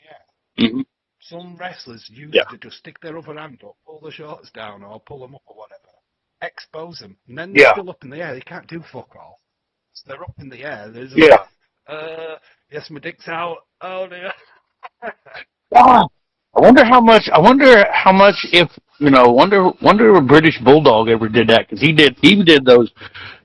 yeah. Mm-hmm. Some wrestlers used Yeah. to just stick their other hand up, pull the shorts down, or pull them up or whatever, expose them, and then they're Yeah. still up in the air. They can't do fuck all. So they're up in the air. Yeah. Yes, my dick's out. Oh dear. Ah, I wonder how much. I wonder how much if Wonder if British Bulldog ever did that because he did those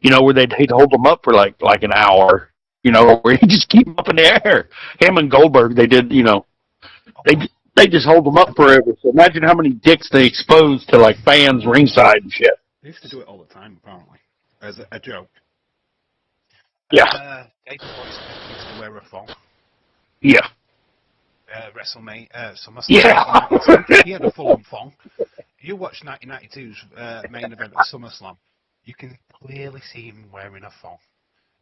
where he'd hold them up for like an hour. Where he just keep them up in the air. Him and Goldberg, they did. They they just hold them up forever. So imagine how many dicks they expose to like fans ringside and shit. They used to do it all the time, apparently, as a joke. Yeah, Davey Boy Smith used to wear a thong. yeah, WrestleMania, SummerSlam. yeah. He had a full-on thong. You watch 1992's main event of SummerSlam, you can clearly see him wearing a thong.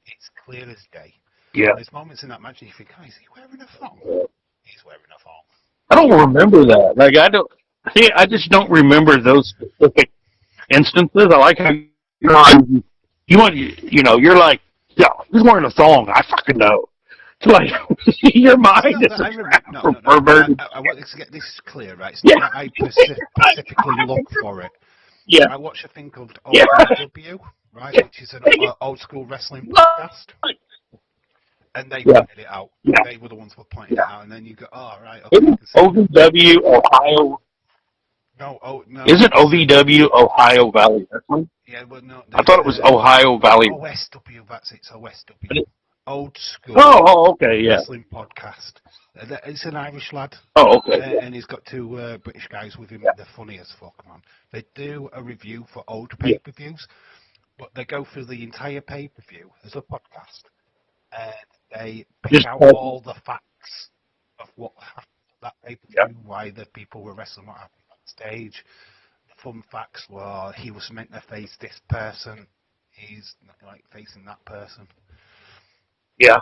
It's clear as day. Yeah. There's moments in that match and you think, is he wearing a thong? He's wearing a thong. I don't remember that. Like I don't. See, I just don't remember those specific instances. I like how you're like, yeah, he's wearing a thong. I fucking know. It's like your mind is a trap for perverted. I want to get this clear, right? It's not that I specifically look for it. Yeah. I watch a thing called OVW, right, which is an old school wrestling podcast. And they pointed it out. Yeah. They were the ones who pointed it out, and then you go, oh, right, okay. Isn't OVW Ohio? No. Isn't OVW Ohio Valley Wrestling? Yeah, well, no. I thought it was Ohio Valley. OSW, that's it. It's OSW. Old school. Oh, okay, yeah. Wrestling podcast. It's an Irish lad. Oh, okay. And he's got two British guys with him. Yeah. They're funny as fuck, man. They do a review for old pay-per-views, but they go through the entire pay-per-view as a podcast. And they pick out all the facts of what happened at that pay-per-view, why the people were wrestling, what happened backstage. The fun facts were he was meant to face this person, he's like facing that person. Yeah.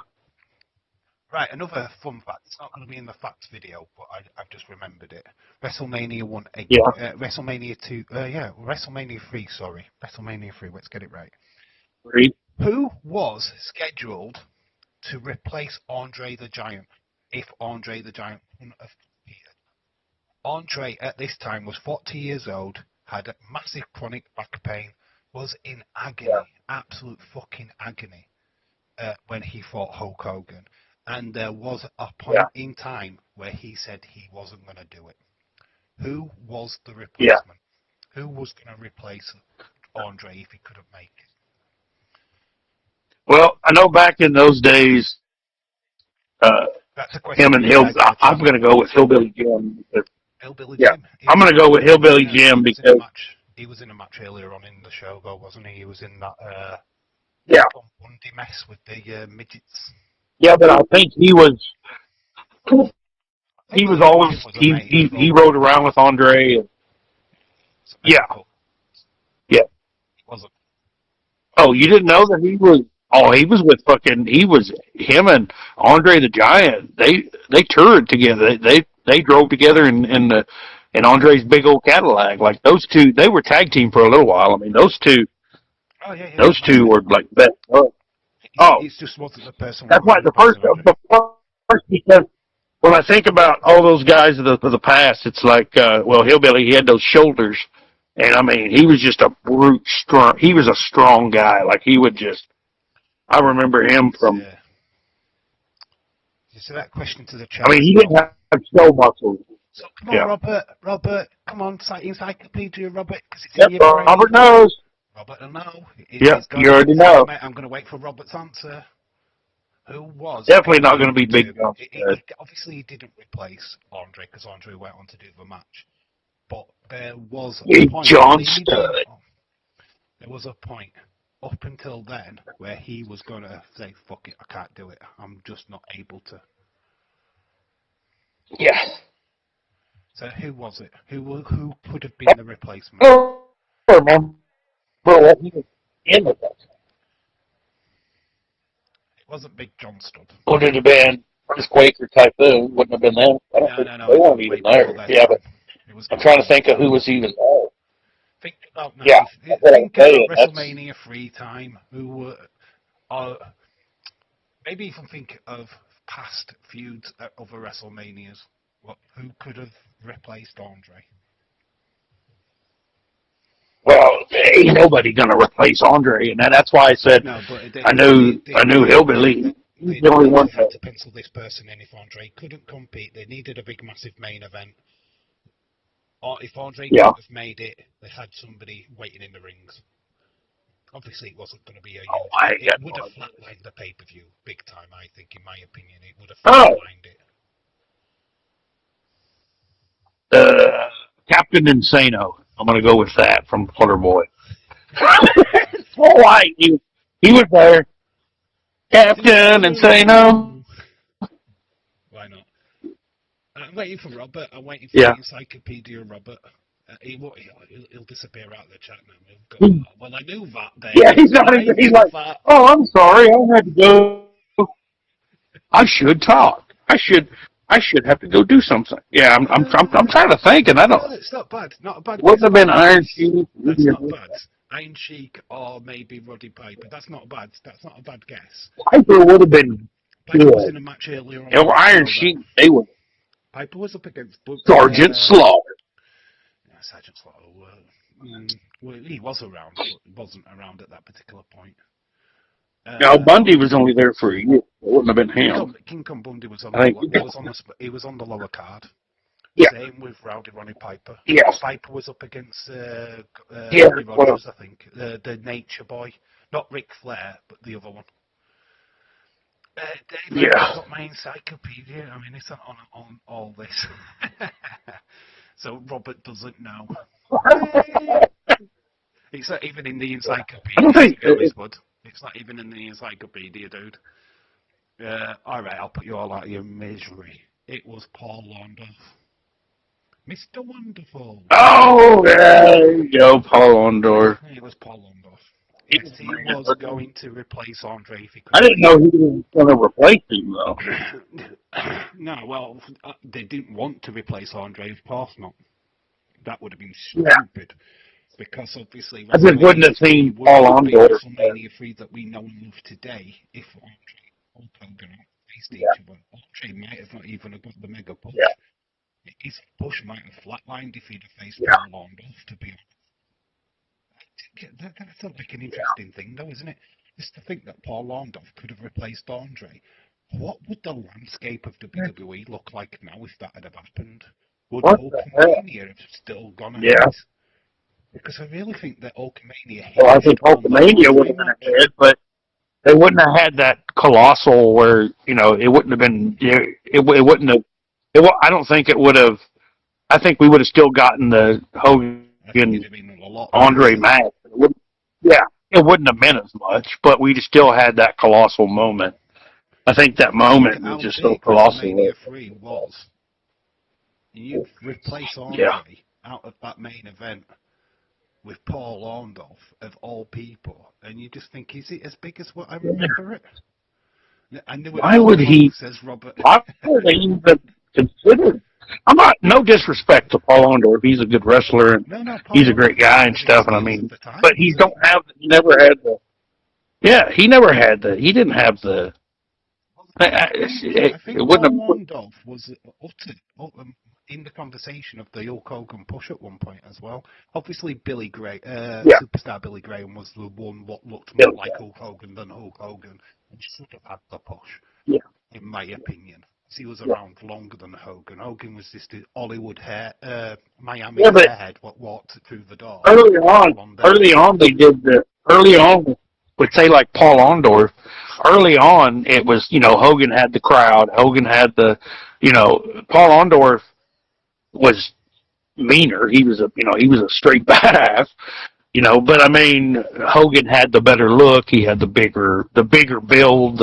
Right, another fun fact. It's not going to be in the facts video, but I've just remembered it. WrestleMania 1, WrestleMania 2, WrestleMania 3, sorry. WrestleMania 3, let's get it right. 3. Who was scheduled to replace Andre the Giant if Andre the Giant wouldn't have appeared? Andre at this time was 40 years old, had massive chronic back pain, was in agony, absolute fucking agony, when he fought Hulk Hogan. And there was a point in time where he said he wasn't going to do it. Who was the replacement? Who was going to replace Andre if he couldn't make it? Well, I know back in those days, that's a question. him and I'm going to go with Hillbilly Jim. Hillbilly Jim? I'm going to go with Hillbilly Jim because he was in a match earlier on in the show, though, wasn't he? He was in that Bundy mess with the midgets. Yeah, but I think he was always he rode around with Andre. And, yeah. He wasn't. Oh, you didn't know that he was? Oh, he was with him and Andre the Giant. They toured together. They drove together in Andre's big old Cadillac. Like those two, they were tag team for a little while. I mean, those two. Oh yeah. Those two were like best. He just wasn't the person. That's why the first because when I think about all those guys of the past, it's like Hillbilly. He had those shoulders, and I mean, he was just a brute strong. He was a strong guy. Like he would just. I remember him from. Yeah. So that question to the chat. I mean, he didn't have show muscles. So come on, Robert, come on, encyclopedia, Robert, because it's in your brain. Robert knows. Robert will know. Yeah, you already know. I'm going to wait for Robert's answer. Who was? Definitely not going to be Big John. Obviously, he didn't replace Andre because Andre went on to do the match. But there was a point. There was a point up until then where he was going to say, "Fuck it, I can't do it. I'm just not able to." Yeah. So who was it? Who could have been the replacement? Well, he was in with us. It wasn't Big John Studd. Would it have been Chris Quaker Typhoon? Wouldn't have been them. No. They weren't even there. Yeah, but I'm trying to think of who was even there. Think about now. Yeah, think about WrestleMania 3 time. Who maybe even think of past feuds at other WrestleManias. Who could have replaced Andre? Well, ain't nobody gonna replace Andre, and that's why I said I knew Hillbilly. they the only one. had to pencil this person in if Andre couldn't compete. They needed a big, massive main event. Or if Andre Yeah. couldn't have made it, they had somebody waiting in the rings. Obviously, it wasn't going to be a huge. It would have flatlined the pay-per-view big time, I think, in my opinion. It would have flatlined it. Captain Insano. I'm going to go with that from Boy. Full white. He was there. Captain Insano. Why not? I'm waiting for Robert. I'm waiting for Yeah. the Encyclopedia Robert. He'll disappear out of the chat now. Well, I knew that then. Yeah, he's not even. He's like, oh, I'm sorry. I had to go. I should talk. I should have to go do something. Yeah, I'm trying to think, and I don't. It's not bad. Not a bad. Wouldn't have been Iron Sheik. That's not bad. Iron Sheik or maybe Roddy Piper. That's not bad. That's not a bad guess. Piper would have been. Piper was in a match earlier on. Or Iron Sheik, they were. Piper was up against Sergeant Slaughter. Yeah, Sergeant Slaughter. Well, he was around, but wasn't around at that particular point. No, Bundy was only there for a year. It wouldn't have been him. King Kong Bundy was on. He was on the lower card. Yeah. Same with Rowdy Ronnie Piper. Yeah. Piper was up against Rogers, I think. The Nature Boy, not Ric Flair, but the other one. Dave, I've got my encyclopedia. I mean, it's on all this. So Robert doesn't know. It's not even in the encyclopedia. It's not even in the encyclopedia, dude. Alright, I'll put you all out of your misery. It was Paul Orndorff. Mr. Wonderful. Oh, there you go, Paul Orndorff. It was Paul Orndorff. Yes, he was going to replace Andre if he could. I didn't know he was going to replace him, though. No, well, they didn't want to replace Andre, of course not. That would have been stupid. Because obviously, I just wouldn't have seen Paul Orndorff. WrestleMania 3 that we know and love today if Andre Hogan faced each other. Andre might have not even got the mega push. Yeah. His push might have flatlined if he'd have faced Paul Orndorff, to be honest. That's like an interesting thing, though, isn't it? Just to think that Paul Orndorff could have replaced Andre. What would the landscape of WWE look like now if that had happened? Would Hulkamania have still gone ahead? Yeah. Because I really think that Hulkamania... Well, I think Hulkamania would have been ahead, but they wouldn't have had that colossal where, it wouldn't have been... It wouldn't have... I don't think it would have... I think we would have still gotten the Hogan Andre match. It wouldn't have been as much, but we'd still had that colossal moment. I think that moment was just so colossal. WrestleMania 3 was... You replace Andre out of that main event with Paul Orndorff, of all people, and you just think, is it as big as what I remember it? I knew it. Why would he? Says Robert. Why would they even consider? I'm not. No disrespect to Paul Orndorff. He's a good wrestler, and he's a great guy and stuff. And I mean, but he don't have. He never had the. Yeah, he never had the. He didn't have the. I think Paul Orndorff was uttered in the conversation of the Hulk Hogan push at one point as well. Obviously, Billy Graham, Superstar Billy Graham was the one what looked more like Hulk Hogan than Hulk Hogan, and should have had the push, in my opinion. He was around longer than Hogan. Hogan was just a Hollywood Miami hairhead what walked through the door. Early on, they did the. Early on, would say like Paul Orndorff. Early on, it was Hogan had the crowd. Hogan had the, Paul Orndorff was meaner. He was a straight badass, but I mean, Hogan had the better look. He had the bigger build,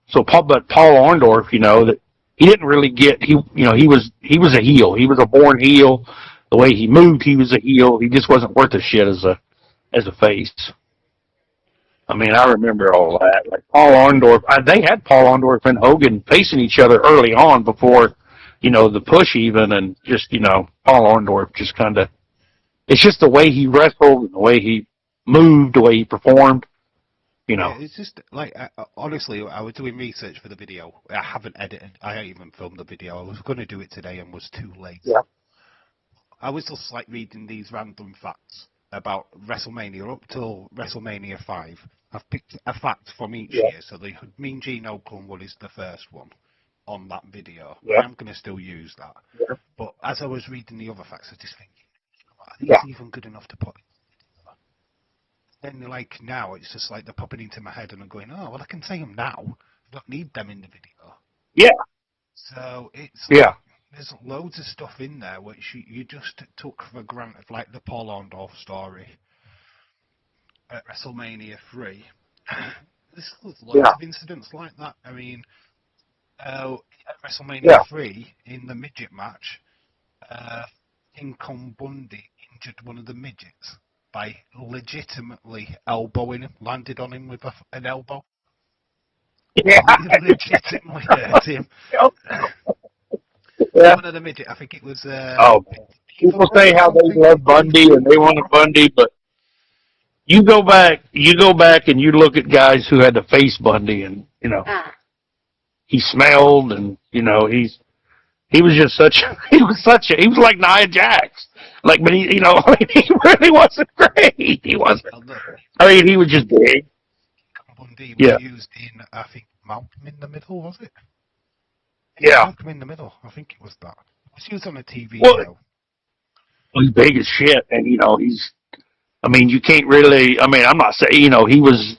so Paul Orndorff, that he didn't really get, he was a heel. He was a born heel. The way he moved, he was a heel. He just wasn't worth a shit as a face. I mean, I remember all that. Like Paul Orndorff, they had Paul Orndorff and Hogan facing each other early on before, the push even, and just, Paul Orndorff just kind of, it's just the way he wrestled, the way he moved, the way he performed, Yeah, it's just, like, honestly, I was doing research for the video. I haven't edited, I haven't even filmed the video. I was going to do it today and was too late. Yeah. I was just, like, reading these random facts about WrestleMania up till WrestleMania 5. I've picked a fact from each Yeah. year. So the Mean Gene Oakland is the first one on that video. Yeah. I'm going to still use that. Yeah. But as I was reading the other facts, I just think, are these Yeah. even good enough to put? Then like now, it's just like they're popping into my head and I'm going, oh, well, I can say them now. I don't need them in the video. Yeah. So it's Yeah. like, there's loads of stuff in there which you just took for granted, like the Paul Orndorff story at WrestleMania 3. There's loads of incidents like that. I mean, at WrestleMania 3, in the midget match, King Kong Bundy injured one of the midgets by legitimately elbowing him, landed on him with an elbow. Yeah. He legitimately hurt him. Yeah. One of the midget, I think it was. People say how they love Bundy and they want a Bundy, but you go back and you look at guys who had to face Bundy, and he smelled, and he was just he was like Nia Jax, like, but he he really wasn't great. He wasn't. I mean, he was just big. Bundy was used in, I think, Malcolm in the Middle, was it? Yeah. Malcolm in the Middle, I think it was that. It was used on a TV show. He's big as shit, and I mean, you can't really. I mean, I'm not saying he was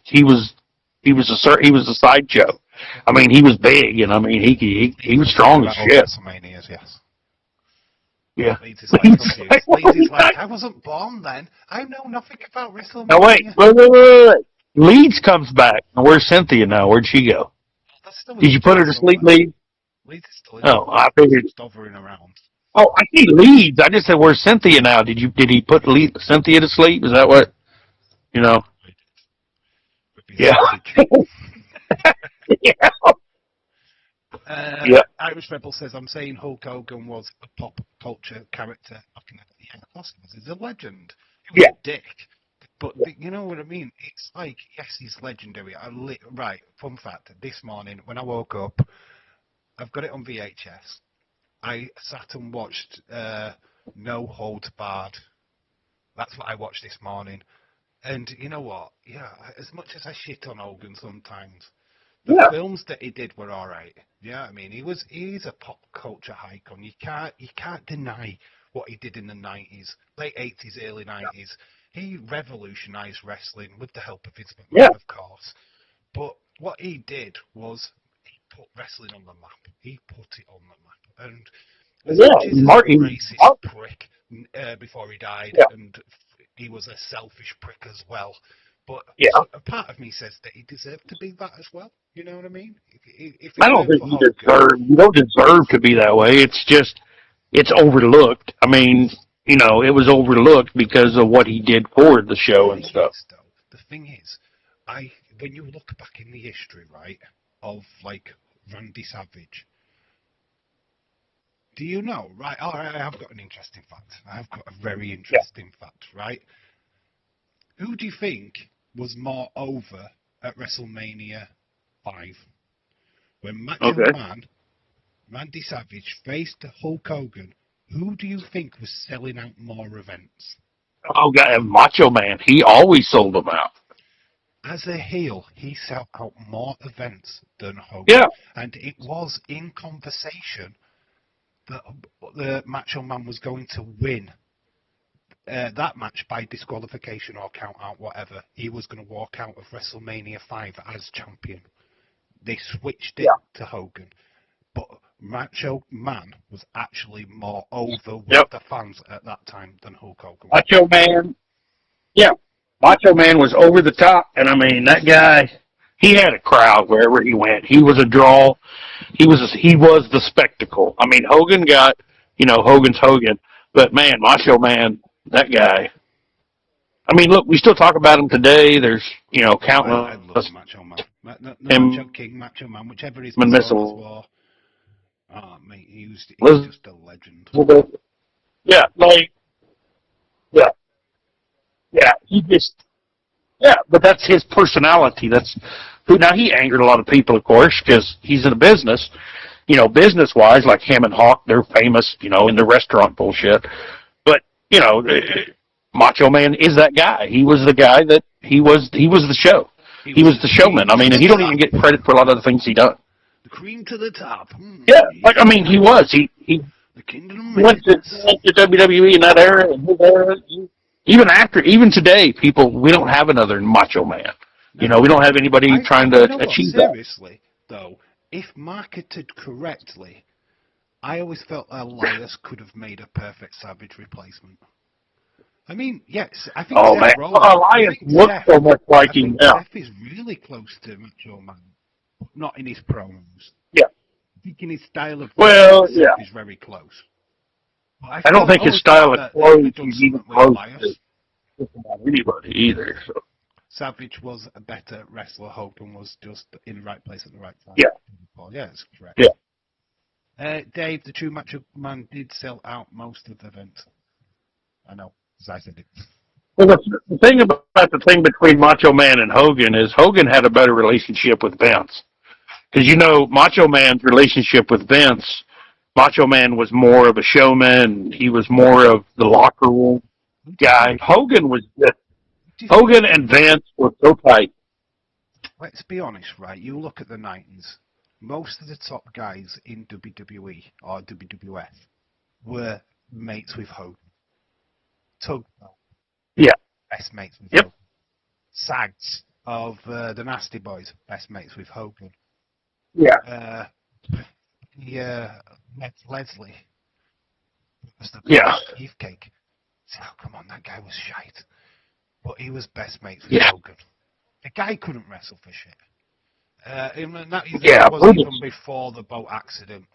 a sideshow. I mean, he was big, and I mean, he was strong as shit. WrestleManias, yes. Yeah. Leeds is like, I wasn't born then. I know nothing about WrestleMania. Now wait. Leeds comes back. Now, where's Cynthia now? Where'd she go? Did you put her to sleep, Leeds? Leeds is still I figured. Hovering around. Oh, I see Leeds. I just said, where's Cynthia now? Did he put Cynthia to sleep? Is that what? Yeah. Yeah. Irish Rebel says, I'm saying Hulk Hogan was a pop culture character. Yeah, of course he was. He's a legend. He was a dick. But you know what I mean? It's like, yes, he's legendary. Right, fun fact. This morning, when I woke up, I've got it on VHS. I sat and watched No Holds Barred. That's what I watched this morning. And you know what? Yeah, as much as I shit on Hogan sometimes, the films that he did were all right. Yeah, I mean, he's a pop culture icon. You can't deny what he did in the 90s, late 80s, early 90s. He revolutionized wrestling with the help of Vince McMahon, of course. But what he did was he put wrestling on the map. He put it on the map. And as much as he was a racist prick before he died, and he was a selfish prick as well. But a part of me says that he deserved to be that as well. You know what I mean? I don't think you don't deserve to be that way. It's just, it's overlooked. I mean, it was overlooked because of what he did for the show and stuff. The thing is, when you look back in the history, right, of like Randy Savage, do you know, right? Oh, I have got an interesting fact. I have got a very interesting fact, right? Who do you think was more over at WrestleMania 5? When Macho Man, Randy Savage, faced Hulk Hogan, who do you think was selling out more events? Oh, God, Macho Man. He always sold them out. As a heel, he sold out more events than Hogan. Yeah. And it was in conversation that the Macho Man was going to win that match by disqualification or count out, whatever. He was going to walk out of WrestleMania 5 as champion. They switched it to Hogan. But Macho Man was actually more over with the fans at that time than Hulk Hogan. Macho Man was over the top, and I mean, that guy, he had a crowd wherever he went. He was a draw. He was the spectacle. I mean, Hogan got, Hogan's Hogan, but man, Macho Man, that guy. I mean, look, we still talk about him today. There's, countless. I love Macho Man. Macho King, Macho Man, whichever his personas were. Oh, mate, he's just a legend. But that's his personality. Now he angered a lot of people, of course, because he's in a business, business-wise, like him and Hawk, they're famous, in the restaurant bullshit. But, Macho Man is that guy. He was the guy that he was the show. He was the showman. I mean, and he don't even get credit for a lot of the things he done. The cream to the top. Yeah, like, I mean, he was. He the Kingdom went to WWE in that era, and his era. Even today, we don't have another Macho Man. You know, we don't have anybody trying to achieve that. Seriously, though, if marketed correctly, I always felt Elias could have made a perfect Savage replacement. I mean, yes, I think Seth Rollins, Elias looks so much like him now. Seth is really close to Macho Man, but not in his promos. Yeah. I think in his style of Seth is very close. I don't think his style of clothes is even close to anybody either. So. Savage was a better wrestler. Hogan was just in the right place at the right time. Yeah. Yeah, that's correct. Yeah. Dave, the True Macho Man did sell out most of the event. I know, as I said it. Well, the thing about the thing between Macho Man and Hogan is Hogan had a better relationship with Vince. Because, you know, Macho Man's relationship with Vince, Macho Man was more of a showman. He was more of the locker room guy. Hogan and Vince were so tight. Let's be honest, right? You look at the 90s. Most of the top guys in WWE or WWF were mates with Hogan. Tug, best mates with Hogan. Sags of the Nasty Boys, best mates with Hogan. Yeah. Leslie was the beefcake. Oh, come on, that guy was shite. But he was best mates with Hogan. The guy couldn't wrestle for shit. That was even before the boat accident.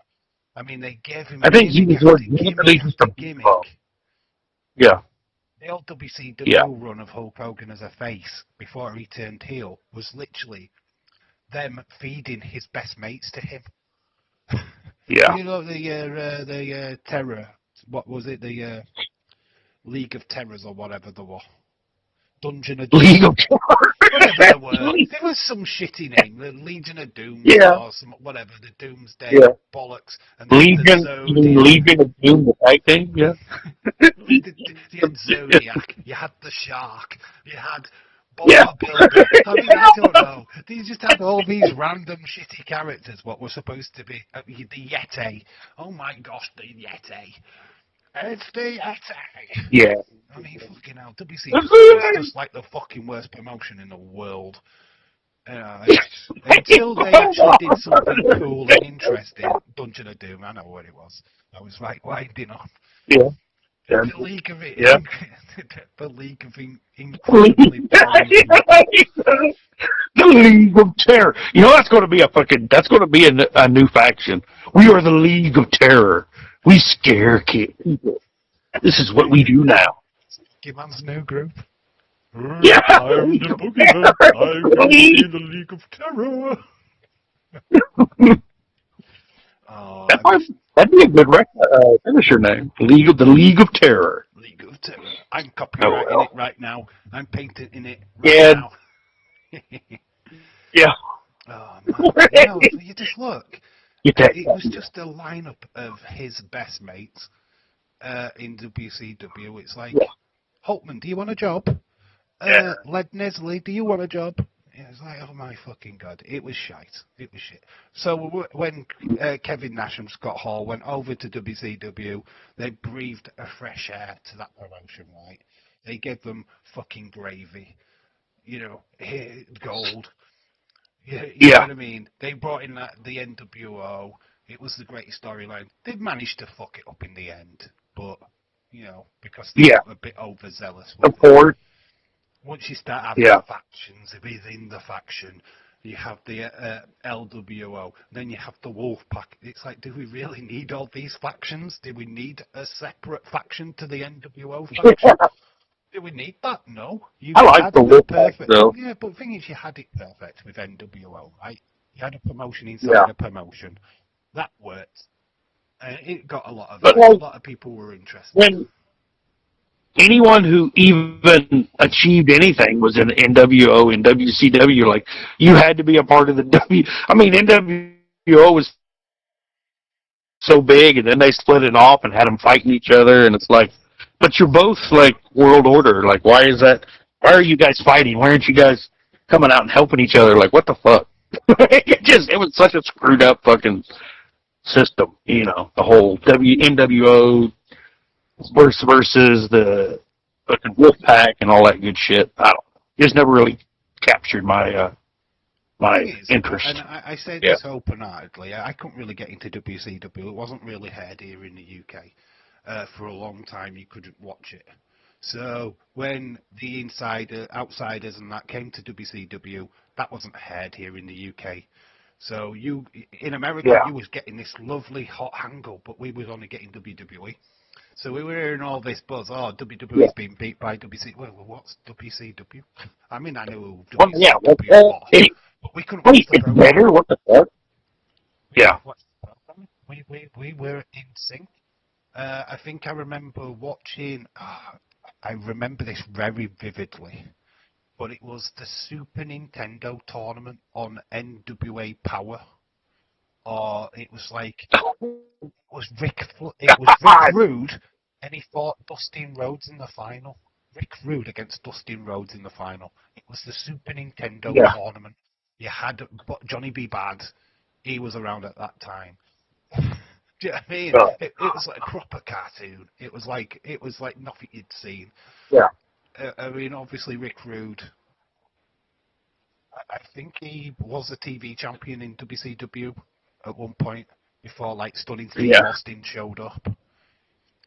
I mean, they gave him I think he was a gimmick. Yeah. The old WCW run of Hulk Hogan as a face before he turned heel was literally them feeding his best mates to him. Yeah. You know, the Terror, what was it? The League of Terrors or whatever they were. Dungeon of Doom. League of Terror. Whatever they were. There was some shitty name. The Legion of Doom or some, whatever. The Doomsday bollocks. And Legion of Doom, the tag team, you had Zodiac. You had the Shark. You had Bodybuilder. I mean, I don't know. They just had all these random shitty characters, what were supposed to be the Yeti. Oh my gosh, the Yeti. It's the Yeti. Yeah. I mean, fucking hell, WC was just like the fucking worst promotion in the world. Until they actually did something cool and interesting. Dungeon of Doom, I know what it was. I was like winding on. Yeah. The League of the League of Incredibly The League of Terror. You know, that's going to be a new faction. We are the League of Terror. We scare kids. This is what we do now. Boogeyman's new group. Yeah. I'm the Boogeyman. I'm going to be the League of Terror. That'd be a good finisher name. The League of Terror. League of Terror. I'm copywriting it right now. I'm painting it right now. Yeah. Oh, man. You just look. It was just a lineup of his best mates in WCW. It's like, Holtman, do you want a job? Led Nesley, do you want a job? It was like, oh my fucking god, it was shite. It was shit. So when Kevin Nash and Scott Hall went over to WCW, they breathed a fresh air to that promotion, right? They gave them fucking gravy, gold. You know what I mean? They brought in the NWO. It was the greatest storyline. They managed to fuck it up in the end, but because they got a bit overzealous. Of course. Once you start having factions within the faction, you have the LWO, then you have the Wolfpack. It's like, do we really need all these factions? Do we need a separate faction to the NWO faction? Do we need that? No. I like the Wolfpack, though. Yeah, but the thing is, you had it perfect with NWO, right? You had a promotion inside a promotion. That worked. It got a lot of people were interested. When anyone who even achieved anything was in NWO and WCW, like, you had to be a part of the NWO was so big, and then they split it off and had them fighting each other, and it's like, But you're both like World Order. Like, why is that? Why are you guys fighting? Why aren't you guys coming out and helping each other? Like, what the fuck? It was such a screwed up fucking system. You know, the whole NWO versus the fucking Wolfpack and all that good shit. I don't know. It just never really captured my interest. And I say Yeah. this open-heartedly, I couldn't really get into WCW. It wasn't really heard here in the UK. For a long time, you couldn't watch it. So when the outsiders and that came to WCW, that wasn't heard here in the UK. So in America, you was getting this lovely hot angle, but we was only getting WWE. So we were hearing all this buzz. Oh, WWE's been beat by WCW. Well, what's WCW? I mean, I knew who WCW was, but we couldn't watch the It's program. better. What the fuck? Yeah. We were in sync. I think I remember watching. I remember this very vividly, but it was the Super Nintendo tournament on NWA Power, or it was like it was Rick Rude, and he fought Dustin Rhodes in the final. Rick Rude against Dustin Rhodes in the final. It was the Super Nintendo tournament. You had Johnny B. Bad. He was around at that time. Do you know what I mean? It was like a proper cartoon. It was like nothing you'd seen. Yeah. I mean, obviously Rick Rude. I think he was a TV champion in WCW at one point before like Stunning Steve Austin showed up.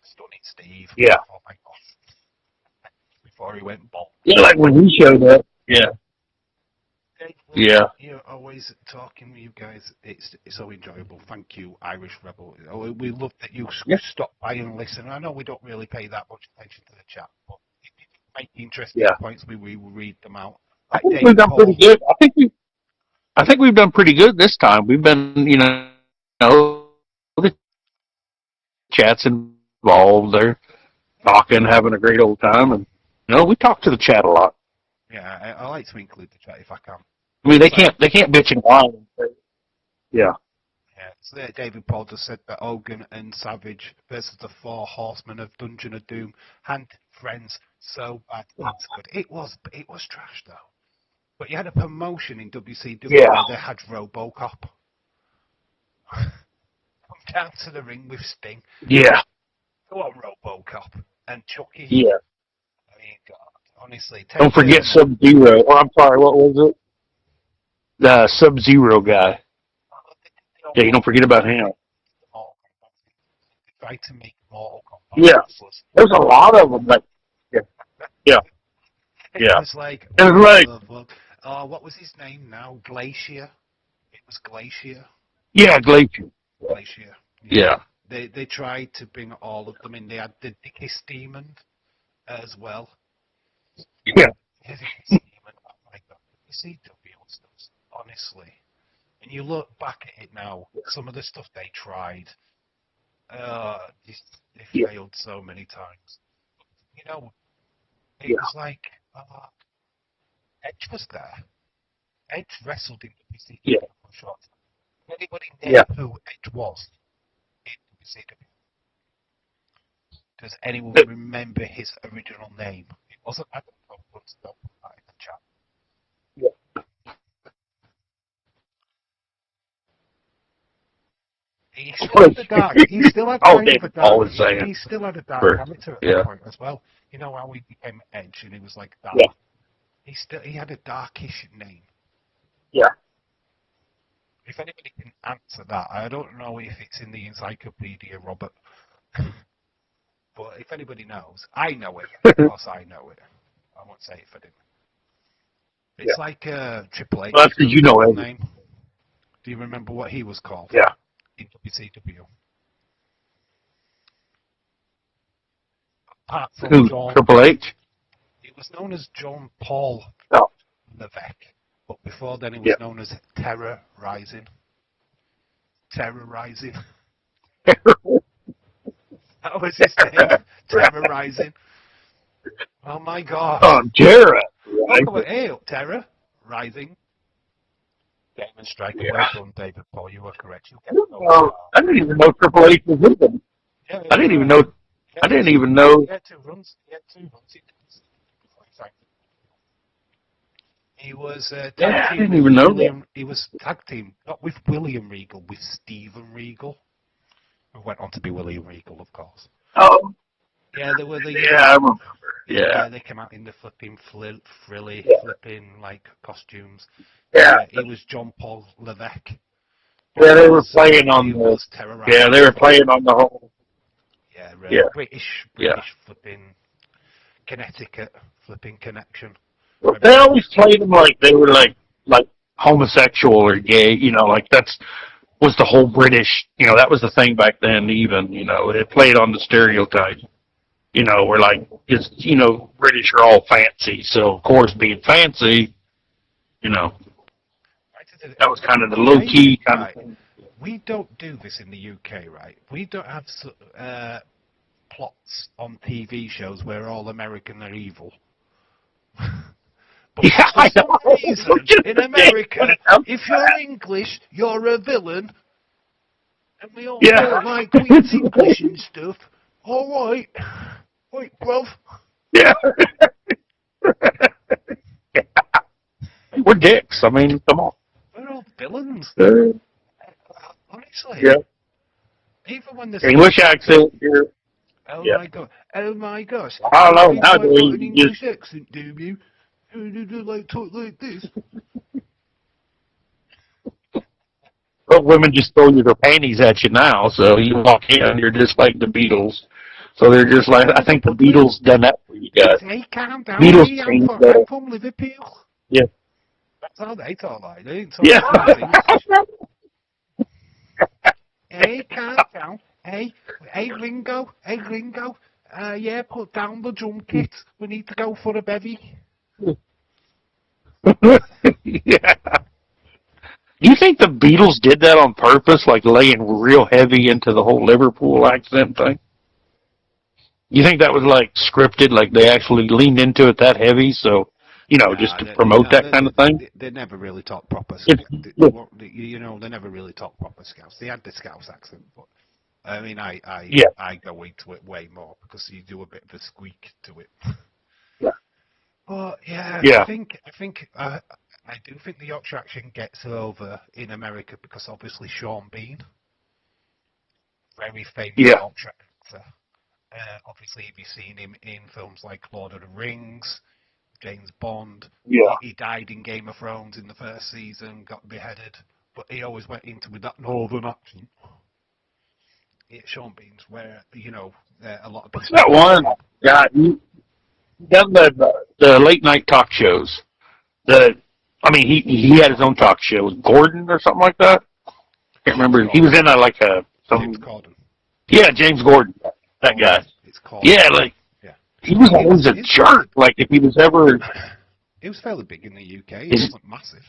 Stunning Steve. Yeah. Oh my gosh. Before he went bald. Yeah, like when he showed up. Yeah. Yeah. You're always talking with you guys. It's so enjoyable. Thank you, Irish Rebel. We love that you stop by and listen. I know we don't really pay that much attention to the chat, but if you make interesting points, we will read them out. I think we've done pretty good. I think we've done pretty good this time. We've been, the chat's involved. They're talking, having a great old time, and we talk to the chat a lot. Yeah, I like to include the chat if I can. I mean, they can't bitch and whine. Yeah. Yeah. So there, David Paul just said that Hogan and Savage versus the Four Horsemen of Dungeon of Doom had friends so bad it's good. It was trash though. But you had a promotion in WCW where they had RoboCop. Come down to the ring with Sting. Yeah. Go on, RoboCop and Chucky. Yeah. I mean, God, honestly. Don't forget Sub-Zero. Or I'm sorry, what was it? The Sub-Zero guy. Yeah, you don't forget about him. Tried to make Mortal Kombat. Yeah. There's a lot of them. Like, yeah. It was like, what was his name now? Glacier. It was Glacier. Yeah, Glacier. Glacier. Yeah. They tried to bring all of them in. They had the Dickest Demon as well. Yeah. Oh my God. CW stuff, honestly. And you look back at it now, some of the stuff they tried, they failed so many times. It was like, Edge was there. Edge wrestled in WCW for a short time. Anybody know who Edge was in WCW? Does anyone remember his original name? It wasn't Adam Cole, but still in the chat. He still had a dark. He still had kind of a dark. He still had a dark character at that point as well. You know how he became Edge, and he was like that. Yeah. He had a darkish name. Yeah. If anybody can answer that, I don't know if it's in the encyclopedia, Robert. But if anybody knows, I know it. Of course, I know it. I won't say it if I didn't. It's like Triple H. Well, that's because you know it. Name. Do you remember what he was called? Yeah. In WCW. Apart from John, Triple H? He was known as John Paul Levesque, but before then he was known as Terror Rising. Terror Rising. That was his name. Terror Rising. Oh my God. Terror. Hey, Terror Rising. Damon Striker, well done, David Paul. You were correct. I didn't even know Triple H was with them. I didn't even know. I didn't even know. He had 2 runs. He had 2 runs. He was Yeah, tag I team didn't with even know that. William. He was tag team not with William Regal, with Stephen Regal, who went on to be William Regal, of course. Oh, Yeah, they were the. yeah, I remember. Yeah, Yeah, they came out in the flipping frilly, yeah, flipping like costumes. yeah. It was John Paul Levesque. Yeah, they were playing on He the. was Yeah, terrorizing they were flipping. playing on the whole. Yeah, Yeah, British yeah. flipping Connecticut flipping connection. They always played them like they were like homosexual or gay. You know, like that's was the whole British. You know, that was the thing back then. Even it played on the stereotype. Where like it's British are all fancy, so of course being fancy, you know, that was kind of the low key kind of Right. thing. We don't do this in the UK, right? We don't have plots on TV shows where all American are evil. But Yeah, for I some know. reason, in America, if you're English, you're a villain, and we all Yeah. feel like Queen's English and stuff. All right, wait, bruv. Yeah. We're dicks. I mean, come on. We're all villains. Honestly, Yeah. even when they say, English accent here. "Oh Yeah. my god, oh my gosh, I you don't know think how do I've got an we just. English accent, do you? You do like talk like this." Well, women just throw their panties at you now, so you walk in, you're just like the Beatles. So they're just like, I think the Beatles done that for you guys. Hey, calm down. Beatles Hey, changed I'm that. from Liverpool. Yeah. That's how they talk like. They ain't Yeah. talking Queen's English. Hey, calm down. Hey, Ringo. Hey, Ringo. Yeah, put down the drum kit. We need to go for a bevy. Yeah. You think the Beatles did that on purpose, like laying real heavy into the whole Liverpool accent thing? You think that was like scripted, like they actually leaned into it that heavy, so just Nah, to promote no, that kind of thing? they never really talk proper. It's, They never really talk proper Scouse. They had the Scouse accent, but I mean, yeah, I go into it way more because you do a bit of a squeak to it. yeah, But yeah, yeah, I do think the Yorkshire accent gets over in America because obviously Sean Bean, very famous yeah, Yorkshire actor. Obviously, you've seen him in films like Lord of the Rings, James Bond. yeah. He died in Game of Thrones in the first season, got beheaded, but he always went into with that northern accent. It's Sean Bean's, where a lot of What's people that don't one? see. God, he done the late night talk shows. He had his own talk show. Was Gordon or something like that? Can't James remember. He was Corden. in James some. Corden. Yeah, James Gordon. That Corden. guy. It's Corden. Yeah, like Yeah. he was always a jerk. Like if he was ever. He was fairly big in the UK. He His, wasn't massive,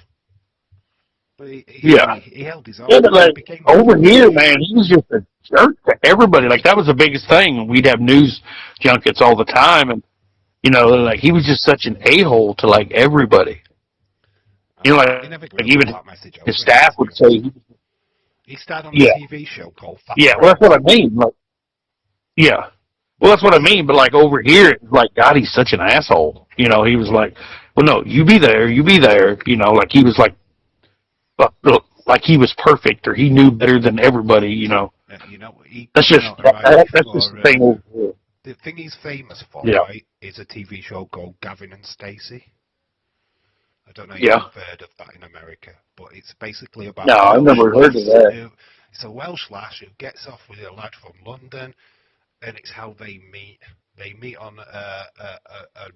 but yeah. he held his Yeah, own. but He like became over famous. here, man, he was just a jerk to everybody. Like that was the biggest thing. We'd have news junkets all the time, and like he was just such an a-hole to like everybody. They never Like really got even that message his over here, staff to be would honest. say, He started on a yeah, TV show called Fat yeah. Well, that's Friends. what I mean. Like, yeah. Well, that's what I mean. But like over here, it's like God, he's such an asshole. He was like, well, no, you be there, you be there. Like he was like he was perfect or he knew better than everybody. He That's got just notoriety that's just for the thing over here. the thing he's famous for, Yeah, right? Is a TV show called Gavin and Stacey. I don't know if yeah. you've heard of that in America, but it's basically about No, a I've Welsh never heard of lass that. who it's a Welsh lass who gets off with a lad from London, and it's how they meet. They meet on a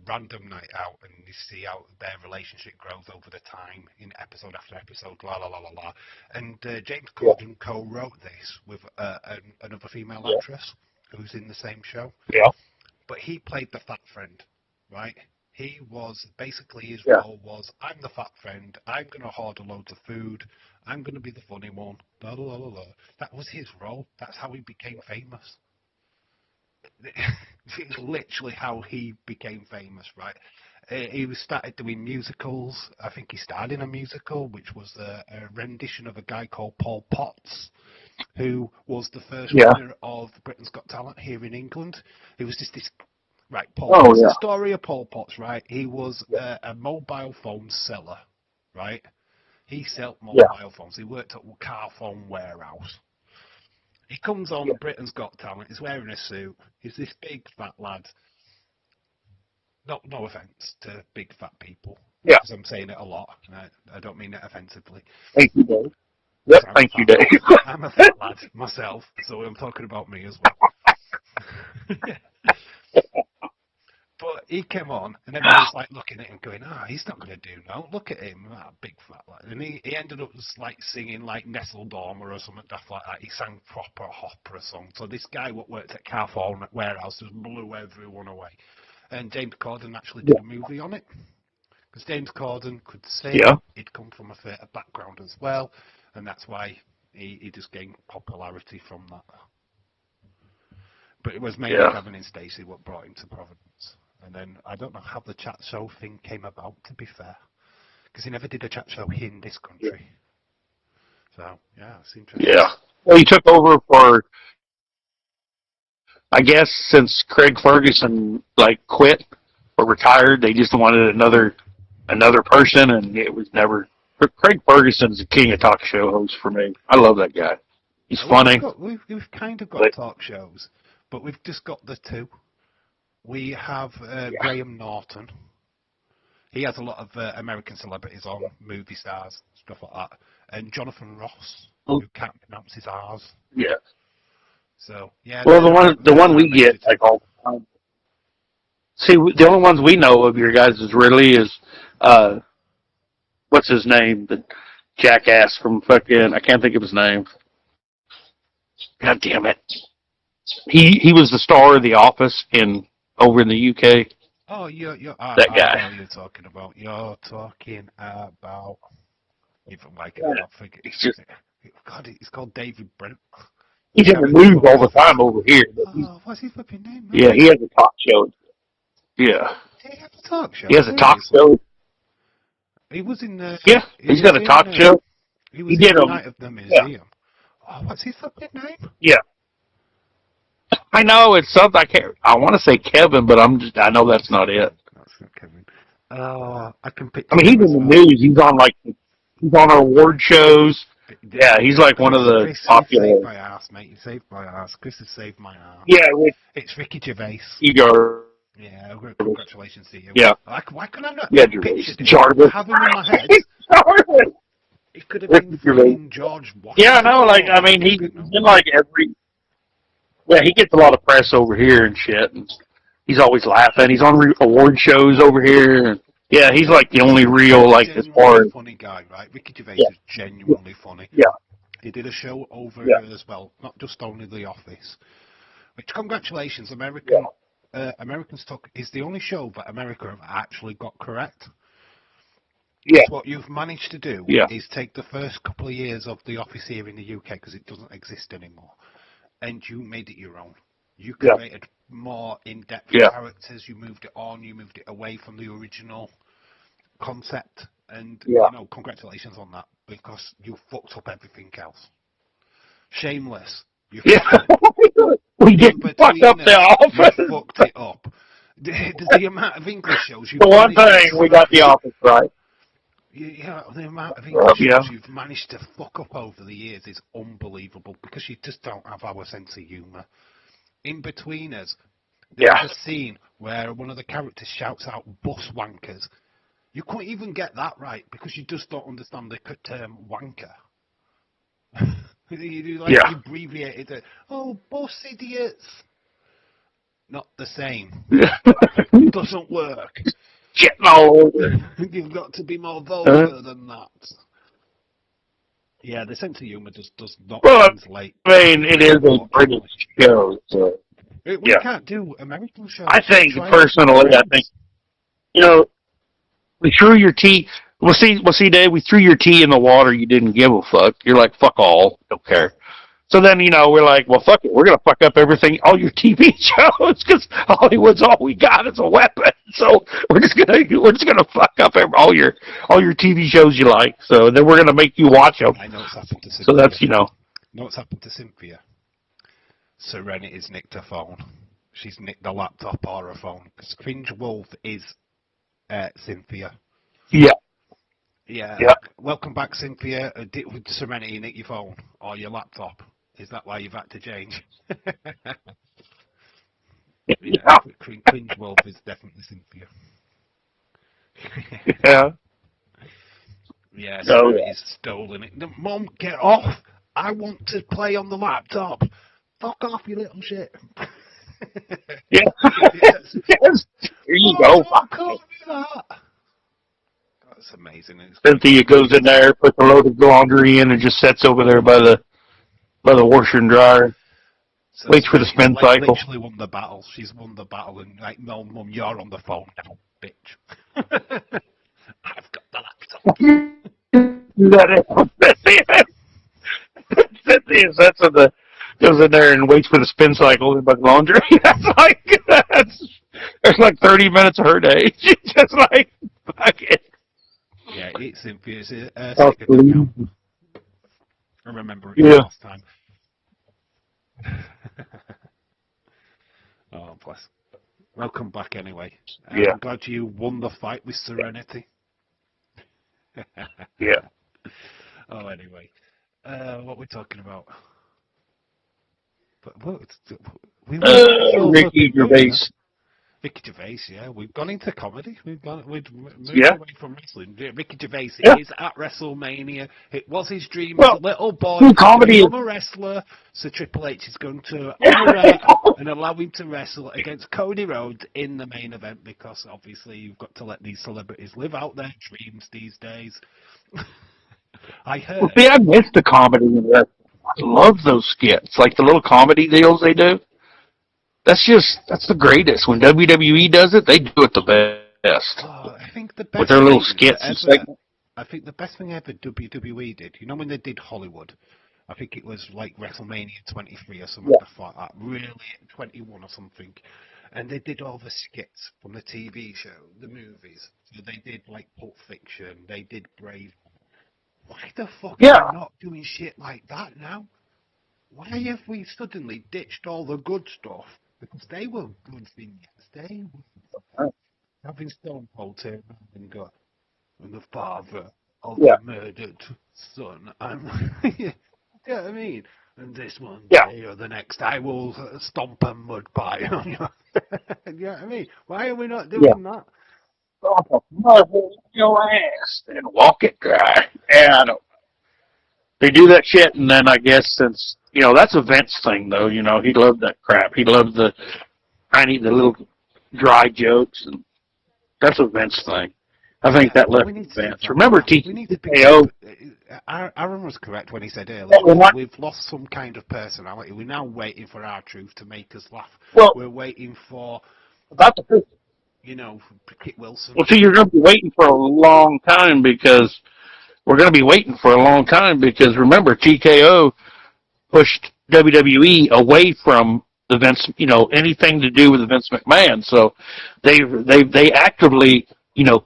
random night out, and you see how their relationship grows over the time in episode after episode. La la la la la. And James Yeah, Corden co-wrote this with another female yeah, actress who's in the same show, yeah, but he played the fat friend, right? He was basically his yeah. role was I'm the fat friend. I'm gonna hoard loads of food. I'm gonna be the funny one. La la la la la. That was his role. That's how he became famous. It's literally how he became famous, right? He was started doing musicals. I think he starred in a musical, which was a rendition of a guy called Paul Potts. who was the first Yeah. winner of Britain's Got Talent here in England. He was just this, right, Paul Oh, Potts. yeah. The story of Paul Potts, right? He was a mobile phone seller, right? He sold mobile phones. He worked at a car phone warehouse. He comes on Britain's Got Talent. He's wearing a suit. He's this big fat lad. No offence to big fat people, Yeah. because I'm saying it a lot. And I don't mean it offensively. Thank you, Dave. Yep, thank you, Dave. I'm a fat lad myself, so I'm talking about me as well. But he came on, and everyone's like looking at him, going, he's not going to do no. Look at him, that big fat lad. And he ended up just like singing like Nestle Dormer or something daft like that. He sang proper opera song. So this guy what worked at car phone warehouse just blew everyone away. And James Corden actually did a movie on it. Because James Corden could sing. He'd come from a theatre background as well. And that's why he just gained popularity from that. But it was mainly Gavin and Stacey what brought him to Providence. And then I don't know how the chat show thing came about, to be fair. Because he never did a chat show here in this country. So, yeah, it's interesting. Yeah. Well, he took over for, I guess, since Craig Ferguson, like, quit or retired, they just wanted another person, and it was never... Craig Ferguson's the king of talk show hosts for me. I love that guy. He's funny. We've kind of got talk shows, but we've just got the two. We have Graham Norton. He has a lot of American celebrities on, movie stars, stuff like that. And Jonathan Ross, who can't pronounce his R's. Yeah. So, yeah. Well, the one we get, like, all the time. See, the only ones we know of your guys is really is, what's his name? The jackass from fucking, I can't think of his name. God damn it. He was the star of The Office over in the UK. Oh, you're that guy. I know who you're talking about. You're talking about. Even like I don't think it's just. God, it's called David Brent. He's in the news all the time over here. What's his fucking name? Yeah, he has a talk show. Yeah. He has a talk show. He has a talk show. He was in the. Yeah, he's got a talk show. He did a Night of the Museum. Yeah. Oh, what's his fucking name? Yeah. I know it's something I want to say Kevin, but I know that's not it. That's not Kevin. I can pick. I mean, he's in the news. He's on award shows. Yeah, he's like one of the Chris popular. Saved my ass, mate. You saved my ass. Chris has saved my ass. Yeah, it's Ricky Gervais. Igor. Yeah, congratulations to you. Yeah. Why can I not Jarvis. have him in my head? Jarvis. It could have been George Washington. Yeah, no, like, I mean, he's in like every... Yeah, he gets a lot of press over here and shit, and he's always laughing. He's on award shows over here, and yeah, he's like the only real, like, as far as... funny guy, right? Ricky Gervais is genuinely funny. Yeah. He did a show over as well, not just only The Office. Which, congratulations, Americans Talk is the only show that America have actually got correct. Yeah. What you've managed to do is take the first couple of years of The Office here in the UK, because it doesn't exist anymore, and you made it your own. You created more in-depth characters, you moved it on, you moved it away from the original concept, and you know, congratulations on that, because you fucked up everything else. Shameless. You we didn't fuck up The Office. You fucked it up. The amount of English shows you've the one thing we got The Office right. Yeah, the amount of English shows you've managed to fuck up over the years is unbelievable, because you just don't have our sense of humour. In between us, there's a scene where one of the characters shouts out "bus wankers." You couldn't even get that right, because you just don't understand the term wanker. You abbreviated it. Oh, bus idiots. Not the same. It doesn't work. No. You've got to be more vulgar than that. Yeah, the sense of humour just does not translate. I mean, it is a British show, so... We can't do American shows. I think, personally, you know, we threw your tea... Well, see, Dave, we threw your tea in the water, you didn't give a fuck. You're like, fuck all, don't care. So then, you know, we're like, well, fuck it. We're going to fuck up everything, all your TV shows, because Hollywood's all we got is a weapon. So we're just gonna fuck up all your TV shows you like. So then we're going to make you watch them. I know it's happened to So that's, you know. know what's happened to Cynthia? Serenity's nicked her phone. She's nicked the laptop or her phone. Because Cringe Wolf is Cynthia. Yeah. Yeah. Yeah. Welcome back, Cynthia. Did Serenity nick your phone or your laptop? Is that why you've had to change? Yeah. Cringe Wolf is definitely Cynthia. Yeah. Yeah, Oh, Serenity's stolen it. Mum, get off! I want to play on the laptop. Fuck off, you little shit. yeah. Yes. Here you Mom, go. don't call me that. That's amazing. Cynthia goes in there, puts a load of laundry in, and just sits over there by the washer and dryer. So Waits for the spin cycle. literally won the battle. She's won the battle, and like, no, Mum, you're on the phone now, bitch. I've got the laptop. Cynthia sits in goes in there and waits for the spin cycle by the laundry. There's like 30 minutes of her day. She's just like, fuck it. Yeah, it's Cynthia. It's second account. I remember it last time. Oh, bless. Welcome back anyway. Yeah. I'm glad you won the fight with Serenity. Yeah. Oh, anyway. What we're talking about? But what? Ricky Gervais. Ricky Gervais, yeah. We've gone into comedy. We've moved Yeah. away from wrestling. Ricky Gervais Yeah. is at WrestleMania. It was his dream Well, as a little boy comedy to become a wrestler. So Triple H is going to honour it and allow him to wrestle against Cody Rhodes in the main event, because obviously you've got to let these celebrities live out their dreams these days. I heard. Well, see, I miss the comedy in wrestling. I love those skits, like the little comedy deals they do. That's the greatest. When WWE does it, they do it the best. I think the best with their little skits and segments. I think the best thing ever WWE did, you know, when they did Hollywood, I think it was like WrestleMania 23 or something like that, really 21 or something, and they did all the skits from the TV show, the movies. So they did like Pulp Fiction, they did Brave. Why the fuck are we not doing shit like that now? Why have we suddenly ditched all the good stuff? Because they were good vignettes. They were having Stone Cold turn around and go, I'm the father of the murdered son. You know what I mean? And this one day or the next, I will stomp a mud pie on you. You know what I mean? Why are we not doing that? Stomp a mud in your ass and walk it dry. Yeah, I know. They do that shit, and then I guess since, that's a Vince thing, though, he loved that crap. He loved the little dry jokes, and that's a Vince thing. I think that left Vince. Remember TKO? Aaron was correct when he said earlier, we've lost some kind of personality. We're now waiting for our truth to make us laugh. Well, we're waiting for, Kit Wilson. Well, see, you're going to be waiting for a long time because remember, TKO pushed WWE away from the Vince, anything to do with the Vince McMahon. So they actively,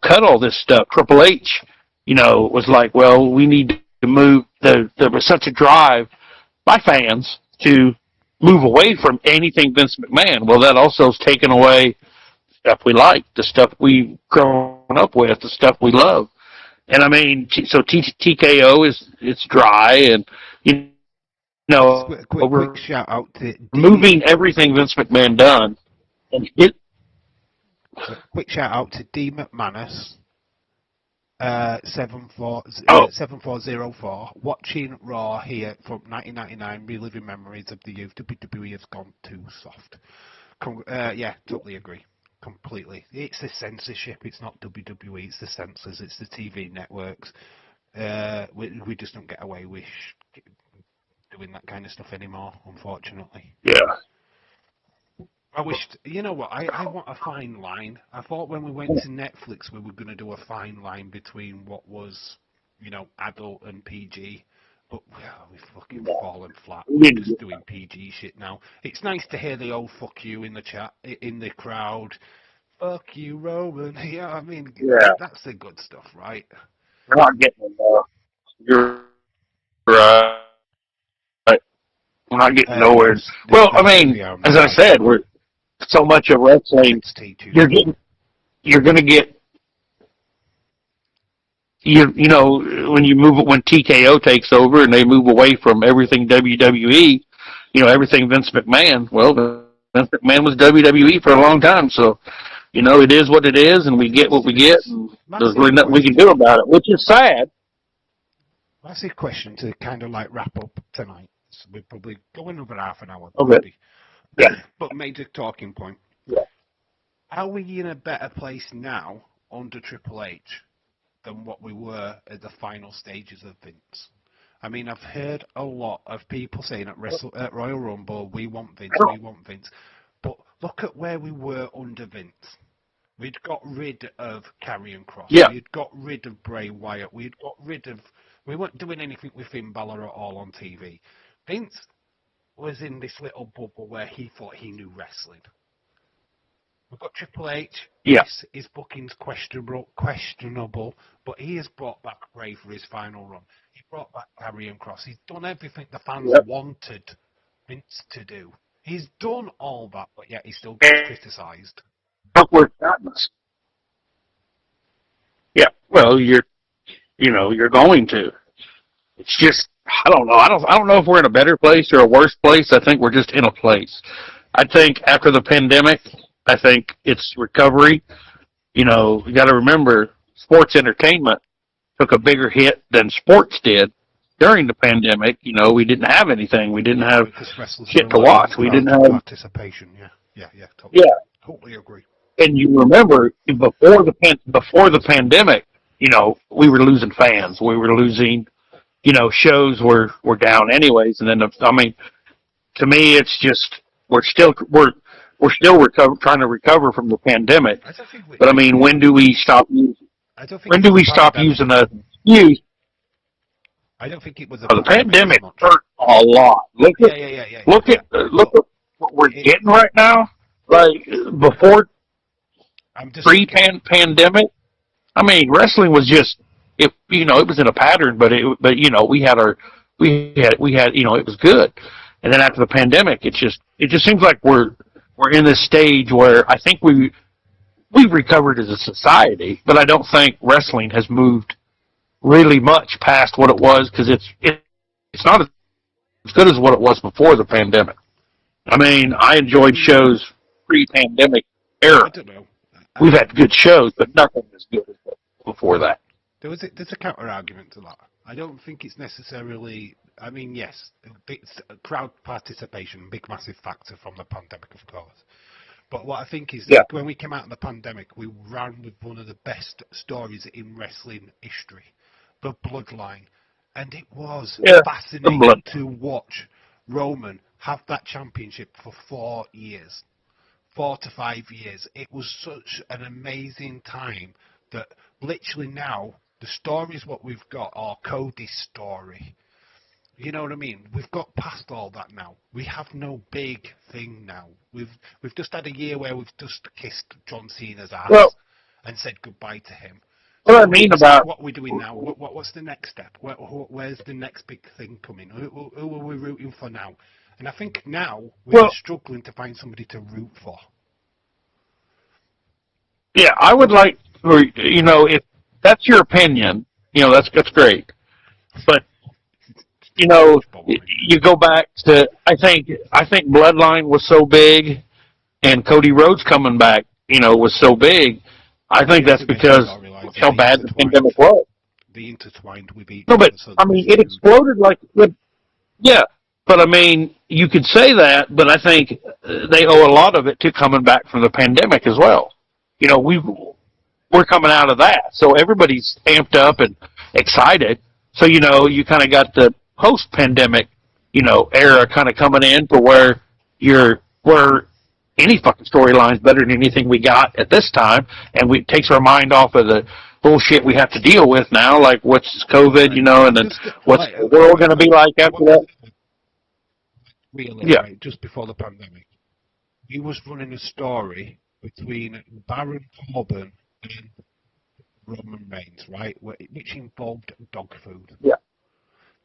cut all this stuff. Triple H, was like, well, we need to move. There was such a drive by fans to move away from anything Vince McMahon. Well, that also has taken away stuff we like, the stuff we've grown up with, the stuff we love. And I mean, so TKO it's dry, and quick shout out to moving everything Vince McMahon done. And quick shout out to D McManus, 7404, watching Raw here from 1999, reliving memories of the youth. WWE has gone too soft. Yeah, totally agree. Completely. It's the censorship. It's not WWE. It's the censors. It's the TV networks. We just don't get away with doing that kind of stuff anymore, unfortunately. Yeah. I wished, you know what, I want a fine line. I thought when we went to Netflix we were going to do a fine line between what was, adult and PG. But we've fucking fallen flat. We're just doing PG shit now. It's nice to hear the old fuck you in the chat, in the crowd. Fuck you, Roman. Yeah, I mean, that's the good stuff, right? We're not getting enough. You're right. We're not getting nowhere. Yes, Well, I mean, definitely am. as I said, we're so much of wrestling. NXT 2. You're going to get you know when TKO takes over and they move away from everything WWE, everything Vince McMahon. Well, Vince McMahon was WWE for a long time, so it is what it is, and we get what we get, and there's really nothing we can do about it, which is sad. That's a question to kind of like wrap up tonight. So we're probably going over half an hour. Okay. Yeah. But major talking point. Yeah. Are we in a better place now under Triple H than what we were at the final stages of Vince? I mean, I've heard a lot of people saying at Royal Rumble, we want Vince, we want Vince. But look at where we were under Vince. We'd got rid of Karrion Kross. Yeah. We'd got rid of Bray Wyatt. We weren't doing anything with Finn Balor at all on TV. Vince was in this little bubble where he thought he knew wrestling. We've got Triple H. Yeah. Yes, his booking's questionable, but he has brought back Bray for his final run. He brought back Karrion Kross. He's done everything the fans wanted Vince to do. He's done all that, but yet he still gets criticised. Upward sadness. Yeah. Well, you're going to. It's just, I don't know. I don't know if we're in a better place or a worse place. I think we're just in a place. I think after the pandemic, I think it's recovery. You got to remember, sports entertainment took a bigger hit than sports did during the pandemic. We didn't have anything. We didn't have shit to watch. We didn't have participation. Yeah. Totally. Yeah. Totally agree. And you remember before the pandemic, we were losing fans. We were losing, shows were down anyways. And then to me, it's just we're still trying to recover from the pandemic. But I mean, when do we stop using? When do we stop using the excuse? I don't think it was the pandemic hurt a lot. Look at what we're getting right now. Like before. Pre-pandemic, I mean, wrestling was just it was in a pattern, but we had it was good. And then after the pandemic, it just seems like we're in this stage where I think we've recovered as a society, but I don't think wrestling has moved really much past what it was, because it's not as good as what it was before the pandemic. I mean, I enjoyed shows pre-pandemic era. I don't know. We've had good shows, but nothing as good as before that. There's a counter argument to that. I don't think it's necessarily. I mean, yes, crowd participation, big massive factor from the pandemic, of course. But what I think is that when we came out of the pandemic, we ran with one of the best stories in wrestling history, the Bloodline, and it was fascinating to watch Roman have that championship for 4 years. 4 to 5 years. It was such an amazing time that literally now the story is what we've got, or Cody's story. You know what I mean? We've got past all that now. We have no big thing now. We've just had a year where we've just kissed John Cena's ass and said goodbye to him. What I mean about what we're doing now? What's the next step? Where's the next big thing coming? Who are we rooting for now? And I think now we're struggling to find somebody to root for. Yeah, I would like, if that's your opinion, that's great. But, you go back to, I think Bloodline was so big, and Cody Rhodes coming back, was so big. I think that's because of how bad the pandemic was. They intertwined with each other. No, but, so I mean, it exploded like, yeah. But, I mean, you could say that, but I think they owe a lot of it to coming back from the pandemic as well. We're coming out of that, so everybody's amped up and excited. So, you kind of got the post-pandemic, era kind of coming in for where any fucking storyline's better than anything we got at this time, and it takes our mind off of the bullshit we have to deal with now, like what's COVID, and then what's the world going to be like after that. Really, right, just before the pandemic, he was running a story between Baron Corbin and Roman Reigns, right, which involved dog food. Yeah.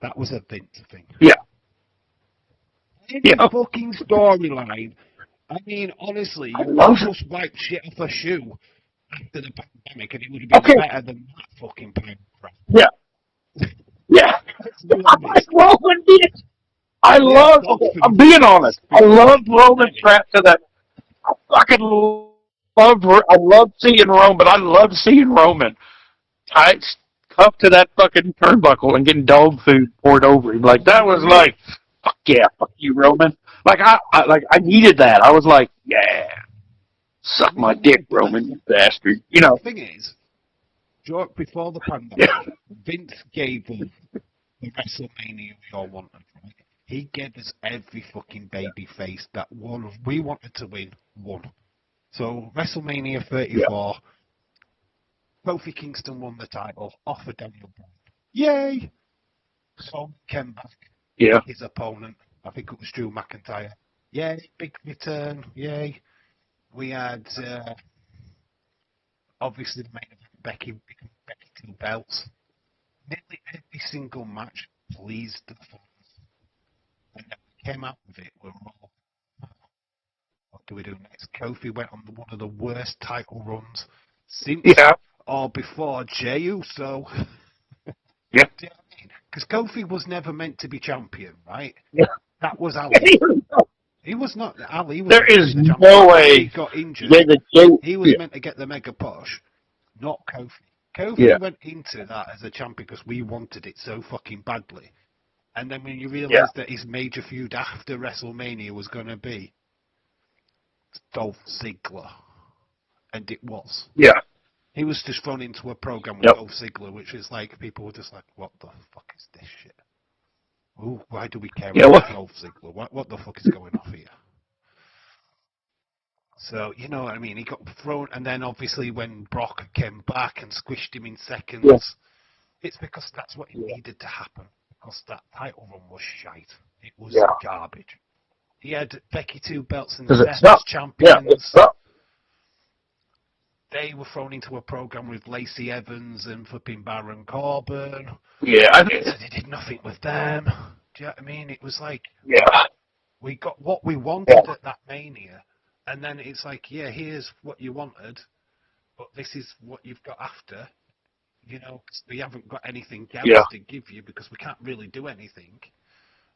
That was a Vince thing. Yeah. any Yeah. fucking storyline. I mean, honestly, I you love could it. just wipe shit off a shoe after the pandemic, and it would have been Okay. better than that fucking pile of crap. Yeah. Yeah. Let's be I like honest. Roman did. I Yeah, love. Okay, often I'm being honest. I before love the Roman pandemic. strapped to that. I fucking love. I love seeing Roman, but I love seeing Roman tight up to that fucking turnbuckle and getting dog food poured over him. Like that was like, fuck yeah, fuck you, Roman. Like I needed that. I was like, yeah, suck my dick, But Roman, you bastard. You know. the thing is, before the Yeah. pandemic, Vince gave us the WrestleMania we all wanted, right? He gave us every fucking baby face that one we wanted to won. So WrestleMania Yeah. 34, Kofi Kingston won the title off of Daniel Bryan. Yay! So came back, Yeah. his opponent, I think it was Drew McIntyre. Yay, big return, yay. We had obviously the main event, Becky 2 belts. Nearly every single match pleased the fans. And then we came out of it, we're all, what do we do next? Kofi went on one of the worst title runs since Yeah. or before Jey Uso. Yeah. Do you know what I mean? Because Kofi was never meant to be champion, right? Yeah. That was Ali. He was not. Ali was There meant to is be the champion. no Ali way. got injured. Yeah, He was meant to get the mega push, not Kofi. Kofi Yeah. went into that as a champion because we wanted it so fucking badly. And then when you Yeah. realise that his major feud after WrestleMania was going to be Dolph Ziggler, and it was. Yeah. He was just thrown into a program with Yep. Dolph Ziggler, which is like, people were just like, what the fuck is this shit? Ooh, why do we care Yeah. about Well, Dolph Ziggler? What the fuck is going off here? So, you know what I mean? He got thrown, and then obviously when Brock came back and squished him in seconds, yeah. it's because that's what Yeah. needed to happen. Because that title run was shite. It was Yeah. garbage. He had Becky 2 belts and Because Seth it's as tough. Yeah. champions. It's tough. They were thrown into a program with Lacey Evans and flipping Baron Corbin. Yeah. I think. So they did nothing with them. Do you know what I mean? It was like, Yeah. we got what we wanted Yeah. at that Mania, and then it's like, yeah, here's what you wanted, but this is what you've got after. You know, 'cause we haven't got anything else Yeah. to give you because we can't really do anything.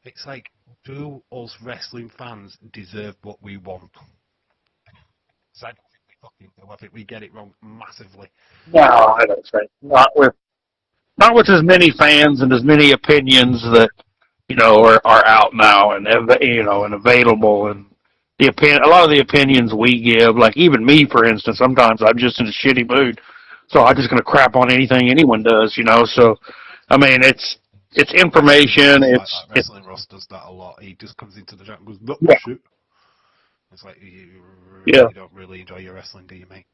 It's like, do us wrestling fans deserve what we want? So I don't think we fucking do. I think we get it wrong massively. No, I don't think not with as many fans and as many opinions that are out now and and available, and a lot of the opinions we give, like even me, for instance, sometimes I'm just in a shitty mood, so I'm just gonna crap on anything anyone does. So I mean, it's information. Like It's that. Wrestling Ross does that a lot. He just comes into the chat and goes, "Look, yeah, shit." It's like, you yeah. don't really enjoy your wrestling, do you, mate?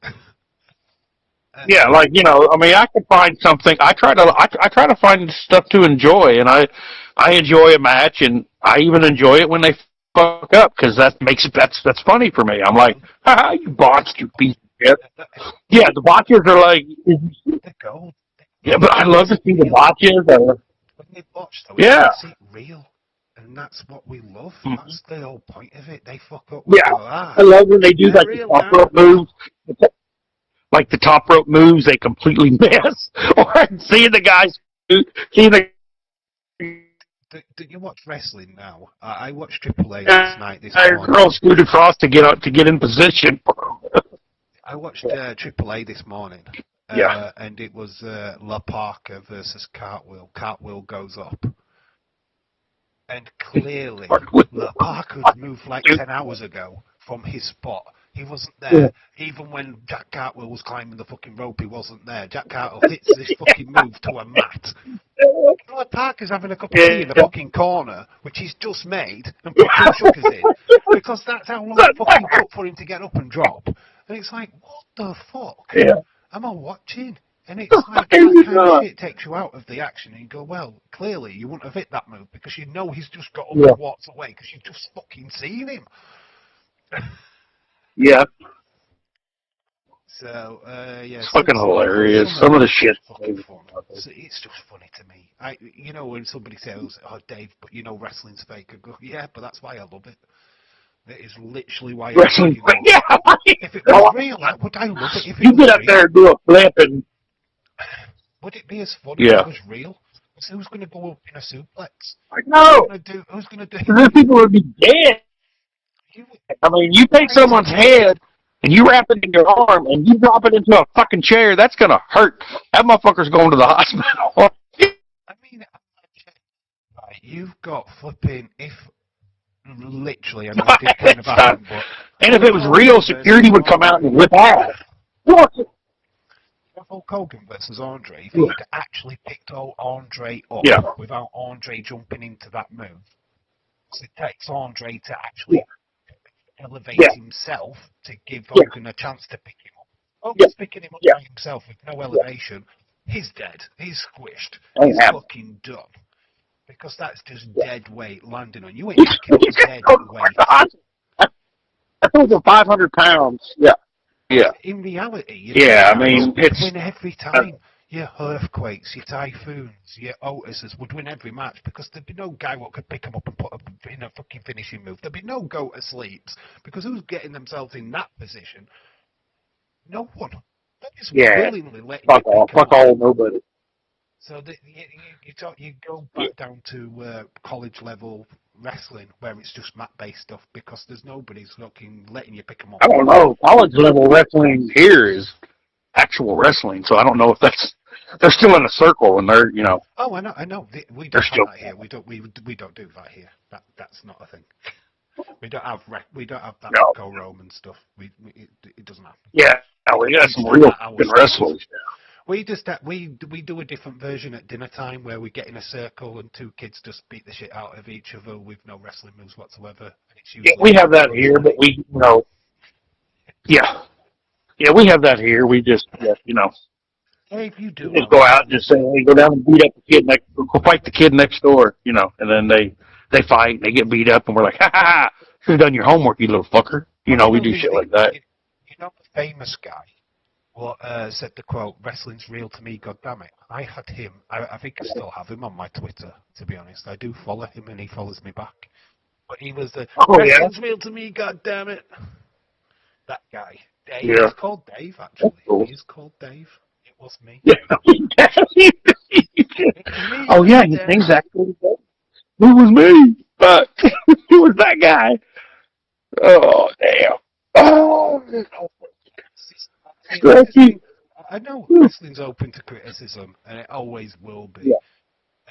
Yeah, like I mean, I could find something. I try to find stuff to enjoy, and I enjoy a match, and I even enjoy it when they fuck up because that's funny for me. I'm like, ha, you botched, you piece of shit. Yeah, the botches are like, They go. yeah, but I love to see the botches. When they botch, though, Yeah, it makes it real. And that's what we love. Mhm. That's the whole point of it. They fuck up. We yeah. go, I love when they do they're like the real top now. rope moves. Like the top rope moves, they completely miss. Or seeing the guys, seeing the Do you watch wrestling now? I watched Triple A last night, this morning. girl scoot across to get in position. I watched Triple A this morning. Yeah. And it was La Parka versus Cartwheel. Cartwheel goes up. And clearly, La Parka had moved like 10 hours ago from his spot. He wasn't there. Even when Jack Cartwheel was climbing the fucking rope, he wasn't there. Jack Cartwheel hits this fucking move to a mat. La Parker's having a cup of tea in the fucking corner, which he's just made, and put two sugars in. Because that's how long it fucking took for him to get up and drop. And it's like, what the fuck? Yeah. Am I watching? And it's like, that kind of shit takes you out of the action, and you go, well, clearly you wouldn't have hit that move, because you know he's just got up and walked away, because you've just fucking seen him. Yeah. So, yeah, It's fucking hilarious. some of Some of the it's shit. just fucking fun. So it's just funny to me. You know, when somebody says, "Oh, Dave, but you know wrestling's fake," I go, "Yeah, but that's why I love it. That is literally why I Wrestling. fucking love Yeah. it. If it was real, would I love it if it You was get up real? there and do a flip and Would it be as fun if it yeah. was real? So who's going to go up in a suplex? I know. Who's going to do? These people would be dead. You, I mean, you take why is it? someone's head and you wrap it in your arm and you drop it into a fucking chair. That's gonna hurt. That motherfucker's going to the hospital. I mean, right, you've got flipping if literally. I know it did kind of happen, but And if it Hulk was real, Hogan security versus would come out Andre. and whip off. What? Hulk Hogan versus Andre. If he'd actually picked Andre up Yeah. without Andre jumping into that move, so it takes Andre to Yeah. actually elevate Yeah. himself to give Yeah. Hogan a chance to pick him up. Yeah. Hogan's picking him up Yeah. by himself with no elevation. He's dead. He's squished. Ain't He's happening. fucking done. Because that's just Yeah. dead weight landing on you. Ain't picking up dead weight. That's over 500 pounds. Yeah. Yeah. In reality, your Yeah. big I guys mean, would it's win every time. Your earthquakes, your typhoons, your Otises would win every match because there'd be no guy what could pick them up and put them in a fucking finishing move. There'd be no go to sleeps because who's getting themselves in that position? No one. They're just yeah. willingly letting you Fuck all. pick them Fuck up. all. Nobody. So you go Yeah. back down to college level wrestling where it's just mat based stuff because there's nobody's fucking letting you pick them up. I don't know. College level wrestling here is actual wrestling, so I don't know if that's they're still in a circle and they're Oh, I know, I know. We they're don't have still that here. We don't do that here. That's not a thing. We don't have that no. Greco-Roman stuff. It doesn't happen. Yeah, we got It's some not real at our fucking schools. wrestlers. We do a different version at dinner time where we get in a circle and two kids just beat the shit out of each other with no wrestling moves whatsoever. And it's Yeah, usually we have that everybody's here, but money. yeah, yeah, we have that here. We just Hey, if you we do just have go that, out and just say, hey, go down and beat up the kid next, go fight the kid next door, and then they fight and they get beat up and we're like, ha ha ha, should have done your homework, you little fucker. well, We do shit like that. the famous guy. Well, said the quote, "Wrestling's real to me, God damn it." I had him. I think I still have him on my Twitter. To be honest, I do follow him and he follows me back. But he was the Oh yeah, "Wrestling's real to me, God damn it." That guy, Dave. yeah, He's called Dave. that's Actually, cool. he's called Dave. It was me. Yeah. It's me, Oh yeah, God his damn name's it. actually it was me, but it was that guy. Oh damn. Oh, See, this is the stretchy. thing. I know wrestling's open to criticism, and it always will be.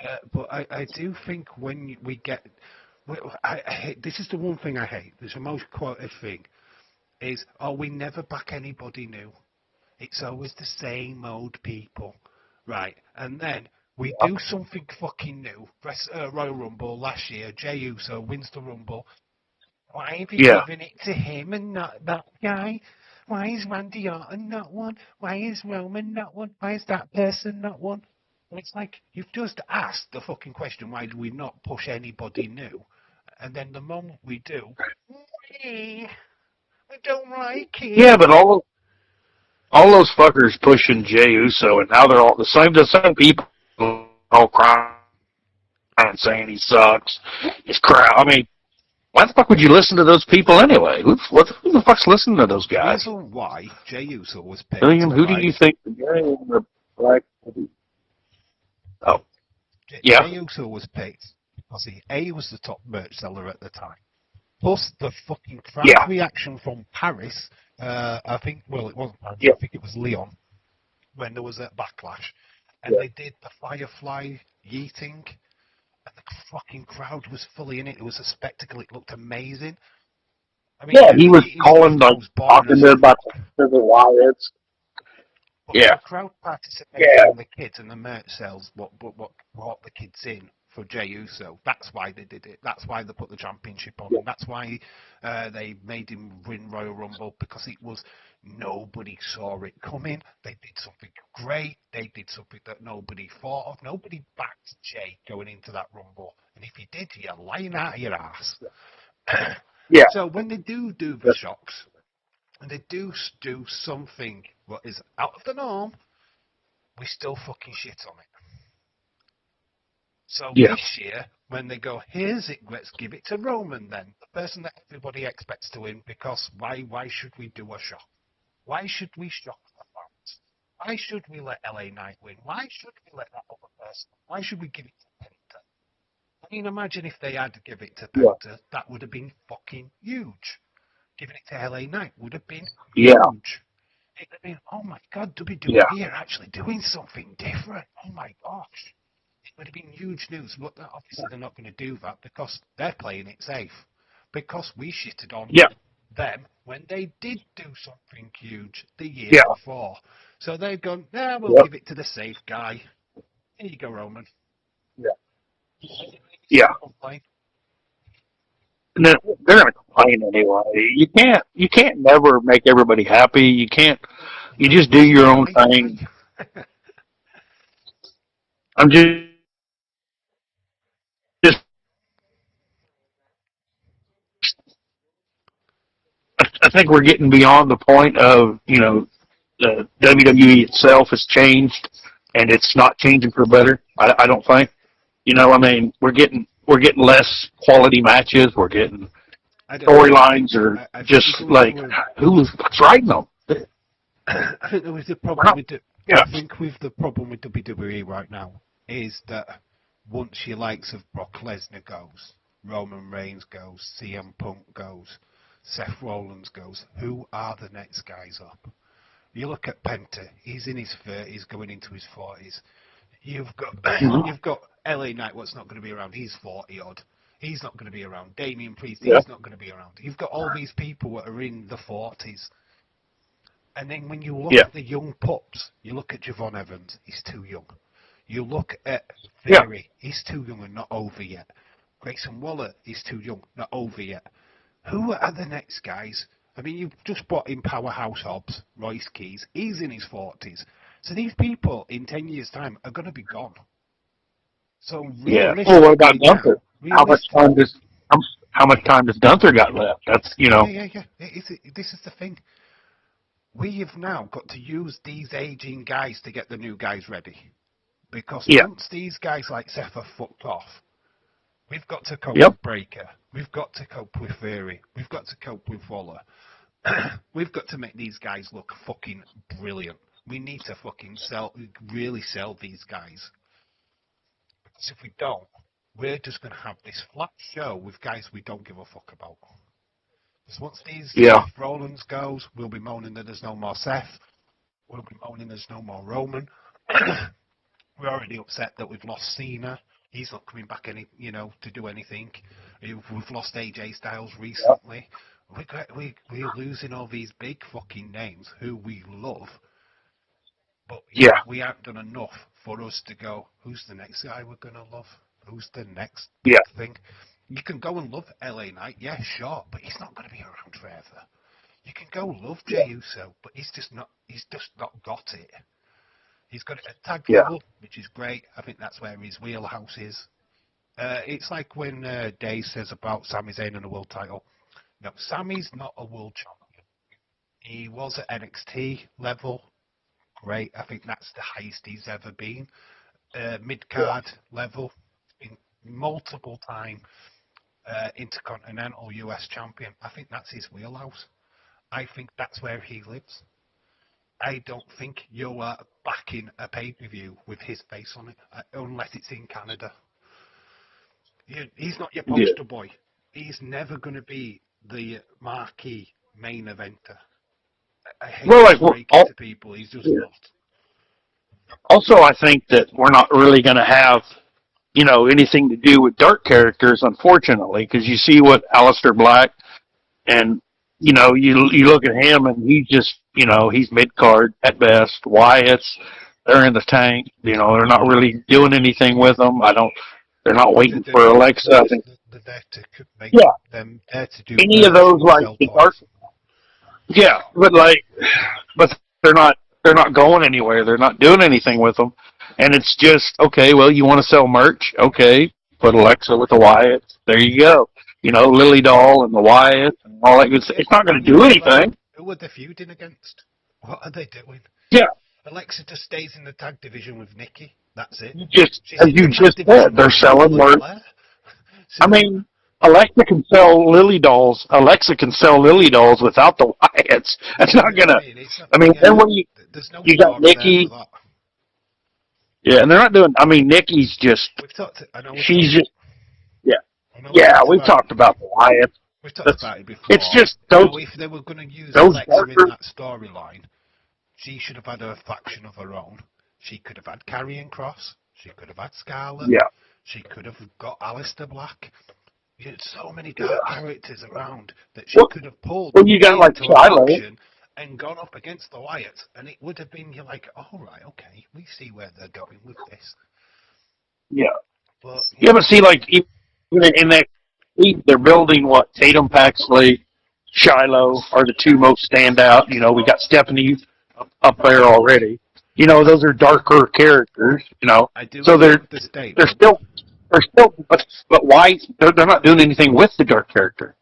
Yeah. But I do think when we get, I hate, this is the one thing I hate. There's the most quoted thing is, oh, we never back anybody new. It's always the same old people, right? And then we do something fucking new. Royal Rumble last year, Jey Uso wins the Rumble. Why have you Yeah. given it to him and not that guy? Why is Randy Orton not one? Why is Roman not one? Why is that person not one? And it's like, you've just asked the fucking question, why do we not push anybody new? And then the moment we do, I don't like it. Yeah, but all those fuckers pushing Jey Uso, and now they're all the same people all crying and saying he sucks. His crowd. I mean, why the fuck would you listen to those people anyway? Who the fuck's listening to those The guys? reason why Jey Uso was picked, William, who do right? you think the guy in the black? Oh, yeah, Jey Uso was picked because he was the top merch seller at the time. Plus the fucking crowd yeah, reaction from Paris. I think, well, it wasn't Paris. yeah, I think it was Lyon when there was a backlash, and yeah. they did the Firefly yeeting, and the fucking crowd was fully in it. It was a spectacle. It looked amazing. I mean, Yeah, he was he's one calling of like those born talking as there a about rock. the riots. But for Yeah, the crowd participation yeah, and the kids and the merch sales, what brought the kids in for Jey Uso? That's why they did it. That's why they put the championship on yeah, him. That's why they made him win Royal Rumble because it was nobody saw it coming. They did something great. They did something that nobody thought of. Nobody backed Jey going into that Rumble. And if you did, you're lying out of your ass. yeah. So when they do the shocks, and they do something what is out of the norm, we still fucking shit on it. So Yeah. this year, when they go, here's it, let's give it to Roman then, the person that everybody expects to win, because why should we do a shock? Why should we shock the fans? Why should we let LA Knight win? Why should we let that other person? Why should we give it to Penta? I mean, imagine if they had to give it to Yeah. Penta, that would have been fucking huge. Giving it to LA Knight would have been Yeah. huge. It would have been, oh my god, WWE are actually doing something different. Oh my gosh. It would have been huge news, but obviously they're not going to do that because they're playing it safe. Because we shitted on Yeah. them when they did do something huge the year Yeah. before. So they've gone, nah, we'll Yep. give it to the safe guy. Here you go, Roman. Yeah. Yeah. Complain. And they're going to complain anyway. You can't never make everybody happy. You can't. You just do your own thing. I'm just. I think we're getting beyond the point of the WWE itself has changed, and it's not changing for better. I don't think. I mean, we're getting less quality matches. We're getting storylines are just like who's writing them. I think there was the problem with Yeah. I think with the problem with WWE right now is that once your likes of Brock Lesnar goes, Roman Reigns goes, CM Punk goes, Seth Rollins goes, who are the next guys up? You look at Penta, he's in his 30s, going into his 40s. You've got LA Knight, what's not going to be around. He's 40 odd. He's not going to be around. Damian Priest, he's not going to be around. You've got all these people that are in the 40s. And then when you look at the young pups, you look at Javon Evans, he's too young. You look at Theory, he's too young and not over yet. Grayson Waller, he's too young, not over yet. Who are the next guys? I mean, you've just brought in Powerhouse Hobbs, Royce Keys, he's in his 40s. So these people in 10 years' time are going to be gone. So Well, what about Gunther? How much time does Gunther got left? That's Yeah. This is the thing. We have now got to use these aging guys to get the new guys ready. Because once these guys like Seth are fucked off, we've got to cope with Breaker. We've got to cope with Theory. We've got to cope with Waller. We've got to make these guys look fucking brilliant. We need to fucking really sell these guys. Because if we don't, we're just going to have this flat show with guys we don't give a fuck about. Because once Seth Rollins goes, we'll be moaning that there's no more Seth. We'll be moaning there's no more Roman. We're already upset that we've lost Cena. He's not coming back to do anything. We've lost AJ Styles recently. We're losing all these big fucking names who we love. But we haven't done enough for us to go, who's the next guy we're going to love? Who's the next thing? You can go and love LA Knight, yeah, sure, but he's not going to be around forever. You can go love Jey Uso, but he's just not got it. He's got it at tag level, which is great. I think that's where his wheelhouse is. It's like when Dave says about Sami Zayn and a world title. No, Sami's not a world champion. He was at NXT level. Great. I think that's the highest he's ever been. Mid-card level. Been multiple time Intercontinental US champion. I think that's his wheelhouse. I think that's where he lives. I don't think you are backing a pay-per-view with his face on it, unless it's in Canada. He's not your poster boy. He's never going to be the marquee main eventer. I hate to break it to people. He's just not. Also, I think that we're not really going to have, anything to do with dark characters, unfortunately, because you see what Aleister Black and you look at him and he's just, he's mid-card at best. Wyatt's, they're in the tank. They're not really doing anything with them. They're not waiting for Alexa. I think. They're there to make them there to do any of those like the dark. Yeah, but they're not going anywhere. They're not doing anything with them, and it's just okay. Well, you want to sell merch? Okay, put Alexa with the Wyatt. There you go. Lily Doll and the Wyatt and all that good stuff. It's not going to do anything. Who who are they feuding against? What are they doing? Yeah. Alexa just stays in the tag division with Nikki. That's it. As you just said, they're selling merch. So, I mean, Alexa can sell Lily dolls. Alexa can sell Lily dolls without the Wyatts. That's not gonna. I mean, then when there's no you got Nikki. Yeah, and they're not doing. I mean, Nikki's just. She's just. Yeah. Yeah, we've talked about the Wyatts. We've talked about it before. It's just those. If they were going to use Alexa in that storyline, she should have had a faction of her own. She could have had Karrion Kross. She could have had Scarlett. Yeah. She could have got Aleister Black. You had so many dark characters around that she could have pulled. Well, you got like Shiloh and gone up against the Wyatts, and it would have been you're like, all right, okay, we see where they're going with this. Yeah. But but see, like even in that, they're building what Tatum, Paxley, Shiloh are the two most standout. You know, we got Stephanie up there already. You know, those are darker characters. You know, so they're still, but why they're not doing anything with the dark character?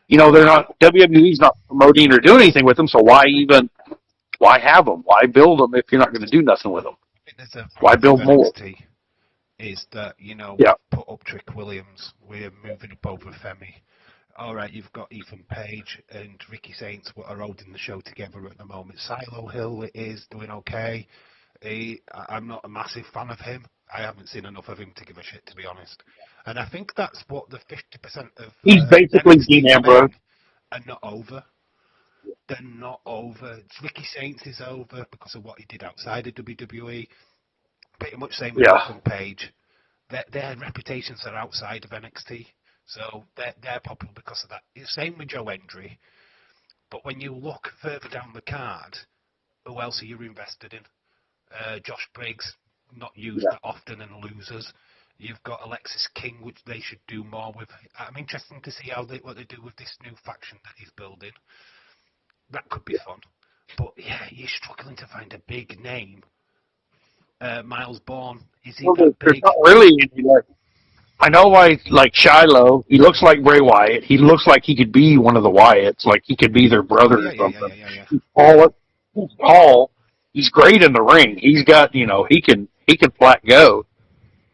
You know, they're not WWE's not promoting or doing anything with them. So why have them? Why build them if you're not going to do nothing with them? Why build more? Is that put up Trick Williams? We're moving up over Femi. All right, you've got Ethan Page and Ricky Saints are holding the show together at the moment. Silo Hill is doing okay. I'm not a massive fan of him. I haven't seen enough of him to give a shit, to be honest. And I think that's what the 50% of he's basically Dean Ambrose are not over. They're not over. Ricky Saints is over because of what he did outside of WWE. Pretty much same with Ethan Page. Their reputations are outside of NXT. So they're popular because of that. Same with Joe Hendry. But when you look further down the card, who else are you invested in? Josh Briggs, not used that often and losers. You've got Alexis King, which they should do more with. I'm interested to see what they do with this new faction that he's building. That could be fun. But yeah, you're struggling to find a big name. Miles Bourne, is he that big? There's not really any like. I know why, like Shiloh, he looks like Bray Wyatt. He looks like he could be one of the Wyatts, like he could be their brother or something. He's tall. He's great in the ring. He's got, he can flat go.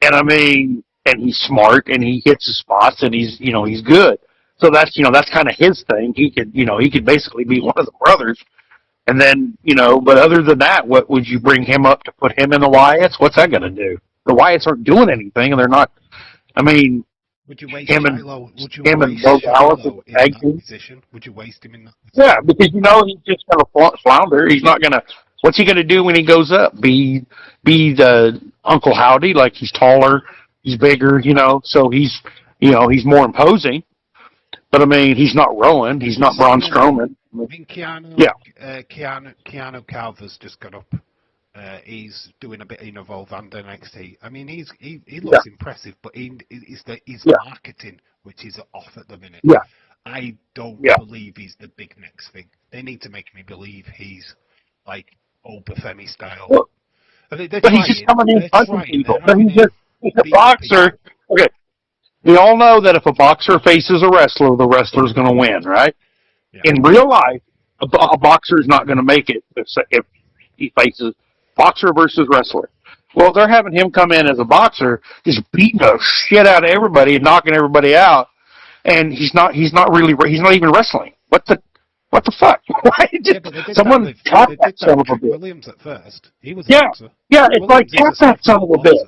And I mean, and he's smart and he hits his spots and he's good. So that's kind of his thing. He could basically be one of the brothers. And then, but other than that, what would you bring him up to put him in the Wyatts? What's that going to do? The Wyatts aren't doing anything and they're not. I mean, would you waste him Shiloh? Him and Bo Dallas in that position? Would you waste him in that position? Yeah, because he's just going to flounder. He's not going to. What's he going to do when he goes up? Be the Uncle Howdy? Like he's taller, he's bigger, so he's more imposing. But I mean, he's not Rowan. He's not Braun Strowman. I mean, Keanu Calver's just got up. He's doing a bit in Evolve and NXT. I mean, he looks impressive, but his marketing, which is off at the minute. Yeah. I don't believe he's the big next thing. They need to make me believe he's like Opa Femi style. Well, but he's just coming in punching people. He's a boxer. Okay. We all know that if a boxer faces a wrestler, the wrestler's going to win, right? Yeah. In real life, a boxer is not going to make it if he faces boxer versus wrestler. Well, they're having him come in as a boxer, just beating the shit out of everybody and knocking everybody out, and he's not even wrestling. What the fuck? Someone tap that son of a bitch. Williams at first. He was boxer. Yeah, it's like tap that son of a bitch.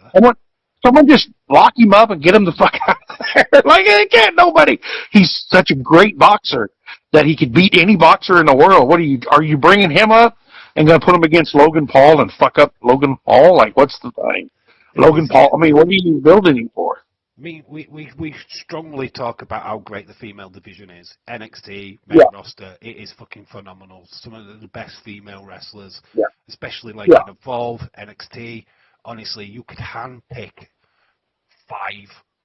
Someone just lock him up and get him the fuck out of there. Like, it can't nobody. He's such a great boxer that he could beat any boxer in the world. Are you bringing him up and going to put him against Logan Paul and fuck up Logan Paul? Like, what's the thing? Logan Paul, I mean, what are you building him for? I mean, we strongly talk about how great the female division is. NXT, main roster, it is fucking phenomenal. Some of the best female wrestlers, especially like in Evolve, NXT. Honestly, you could handpick 5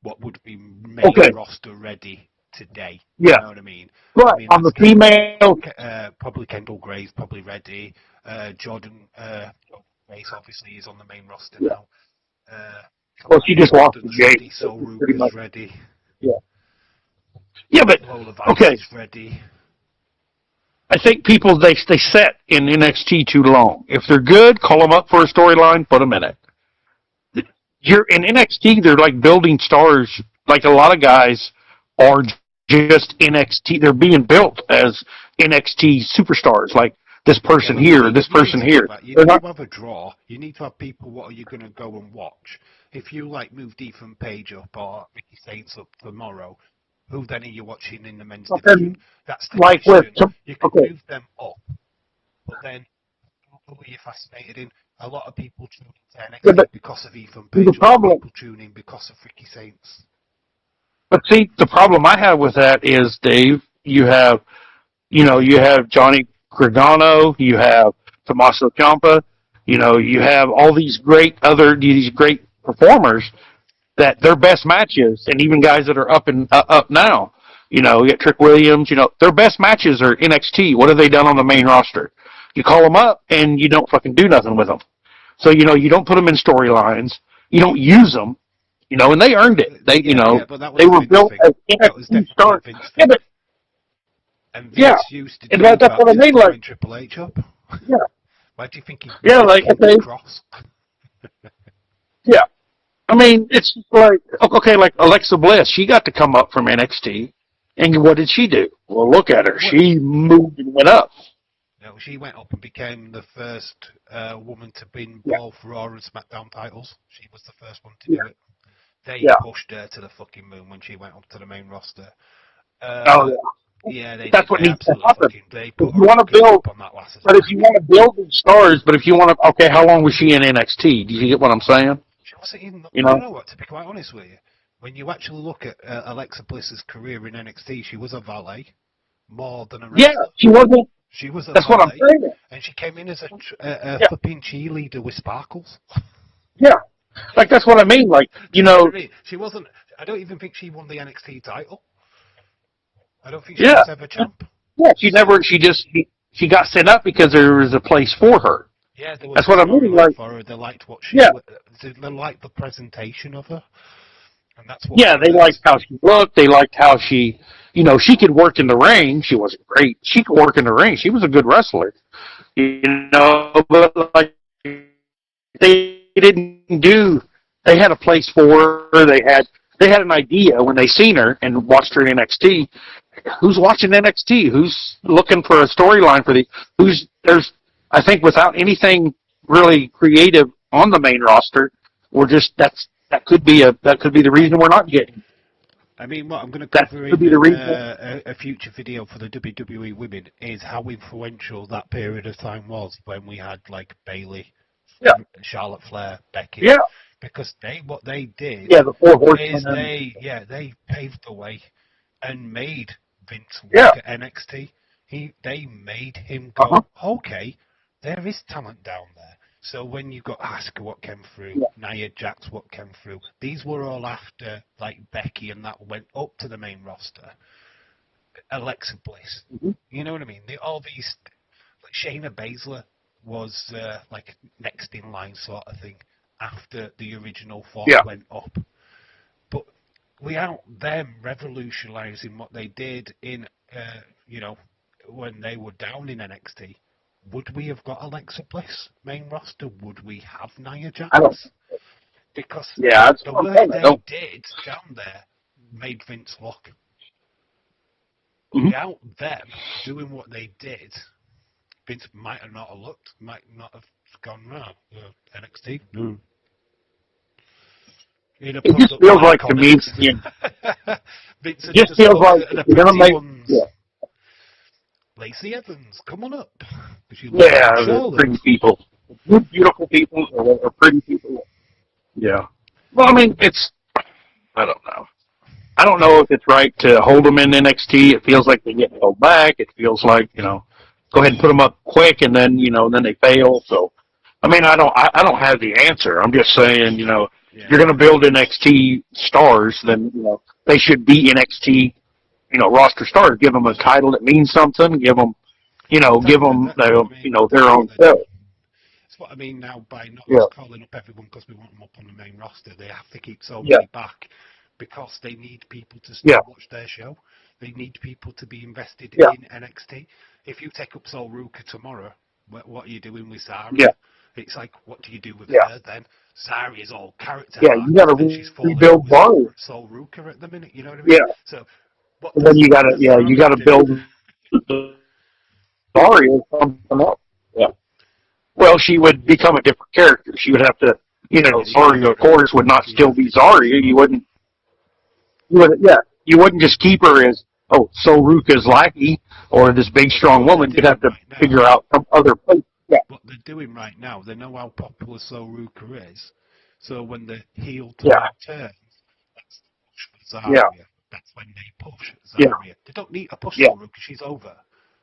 what would be main roster ready today. Yeah. You know what I mean? Right. I mean, on the female... probably Kendall Gray's probably ready. Jordan Grace obviously is on the main roster now. Well, she just lost to Jade. So Ruger's ready. Yeah. Yeah, but... Lola Vice is ready. I think people they set in NXT too long. If they're good, call them up for a storyline, put them in it. You're in NXT. They're like building stars. Like a lot of guys are just NXT. They're being built as NXT superstars. Like this Yeah, person but here, this you need person to do here. that. You They're need not. to have a draw. You need to have people. What are you going to go and watch? If you like moved Ethan Page up or Ricky Saints up tomorrow, who then are you watching in the men's division? And That's the like with question. some, You could okay, move them up, but then who are you fascinated in? A lot of people tune into yeah, NXT because of Ethan the Page. A lot of problem. people tune in because of Ricky Saints. But see, the problem I have with that is, Dave, you have Johnny Gargano, you have Tommaso Ciampa, you have all these great performers that their best matches, and even guys that are up now, you get Trick Williams, their best matches are NXT. What have they done on the main roster? You call them up and you don't fucking do nothing with them. So, you don't put them in storylines. You don't use them, and they earned it. Yeah, but that was They a were Vince built thing. as That was NXT definitely a stars. Vince Yeah, thing. but, And yeah, Vince used to and do that's that what I just mean. to Like, wind Triple H up. yeah, Why do you think he yeah, booted like, King's okay, Cross? yeah. I mean, it's like, okay, like Alexa Bliss, she got to come up from NXT, and what did she do? Well, look at her. What? She moved and went up. No, she went up and became the first woman to win Yeah, both Raw and SmackDown titles. She was the first one to yeah, do it. They yeah. pushed her to the fucking moon when she went up to the main roster. Oh, Uh, yeah. yeah, they did. That's what They needs to absolutely happen. fucking. They If put you her want to completely build, up on that last but if season. you want to build these stars, but if you want to, okay, how long was she in NXT? Do you get what I'm saying? She wasn't even. You You know? know what? To be quite honest with you, when you actually look at Alexa Bliss's career in NXT, she was a valet more than a Yeah, wrestler. she wasn't. She was a That's what I'm valet, saying. and she came in as a Yeah, flipping cheerleader with sparkles. yeah. Like that's what I mean. Like Do you know what I mean? She wasn't. I don't even think she won the NXT title. I don't think she yeah, was ever champ. yeah. She never. So She got set up because there was a place for her. yeah, there was That's a what I mean. storyline Like, for her. They liked what she. yeah, They liked the presentation of her, and that's what yeah. They liked worked. how she looked. They liked how she could work in the ring. She wasn't great. She could work in the ring. She was a good wrestler. But like they didn't do. They had a place for her. They had an idea when they seen her and watched her in NXT. Who's watching NXT? Who's looking for a storyline for the? Who's there's? I think without anything really creative on the main roster, we're just that could be the reason we're not getting. I mean, what I'm going to That cover could in be the reason. a future video for the WWE women is how influential that period of time was when we had like Bayley, Yeah, Charlotte Flair, Becky, yeah, because what they did yeah. The Four is Horsemen. they paved the way and made Vince Yeah, look at NXT. They made him uh-huh. go, okay, there is talent down there. So when you got Asuka, what came through, Yeah, Nia Jax, what came through, these were all after like Becky and that went up to the main roster. Alexa Bliss, mm-hmm. you know what I mean? All these, like Shayna Baszler was like next in line sort of thing after the original four Yeah, went up. But without them revolutionising what they did in, when they were down in NXT, would we have got Alexa Bliss main roster? Would we have Nia I don't. Jax? Because Yeah, that's the what I'm work saying. I they don't. did down there made Vince look. Mm-hmm. Without them doing what they did, Vince might have not have looked, might not have gone, NXT. No. He'd have It pulled just up feels Claire like to me, Connors. Vince it had just just feels looked like at if the you're gonna pretty make, ones. yeah, Lacey Evans, come on up. Because you look yeah, like the Charlotte. pretty people, good, beautiful people, or pretty people. Yeah. Well, I mean, I don't know. I don't know if it's right to hold them in NXT. It feels like they get held back. It feels like go ahead and put them up quick, and then then they fail. So, I mean, I don't have the answer. I'm just saying, if Yeah. you're going to build NXT stars, then they should be NXT, roster stars. Give them a title that means something. Give them, give Exactly. them, That's what I mean. their That's what own they show. do. That's what I mean now by not Yeah, just calling up everyone because we want them up on the main roster. They have to keep so yeah, many back because they need people to yeah, still watch their show. They need people to be invested Yeah. in NXT. If you take up Sol Ruka tomorrow, what are you doing with Zarya? Yeah. It's like, what do you do with Yeah. her then? Zarya is all character Yeah, arc, you gotta and she's falling out rebuild with Zarya. Sol Ruka at the minute. You know what I mean? Yeah. So what And does then you Zarya gotta do? build Zarya something up. Yeah. Well, she would become a different character. She would have to, Zarya, of course, would not still be Zarya. You wouldn't just keep her as, Sol Ruka's lackey or this big, strong woman. You'd have to figure out some other place. Yeah. What they're doing right now, they know how popular Sol Ruka is. So when the heel turn Yeah. turns, that's the push for Yeah. Zarya. That's when they push Yeah. Zarya. They don't need to push Yeah. Sol Ruka. She's over.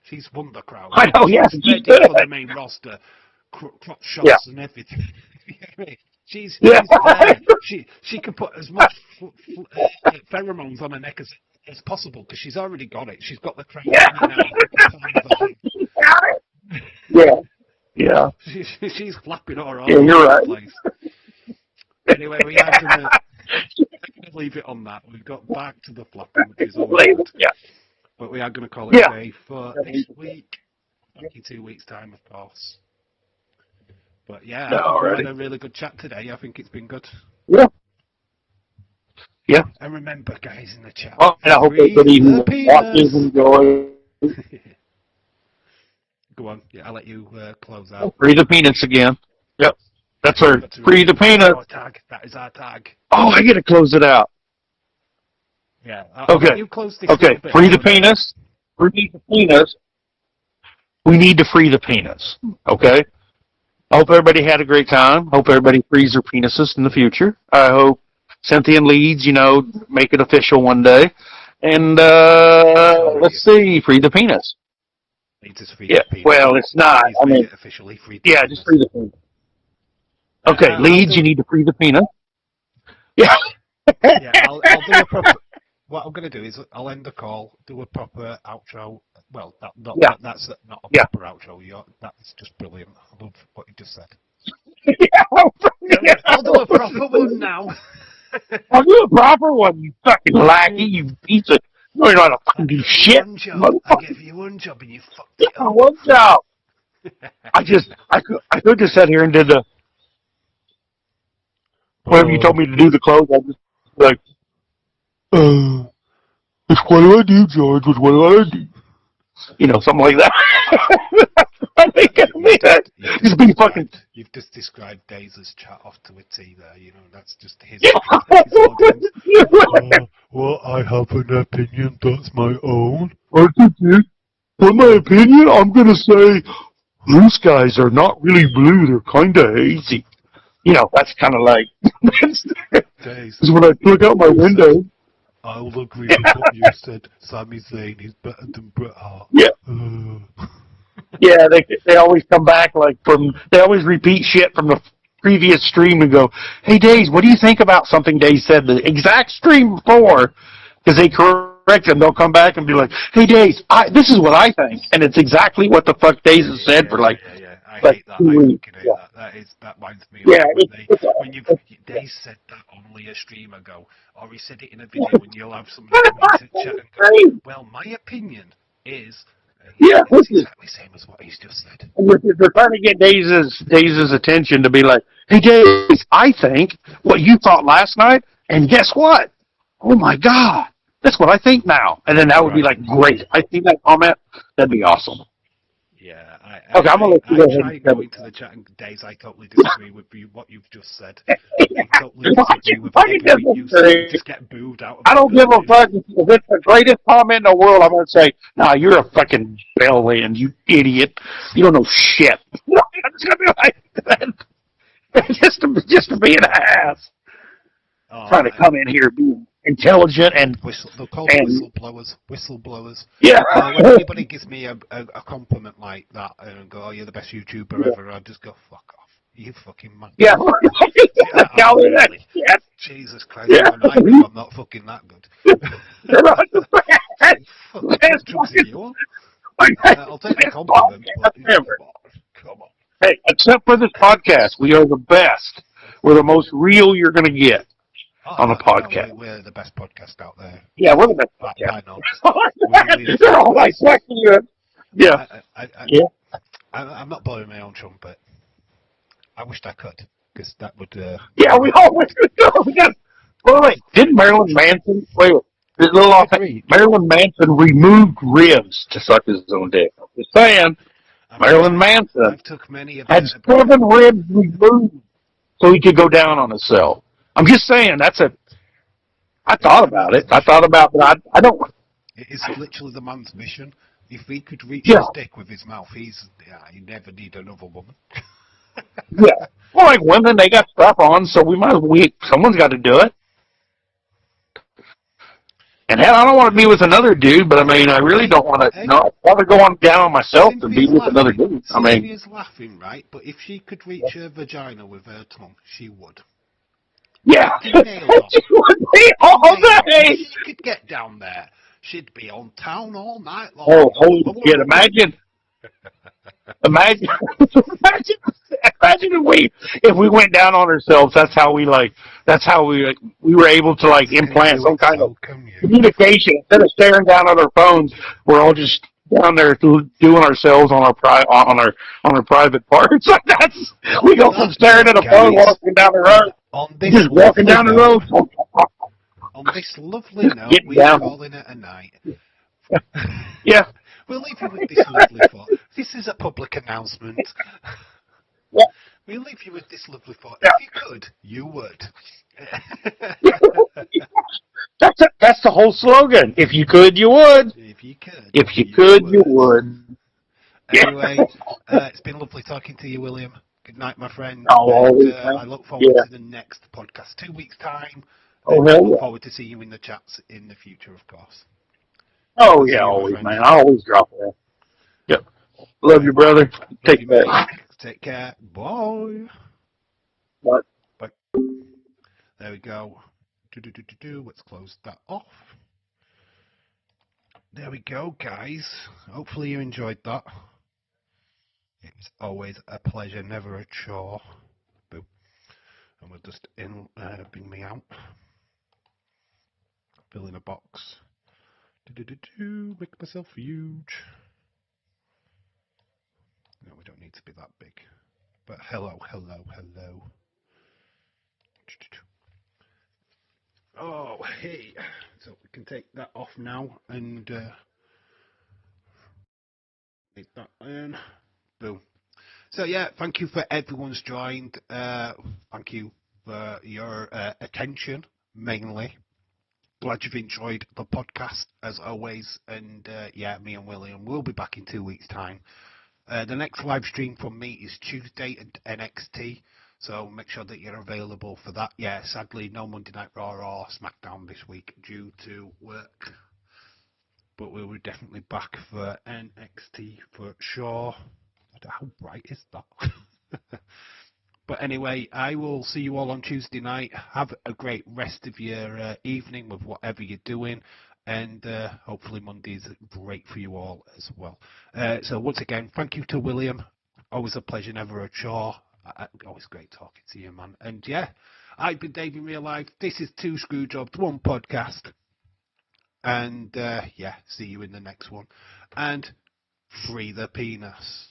She's won the crowd. I know, yeah, She's she's ready good. for the main roster. Crotch shots Yeah. and everything. She's Yeah. there. She can put as much pheromones on her neck as possible because she's already got it. She's got the crowd Yeah. Yeah. Yeah. She's flapping her all Yeah, you're over right. the place. Anyway, we are going to leave it on that. We've got back to the flapping, which is always good. Yeah. But we are going to call it a day for this week. Back in 2 weeks' time, of course. But yeah, I think we had a really good chat today. I think it's been good. Yeah. Yeah. And remember, guys, in the chat, Well, and I hope everybody who watches enjoys. Go on. Yeah, I'll let you close out. Free the peanuts again. Yep. That's our free the peanuts. Tag. That is our tag. Oh, I get to close it out. Yeah. I'll let you close this. Okay. Free the peanuts. Free the peanuts. We need to free the peanuts. Okay. I hope everybody had a great time. Hope everybody frees their penises in the future. I hope Cynthia and Leeds, make it official one day. And let's see, free the penis. Leeds is free Yeah, the penis. well, it's not. I mean, it officially free the penis. Just free the penis. Okay, Leeds, you need to free the penis. Yeah. Yeah, I'll do a proper. What I'm going to do is I'll end the call, do a proper outro. Well, that's not a proper outro. That's just brilliant. I love what you just said. I'll do a proper one now. I'll do a proper one, you fucking lackey, you piece of... You know how to fucking do shit. I gave you one job and you fucked it up. One job. I could just sat here and did the... Whenever you told me to do the close, I just like... what do I do, George? What do I do? Something like that. Just be fucking... You've just described Daze's chat off to a T there, that's just his audience. Well, I have an opinion that's my own. For my opinion, I'm going to say blue skies are not really blue, they're kind of hazy. That's kind of like... Because when I look out my window... I'll agree with what you said. Sami Zayn is better than Bret Hart. Yeah. Yeah, they always come back they always repeat shit from the previous stream and go, hey, Daze, what do you think about something Daze said the exact stream before? Because they correct them. They'll come back and be like, hey, Daze, this is what I think. And it's exactly what the fuck Daze has said for I hate that. 2 weeks. That reminds me of when Daze said that only a stream ago, or he said it in a video, and you'll have somebody come into chat and go, well, my opinion is... it's exactly the same as what he's just said. They're trying to get Daze's attention to be like, hey, Daze, I think what you thought last night, and guess what? Oh, my God. That's what I think now. And then that would be like, great. I see that comment. That'd be awesome. Yeah, I'm going to let you go ahead. I try going to the chat and Daze, I totally disagree with what you've just said. I totally disagree with everything you said. You just get booed out of I don't give a fuck. If it's the greatest comment in the world, I'm going to say, nah, you're a fucking bellend, you idiot. You don't know shit. I'm just going to be like that. Just to be an ass. Trying to come in here being intelligent and... They're called whistleblowers. Whistleblowers. Yeah. When anybody gives me a compliment like that and go, oh, you're the best YouTuber ever, I just go, fuck off. You fucking man. Yeah. Really? Jesus Christ, I'm not fucking that good. I'll take a compliment, but come on. Hey, except for this podcast, we are the best. We're the most real you're going to get. on a I know podcast. we're the best podcast out there. Yeah, we're the best By podcast. none. They're all like flexing you. Yeah, yeah. I'm not blowing my own trumpet. I wished I could, because that would. Yeah, we always go. Wait, didn't Marilyn Manson? Wait, this little off. Marilyn Manson removed ribs to suck his own dick. I'm just saying, Marilyn Manson I've took many a had vertebra. 7 ribs removed so he could go down on himself. I'm just saying, I thought about it. I thought about, but I don't. It is literally the man's mission. If he could reach Yeah. his dick with his mouth, he never need another woman. Yeah. Well, like women, they got stuff on, so someone's got to do it. And hell, I don't want to be with another dude, but I mean, I really don't want to. No, I'd rather go on down on myself than be with another dude. I mean, Cynthia's laughing, right? But if she could reach her vagina with her tongue, she would. yeah, She would be all day. If she could get down there, she'd be on town all night long. Oh, holy shit! Imagine if we went down on ourselves. That's how we were able to like implant some kind of communication instead of staring down at our phones. We're all just down there doing ourselves on our private parts. We go from staring at a phone walking down the road, just walking down the road. On this lovely note, we're calling it a night. Yeah. We'll leave you with this lovely thought. This is a public announcement. Yeah. We'll leave you with this lovely thought. Yeah. If you could, you would. That's the whole slogan. If you could, you would. If you could. If you could, you would. Anyway, it's been lovely talking to you, William. Good night, my friend. And, I look forward to the next podcast. 2 weeks' time. Oh, I look forward to seeing you in the chats in the future, of course. Oh, yeah, always, man. I always drop there. Yep. Love you, brother. Take care. Take care. Bye. Bye. Bye. There we go. Let's close that off. There we go, guys. Hopefully you enjoyed that. It's always a pleasure, never a chore. Boom. And we'll just bring me out. Fill in a box. Make myself huge. No, we don't need to be that big. But hello. Oh, hey. So we can take that off now and make that in. Boom. So yeah, thank you for everyone's joined. Thank you for your attention, mainly. Glad you've enjoyed the podcast as always, and yeah, me and William will be back in 2 weeks' time. The next live stream from me is Tuesday at NXT, so make sure that you're available for that. Yeah, sadly, no Monday Night Raw or Smackdown this week due to work, but we will definitely back for NXT for sure. How bright is that? But anyway, I will see you all on Tuesday night. Have a great rest of your evening with whatever you're doing. And hopefully Monday's great for you all as well. So once again, thank you to William. Always a pleasure, never a chore. Always great talking to you, man. And yeah, I've been Dave in real life. This is 2 Screwjobs, 1 podcast. And yeah, see you in the next one. And free the penis.